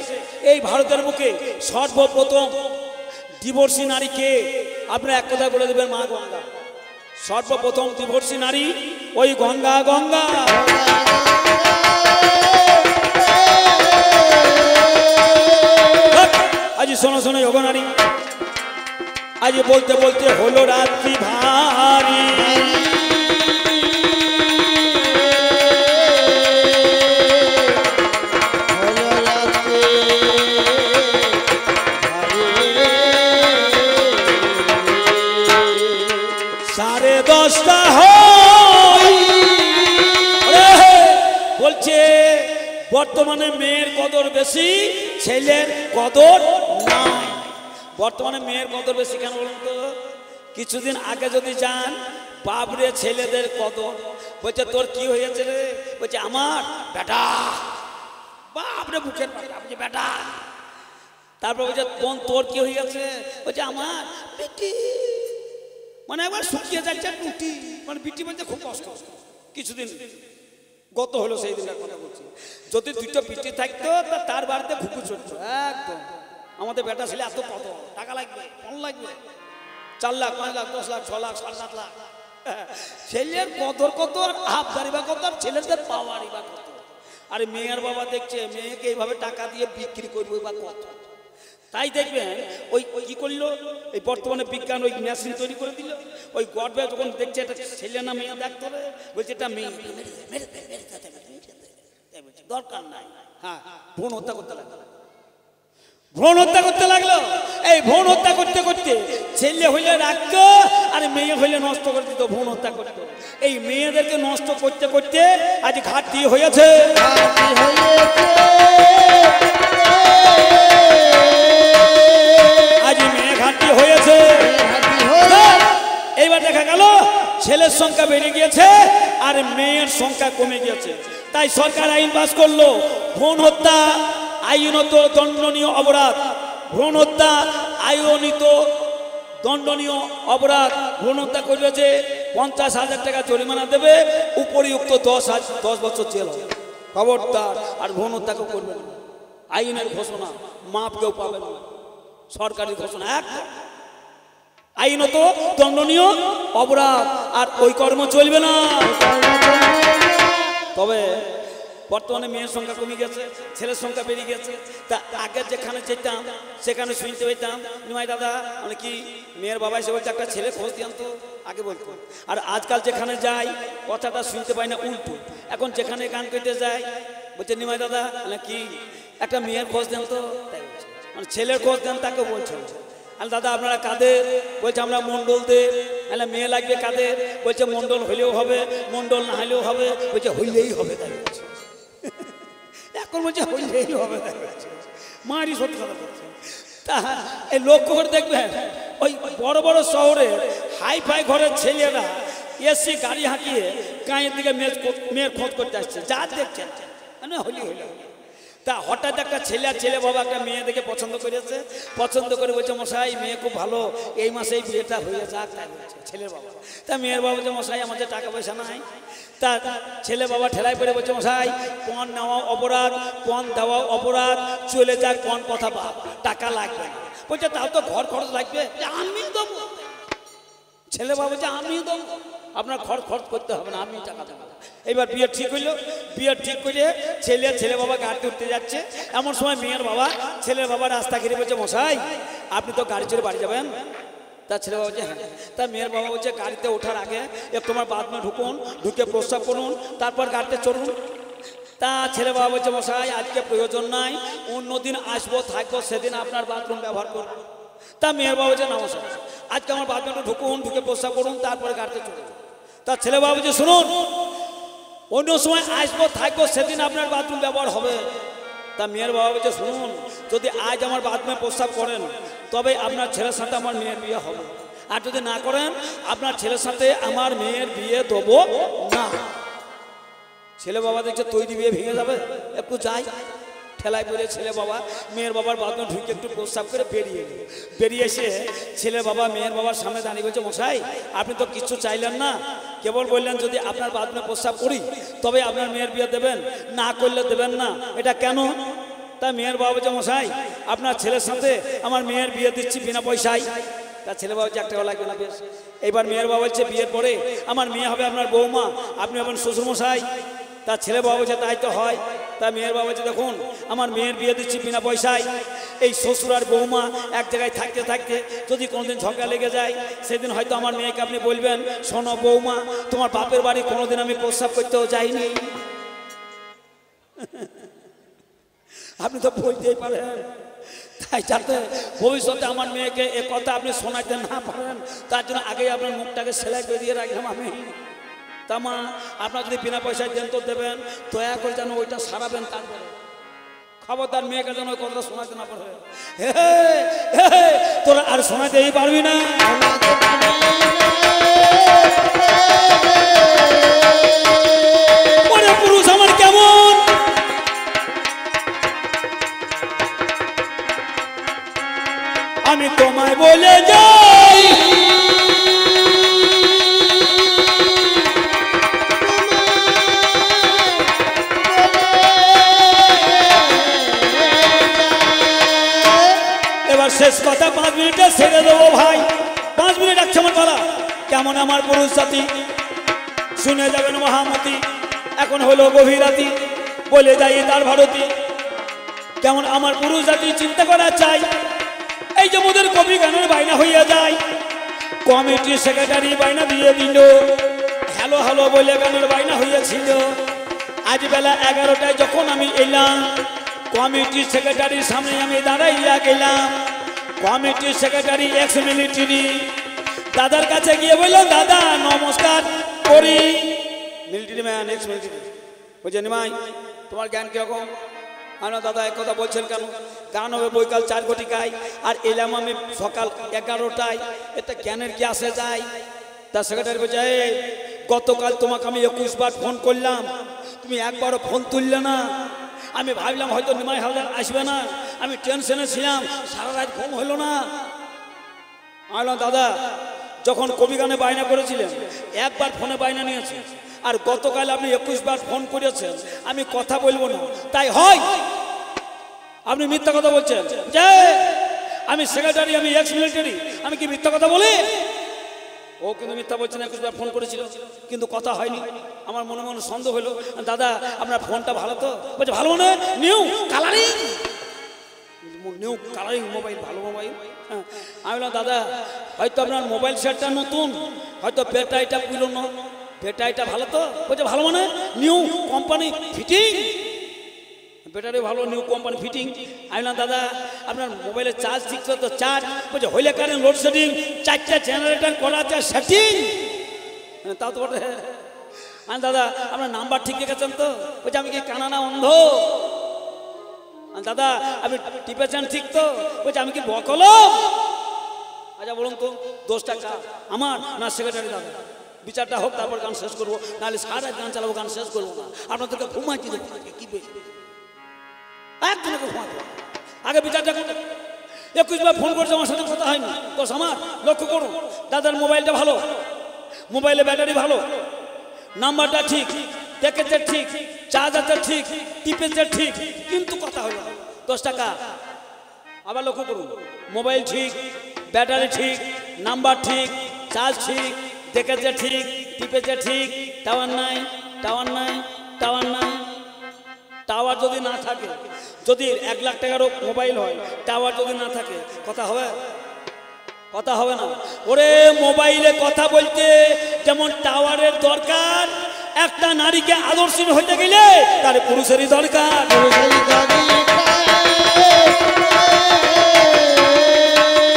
Speaker 1: এই ভারতের বুকে সর্বপ্রথম ডিভোর্সি নারী কে, আপনারা এক কথায় বলে দেবেন মা গঙ্গা। সর্বপ্রথম ডিভোর্সি নারী ওই গঙ্গা। গঙ্গা আজ শোনো শোনো যোগ নারী, আজ বলতে বলতে হলো রাত্রি ভারী, সাড়ে 10টা বলছে বর্তমানে মেয়ের কদর বেশি, ছেলের কদর নাই। বর্তমানে মেয়ের কদর বেশি কেন বলুন তো? কিছুদিন আগে যদি যান, বাপরে ছেলেদের কদর, বলছে তোর কি হয়েছে রে, বলছে আমার বেটা, বাপরে বুকের বেটা। তারপর বলছে বোন তোর কি হয়ে গেছে, বলছে আমার বেটি, মানে একবার শুকিয়ে যাচ্ছে টুটি, মানে বিটি বলতে খুব কষ্ট। কিছুদিন গত হলো সেই দিনের কথা বলছি, যদি 2টো বিটি থাকতো তার বাড়িতে ঘুঘু চলতো একদম। আমাদের বেটা ছেলে এত কত টাকা লাগবে, কম লাগবে, 4 লাখ 5 লাখ 10 লাখ 6 লাখ 7 লাখ। ছেলের কদর কত, আর হাফদারি বা কত, আর ছেলেদের পাওয়ারই বা কত। আর মেয়ের বাবা দেখছে মেয়েকে এইভাবে টাকা দিয়ে বিক্রি করবো বা কত। তাই দেখবেন ওই কি করলো, এই বর্তমানে বিজ্ঞান ওই মেশিন তৈরি করে দিল, ওই গর্বে যখন দেখছে এটা ছেলে না মেয়ে দেখতে হবে, বলছে এটা মেয়ে, দরকার নাই। হ্যাঁ, ভ্রূণ হত্যা করতে লাগলো, ভ্রূণ হত্যা করতে লাগলো। এই ভ্রূণ হত্যা করতে করতে ছেলে হইলে রাখতো, আর মেয়ে হইলে নষ্ট করে দিত, ভ্রূণ হত্যা করতো। এই মেয়েদেরকে নষ্ট করতে করতে আজ ঘাটতি হয়েছে। আজ মেয়ে ঘাটতি হয়েছে। এইবার দেখা গেল ছেলের সংখ্যা বেড়ে গিয়েছে আর মেয়ের সংখ্যা কমে গিয়েছে। তাই সরকার আইন পাস করলো, ভ্রূণ হত্যা আইনত দণ্ডনীয় অপরাধ। ভ্রূণ হত্যা আইনত দণ্ডনীয় অপরাধ। ভ্রূণ হত্যা করলে যে 50,000 টাকা জরিমানা দেবে, উপরিউক্ত 10 বছর জেল হবে। খবরদার আর ভ্রূণ হত্যা কেউ করবে না। আইনের ঘোষণা, মাপ কেউ পাবে না, সরকারি ঘোষণা একদম। আইনত দণ্ডনীয় অপরাধ, আর ওই কর্ম চলবে না। তবে বর্তমানে মেয়ের সংখ্যা কমে গেছে, ছেলের সংখ্যা বেড়ে গেছে। তা আগে যেখানে যেতাম সেখানে শুনতে পেতাম, নিমাই দাদা মানে কি মেয়ের বাবা এসে বলছে একটা ছেলে খোঁজ দিয়ান তো, আগে বলতো। আর আজকাল যেখানে যাই কথাটা শুনতে পাই না, উল্টো। এখন যেখানে গান করতে যাই বলছে নিমাই দাদা মানে কি একটা মেয়ের খোঁজ দেন তো, তাই বলছে, মানে ছেলের খোঁজ দেন তাকে বলছে। আর দাদা আপনারা কাদের, বলছে আমরা মণ্ডলদের। তাহলে মেয়ে লাগবে কাদের, বলছে মণ্ডল হইলেও হবে, মণ্ডল না হইলেও হবে, বলছে হইলেই হবে, তাই বলছে। এখন বলছে হইলেই হবে, তাই বলছে। মারি সত্যি কথা বলছে। তা এই লক্ষ্য করে দেখবেন ওই বড় বড় শহরে হাইফাই ঘরের ছেলেরা এসি গাড়ি হাঁকিয়ে গাঁয়ের দিকে মেয়ের খোঁজ করতে আসছে, যা দেখছেন মানে হইলে হইলে। তা তা হঠাৎ একটা ছেলে আর ছেলে বাবা একটা মেয়ে দেখে পছন্দ করেছে, পছন্দ করে বলছে মশাই মেয়ে খুব ভালো, এই মাসেই বিয়েটা হয়ে যাক। তাই বলছে ছেলের বাবা। তা মেয়ের বাবা বলছে মশাই আমাদের টাকা পয়সা নাই। তা ছেলে বাবা ঠেলাই পড়ে বলছে মশাই পণ নেওয়া অপরাধ, পণ দেওয়া অপরাধ, চলে যাক পণ কথা বাপ, টাকা লাগবে না। বলছে তাও তো ঘর খরচ লাগবে, আমি দেবো। ছেলে বাবা বলছে আমি দেবো, আপনার খরচ খরচ করতে হবে না, আমি টাকা দেবো। এবার বিয়ে ঠিক হইলো, বিয়ে ঠিক করে ছেলে বাবা গাড়িতে উঠতে যাচ্ছে। এমন সময় মেয়ের বাবা ছেলের বাবা রাস্তা ঘিরে বলছে মশাই আপনি তো গাড়ি চড়ে বাড়ি যাবেন। তা ছেলে বাবা বলছে হ্যাঁ। তা মেয়ের বাবা বলছে গাড়িতে ওঠার আগে তোমার বাথরুমে ঢুকুন, ঢুকে প্রস্রাব করুন, তারপর গাড়িতে চড়ুন। তা ছেলে বাবা বলছে মশাই আজকে প্রয়োজন নাই, অন্যদিন আসবো থাকবো, সেদিন আপনার বাথরুম ব্যবহার করবো। তা মেয়ের বাবা বলছে না মশাই আজকে আমার বাথরুমে ঢুকুন, ঢুকে প্রস্রাব করুন, তারপরে গাড়িতে চড়ুন। তা ছেলে বাবা বলছে শুনুন অন্য সময় আসবো থাকবো, সেদিন আপনার বাথরুম ব্যবহার হবে। তা মেয়ের বাবা বলছে শুনুন যদি আজ আমার বাথরুমে প্রস্রাব করেন তবে আপনার ছেলের সাথে আমার মেয়ের বিয়ে হবে, আর যদি না করেন আপনার ছেলের সাথে আমার মেয়ের বিয়ে দেবো না। ছেলে বাবা দেখছে তৈরি বিয়ে ভেঙে যাবে, একটু যাই। ঠেলায় পড়ে ছেলে বাবা মেয়ের বাবার বাথরুমে ঢুকে একটু প্রস্রাব করে বেরিয়ে এলো। বেরিয়ে এসে ছেলে বাবা মেয়ের বাবার সামনে দাঁড়িয়ে বলছে মশাই আপনি তো কিছু চাইলেন না, কেবল বললেন যদি আপনার বাথরুমে প্রস্রাব করি তবে আপনার মেয়ের বিয়ে দেবেন, না করলে দেবেন না, এটা কেন? তা মেয়ের বাবা বলছে মশাই আপনার ছেলের সাথে আমার মেয়ের বিয়ে দিচ্ছি বিনা পয়সায়। তা ছেলে বাবা বলছে 1 টাকা লাগবে না, বেশ। এবার মেয়ের বাবা বলছে বিয়ের পরে আমার মেয়ে হবে আপনার বৌমা, আপনি হবেন শ্বশুর মশাই। তা ছেলে বাবা বলছে তাই তো হয়। তা মেয়ের বাবা বলছে দেখুন আমার মেয়ের বিয়ে দিচ্ছি বিনা পয়সায়, এই শ্বশুর আর বৌমা এক জায়গায় থাকতে থাকতে যদি কোনোদিন ঝগড়া লেগে যায় সেদিন হয়তো আমার মেয়েকে আপনি বলবেন শোনো বৌমা তোমার বাপের বাড়ি কোনোদিন আমি প্রস্রাব করতেও যাইনি। আপনি তো বলতেই পারেন, তাই যাতে ভবিষ্যতে আমার মেয়েকে এ কথা আপনি শোনাতে না পারেন তার জন্য আগেই আপনার মুখটাকে সেলাই করে দিয়ে রাখলাম আমি। তা মা আপনার যদি বিনা পয়সায় দেন তো দেবেন, দয়া করে যেন ওইটা সারাবেন, তারপরে খবরদার মেয়েকে যেন ওই কথাটা শোনাতে না পারে। তোরা আর শোনাতেই পারবি না। পুরুষ আমার কেমন আমি তোমায় বলে যাই শেষ কথা 5 মিনিটে ছেড়ে দেবো ভাই, 5 মিনিট এক সময় বলা কেমন আমার পুরুষ জাতি শুনে যাবেন মহামতি। এখন হলো গভীর রাতি বলে যাই তার ভারতী কেমন আমার পুরুষ জাতি চিন্তা করা চাই। এই যে মোদের কবি গানের বাইনা হইয়া যায়, কমিটির সেক্রেটারি বাইনা দিয়ে দিল, হ্যালো হ্যালো বলে গানের বাইনা হইয়াছিল। আজ বেলা 11টায় যখন আমি এলাম কমিটির সেক্রেটারির সামনে আমি দাঁড়াইয়া গেলাম। কমিটির সেক্রেটারি এক্স মিলিটারি দাদার কাছে গিয়ে বললো দাদা নমস্কার করি। মিলিটারি ম্যান এক্স মিলিটারি বলছে নিমাই তোমার জ্ঞান কিরকম? আনো দাদা এক কথা বলছেন কেন? গান হবে বৈকাল 4 ঘটিকায় আর এলাম আমি সকাল 11টায়, এতে জ্ঞানের কি আসে যায়? তার সেক্রেটারি বলছে গতকাল তোমাকে আমি 21 বার ফোন করলাম, তুমি একবারও ফোন তুললে না। আমি ভাবলাম হয়তো নিমাই হালদার আসবে না, আমি টেনশনে ছিলাম, সারা রাত ঘুম হলো না। আলো দাদা যখন কবি গানে বায়না করেছিলেন একবার ফোনে বায়না নিয়েছে, আর গতকাল আপনি 21 বার ফোন করেছেন, আমি কথা বলবো না তাই হয় আপনি মিথ্যা কথা বলছেন। যে আমি সেক্রেটারি, আমি এক্স মিলিটারি, আমি কি মিথ্যা কথা বলি? ও কিন্তু মিথ্যা বলছে না, 21 বার ফোন করেছিল কিন্তু কথা হয়নি। আমার মনে মনে সন্দেহ হলো, দাদা আপনার ফোনটা ভালো তো? বলছে ভালো মানে new colouring, new colouring mobile, ভালো মোবাইল। হ্যাঁ আমি বললাম দাদা হয়তো আপনার মোবাইল সেটটা নতুন, হয়তো ব্যাটারিটা পুরনো, ব্যাটারিটা ভালো তো? বলছে ভালো মানে নিউ কোম্পানি ফিটিং, ব্যাটারি ভালো নিউ কোম্পানি ফিটিং। আমি বললাম দাদা আপনার মোবাইলের চার্জ ঠিক তো? চার্জ বলছে হইলে কারেন্ট লোডশেডিং, 4টা জেনারেটর করা আছে সেটিং। তাও তো বটে। আমি দাদা আপনার নাম্বার ঠিক রেখেছেন তো? বলছে আমি কি কানা না অন্ধ? দাদা আপনি টিপেছেন ঠিক তো? বলছে আমি কি বকলম? আচ্ছা বলুন তো দোষটা কার, আমার না সেক্রেটারি? দাদা বিচারটা হোক তারপর গান শেষ করবো, নাহলে সারা গান চালাবো, গান শেষ করবো না, আপনাদেরকে ঘুমাইতে দেবো। কি একদিন ওকে ঘুমাতে হবে। আগে বিচারটা করুন। 21 বার ফোন করছে, আমার সাথে কথা হয়নি। তো আমার লক্ষ্য করুন, দাদার মোবাইলটা ভালো, মোবাইলে ব্যাটারি ভালো, নাম্বারটা ঠিক, দেখেছে ঠিক, চার্জারটা ঠিক, টিপেছে ঠিক, কিন্তু কথা হলো 10 টাকা। আবার লক্ষ্য করুন, মোবাইল ঠিক, ব্যাটারি ঠিক, নাম্বার ঠিক, চার্জ ঠিক, দেখেছে ঠিক, টিপেছে ঠিক, টাওয়ার নাই, টাওয়ার নাই, টাওয়ার নাই। টাওয়ার যদি না থাকে, যদি 1 লাখ টাকারও মোবাইল হয়, টাওয়ার যদি না থাকে, কথা হবে? কথা হবে না। ওরে মোবাইলে কথা বলতে যেমন টাওয়ারের দরকার, একটা নারীকে আদর্শহীন হতে গেলে তার পুরুষেরই দরকার।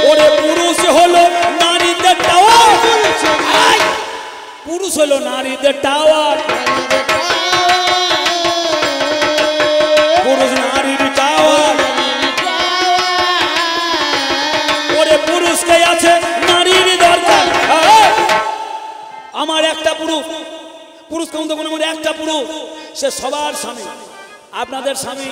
Speaker 1: ওরে পুরুষ হলো নারীদের টাওয়ার, পুরুষ হলো নারীদের টাওয়ার, পুরুষ নারীর টাওয়ার। ওরে পুরুষকে আছে নারীর দরকার। আমার একটা পুরুষ, পুরুষ কেমন তখন আমার একটা পুরুষ, সে সবার স্বামী। আপনাদের স্বামী,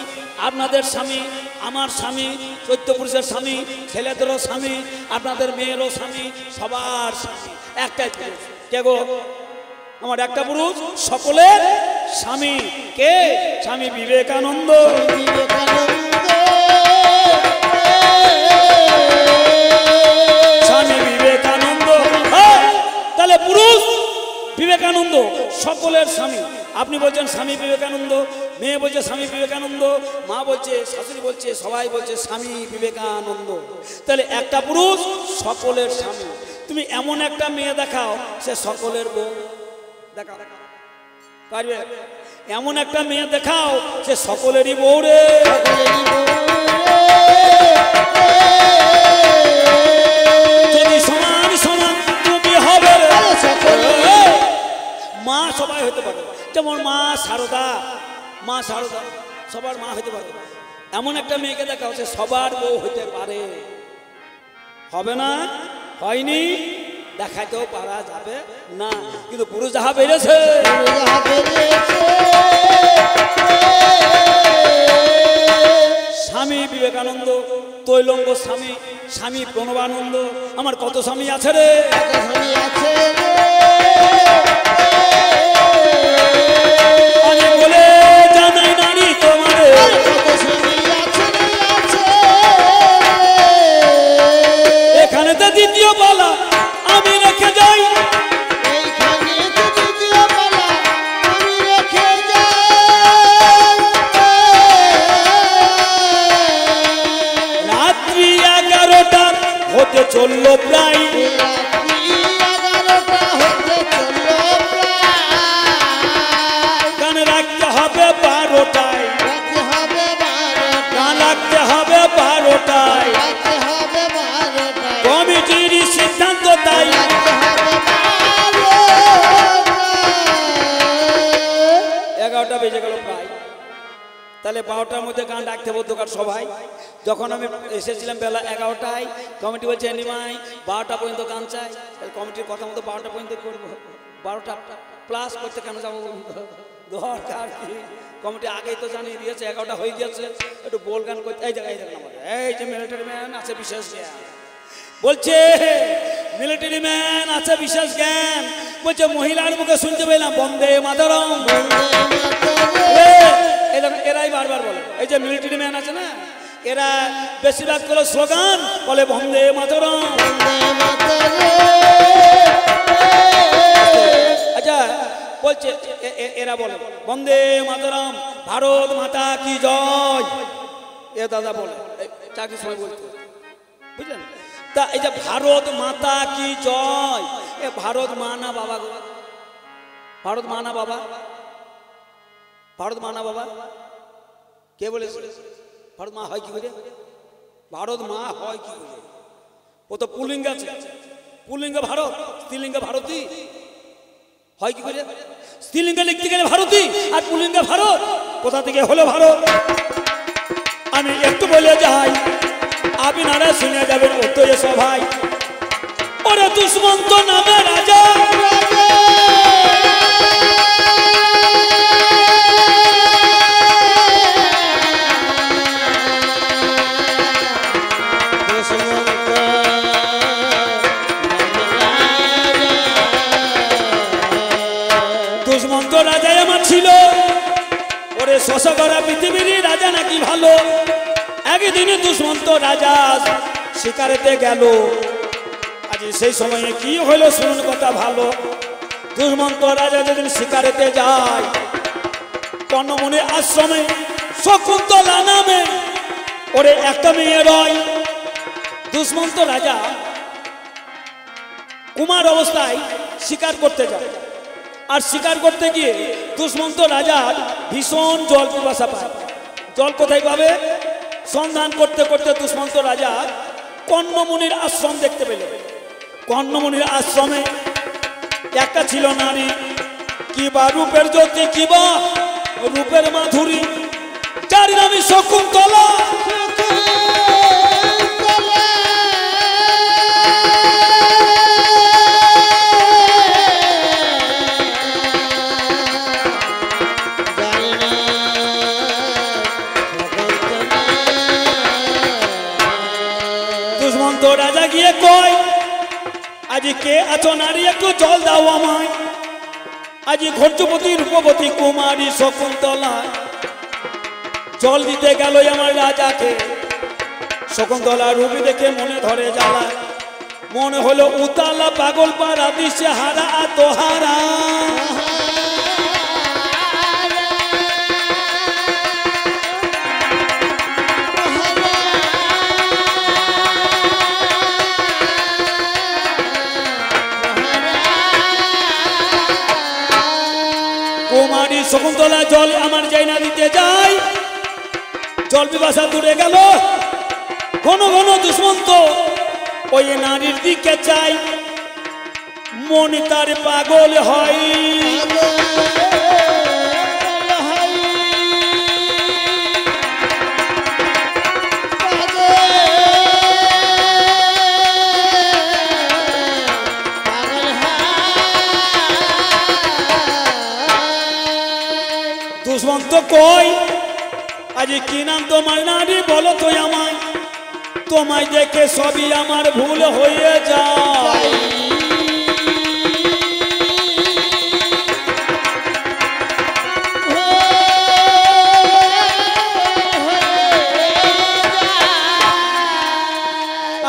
Speaker 1: আপনাদের স্বামী, আমার স্বামী, 14 পুরুষের স্বামী, ছেলেদেরও স্বামী, আপনাদের মেয়েরও স্বামী, সবার স্বামী একটাই পুরুষ। কে গো? আমার একটা পুরুষ, সকলের স্বামী। কে? স্বামী বিবেকানন্দ। স্বামী বিবেকানন্দ। তাহলে পুরুষ বিবেকানন্দ সকলের স্বামী। আপনি বলছেন স্বামী বিবেকানন্দ, মেয়ে বলছে স্বামী বিবেকানন্দ, মা বলছে, শাশুড়ি বলছে, সবাই বলছে স্বামী বিবেকানন্দ। তাহলে একটা পুরুষ সকলের স্বামী। তুমি এমন একটা মেয়ে দেখাও, সে সকলের বউ। দেখাও, পারবে? এমন একটা মেয়ে দেখাও, সে সকলেরই বউ রে। যদি সমান সমান তুমি হবে, মা সবাই হতে পারে। যেমন মা সারদা, মা সারদা সবার মা হতে পারে। এমন একটা মেয়েকে দেখাও, সে সবার বউ হতে পারে। হবে না? হয়নি, দেখাতেও পারা যাবে না। কিন্তু পুরুষ যাহা বেড়েছে, স্বামী বিবেকানন্দ, তৈলঙ্গ স্বামী, স্বামী প্রণবানন্দ। আমার কত স্বামী আছে রে, আমি বলে জানাই নারী তোমারে। এখানে তো দ্বিতীয় পালা আমি রেখে যাই, রাত্রি 11টা হতে চললো প্রায়, গান রাখতে হবে 12টায়, গান রাখতে হবে 12টায়, কমিটির সিদ্ধান্ত তাই। 11টা বেজে গেল প্রায়। তাহলে 12টার মধ্যে গান রাখতে হবে দোকান সবাই। যখন আমি এসেছিলাম বেলা 11টায়, কমিটি বলছে নিমাই 12টা পর্যন্ত গান চাই। তাহলে কমিটির কথা মতো 12টা পর্যন্ত করবো। 12টা প্লাস করতে কেন যাবো দরকার কি? কমিটি আগেই তো জানিয়ে দিয়েছে 11টা হয়ে গিয়েছে, একটু বল গান করতে। এই জায়গায় এই যে মিলিটারি ম্যান আছে বিশেষ জ্ঞান, বলছে মিলিটারি ম্যান আছে বিশেষ জ্ঞান, বলছে মহিলার মুখে শুনতে পেলাম বন্দে মাতরম। এরাই বারবার বলে, এই যে মিলিটারি ম্যান আছে না, এরা বেশিরভাগ করে স্লোগান বলে বন্দে মাতরম। আচ্ছা বলছে এরা বলে বন্দে মাতরম, ভারত মাতা কি জয়। এ দাদা বলে চাকরির সময় বলতে, বুঝলেন? তা এই যে ভারত মাতা কি জয়, এ ভারত মা না বাবা গো? ভারত মা না বাবা? ভারত মা না বাবা? কে বলেছে? ভারত মা হয় কি করে? ভারত মা হয় কি করে? ও তো পুলিঙ্গ আছে, পুলিঙ্গ ভারত, স্ত্রীলিঙ্গ ভারতী হয় কি করে? স্ত্রীলিঙ্গে লিখতে গেলে ভারতী, আর পুলিঙ্গে ভারত। কোথা থেকে হলো ভারত? আমি একটু বলে যাই, আপনারা শুনে যাবেন উত্তরে সবাই। ওরে দুষ্মন্ত নামে রাজা, শশা করা পৃথিবীর রাজা নাকি ভালো। একদিনে দুষ্মন্ত রাজা শিকারেতে গেল। আজ সেই সময়ে কি হলো শুনুন কথা ভালো। দুষ্মন্ত রাজা যেদিন শিকারেতে যায়, কর্ণমুনির আশ্রমে শকুন্তলা নামে ওরে একটা মেয়ে রয়। দুষ্মন্ত রাজা কুমার অবস্থায় শিকার করতে যায়, আর শিকার করতে গিয়ে দুষ্মন্ত রাজার ভীষণ জল পিপাসা পায়। জল কোথায় পাবে? সন্ধান করতে করতে দুষ্মন্ত রাজা কর্ণমুনির আশ্রম দেখতে পেল। কর্ণমুনির আশ্রমে একটা ছিল নারী, কিবা রূপের জ্যোতি, কিবা রূপের মাধুরী, যার নামে শকুন্তলা। দুষ্মন্ত রাজা গিয়ে কয়, আজ কে আছো নারী, একটু জল দাও আমায়। আজ ঘট্টপতি রূপবতী কুমারী শকুন্তলা জল দিতে গেল আমার রাজাকে। শকুন্তলা রূপী দেখে মনে ধরে জ্বালা, মনে হলো উতালা পাগল পাড়া দিশে হারা তোহারা। কুমারী শকুন্তলা জল আমার যাই না দিতে যায়, জল পিপাসা দূরে গেল। ঘন ঘন দুষ্মন্ত ওই নারীর দিকে চাই, মন তার পাগল হয়। দুষ্মন্ত কই, আজ কি নাম তোমার নারী বলো তো আমায়, তোমায় দেখে সবই আমার ভুল হয়ে যায়।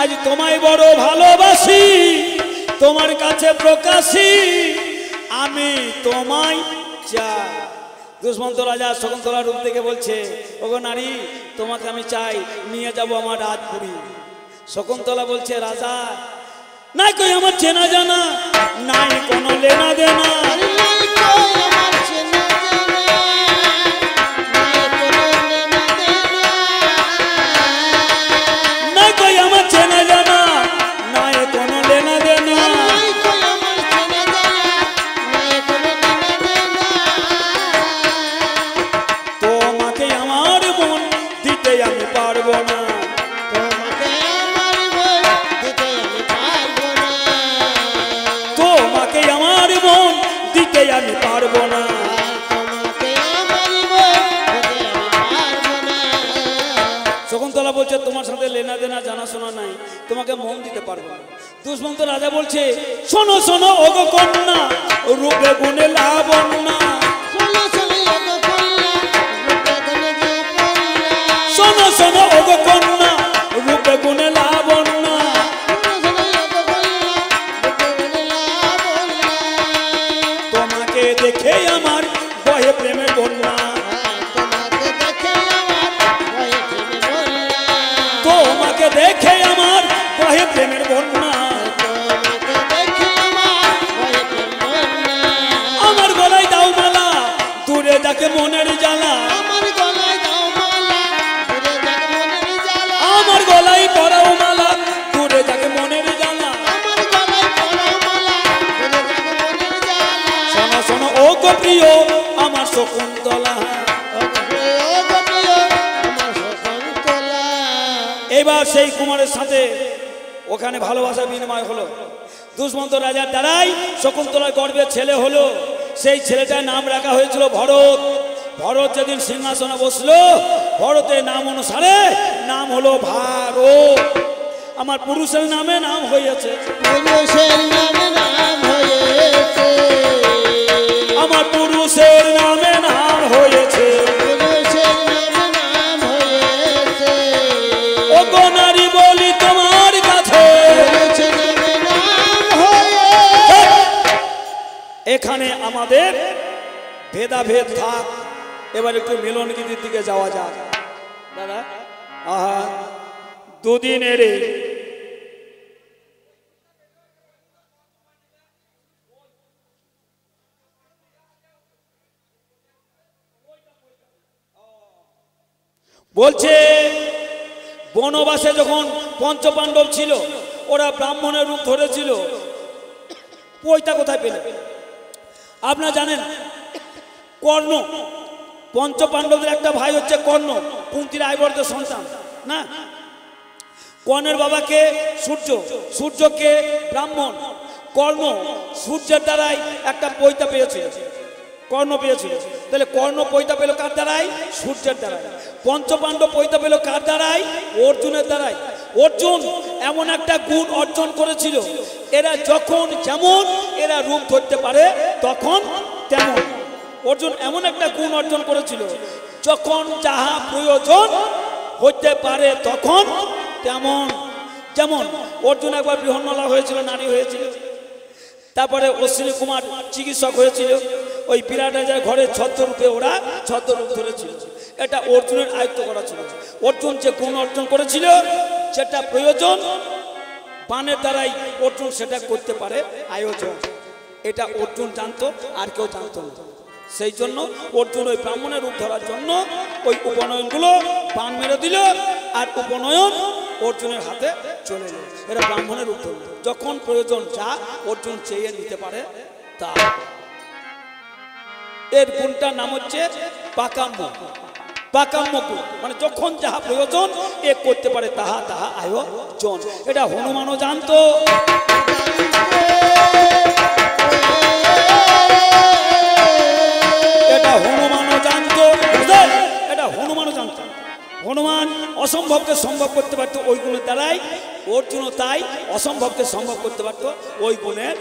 Speaker 1: আজ তোমায় বড় ভালোবাসি, তোমার কাছে প্রকাশী আমি তোমায় চাই। দুষ্মন্ত রাজা শকুন্তলার রূপ থেকে বলছে, ওগো নারী, তোমাকে আমি চাই, নিয়ে যাব আমার রাজপুরী। শকুন্তলা বলছে, রাজা নাই কই আমার চেনা জানা, নাই কোনো লেনা দেনা। নাই কই আমার চেনা জানা, নাই কোনো লেনা দেনা। তোমাকে আমার মন দিতে আমি পারবো না, তোমাকে আমার মন দিতে আমি পারবো না। শকুন্তলা বলছে, তোমার সাথে লেনা দেনা জানাশোনা নাই, তোমাকে মন দিতে পারবো না। দুষ্মন্ত রাজা বলছে, শোনো শোনো ওগো কন্যা, রূপে গুণে লাবণ্যা। শোনো শোনো ওগো কন্যা, রূপে গুণে লাবণ্যা। তোমাকে দেখে আমার বহে প্রেমের বন্যা, তোমাকে দেখে আমার বহে প্রেমের বন্যা। আমার গলায় দাও মালা, দূরে যাকে মনের জ্বালা। আমার গলায় পরাও মালা, দূরে যাকে মনের জ্বালা। শোনো শোনো ও গো প্রিয় আমার শকুন্তলা। এবার সেই কুমারের সাথে ওখানে ভালোবাসা বিনিময় হলো। দুষ্মন্ত রাজার দ্বারাই শকুন্তলার গর্ভে ছেলে হলো। সেই ছেলেটার নাম রাখা হয়েছিল ভরত। ভরত যেদিন সিংহাসনে বসলো, ভরতের নাম অনুসারে নাম হলো ভারত। আমার পুরুষের নামে নাম হয়েছে, আমার পুরুষের নামে নাম হয়েছে। এখানে আমাদের ভেদাভেদ থাক, এবার একটু মিলনগীতির দিকে যাওয়া যাক। দাদা আহা দুদিনের বলছে বনবাসে যখন পঞ্চপাণ্ডব ছিল, ওরা ব্রাহ্মণের রূপ ধরেছিল, পয়তা কোথায় পেল? আপনারা জানেন কর্ণ, পঞ্চপাণ্ডবদের একটা ভাই হচ্ছে কর্ণ, কুন্তির আইবর্তের সন্তান না। কর্ণের বাবাকে সূর্য, সূর্যকে ব্রাহ্মণ, কর্ণ সূর্যের দ্বারাই একটা পয়তা পেয়েছিল, কর্ণ পেয়েছিল। তাহলে কর্ণ পয়তা পেল কার দ্বারাই? সূর্যের দ্বারাই। পঞ্চপাণ্ডব পয়তা পেল কার দ্বারাই? অর্জুনের দ্বারাই। অর্জুন এমন একটা গুণ অর্জন করেছিল, এরা যখন যেমন এরা রূপ ধরতে পারে তখন তেমন। অর্জুন এমন একটা গুণ অর্জন করেছিল, যখন যাহা প্রয়োজন হতে পারে তখন তেমন। যেমন অর্জুন একবার বৃহন্নলা হয়েছিল, নারী হয়েছিল। তারপরে অশ্বিনী কুমার চিকিৎসক হয়েছিল, ওই বিরাট রাজার ঘরে ছদ্মরূপে ওরা ছদ্মরূপ ধরেছিল। এটা অর্জুনের আয়ত্ত করা ছিল। অর্জুন যে গুণ অর্জন করেছিল, যেটা প্রয়োজন বানের দ্বারাই অর্জুন সেটা করতে পারে আয়োজন, এটা অর্জুন জানতো, আর কেউ জানতো না। সেই জন্য অর্জুন ওই ব্রাহ্মণের রূপ ধরার জন্য ওই উপনয়নগুলো বান মেরে দিল, আর উপনয়ন অর্জুনের হাতে চলে এলো। এরা ব্রাহ্মণের রূপ ধরল, যখন প্রয়োজন যা অর্জুন চেয়ে নিতে পারে তা। এর গুণটার নাম হচ্ছে পাকাম্য। পাকাম্য গুণ মানে যখন যাহা প্রয়োজন এ করতে পারে তাহা তাহা আয়োজন। এটা হনুমানও জানতো। এটা হনুমানও জানতো, এটা হনুমানও জানতো। হনুমান অসম্ভবকে সম্ভব করতে পারতো ওই গুণের দ্বারাই, অর্জুনও তাই অসম্ভবকে সম্ভব করতে পারতো ওই গুণের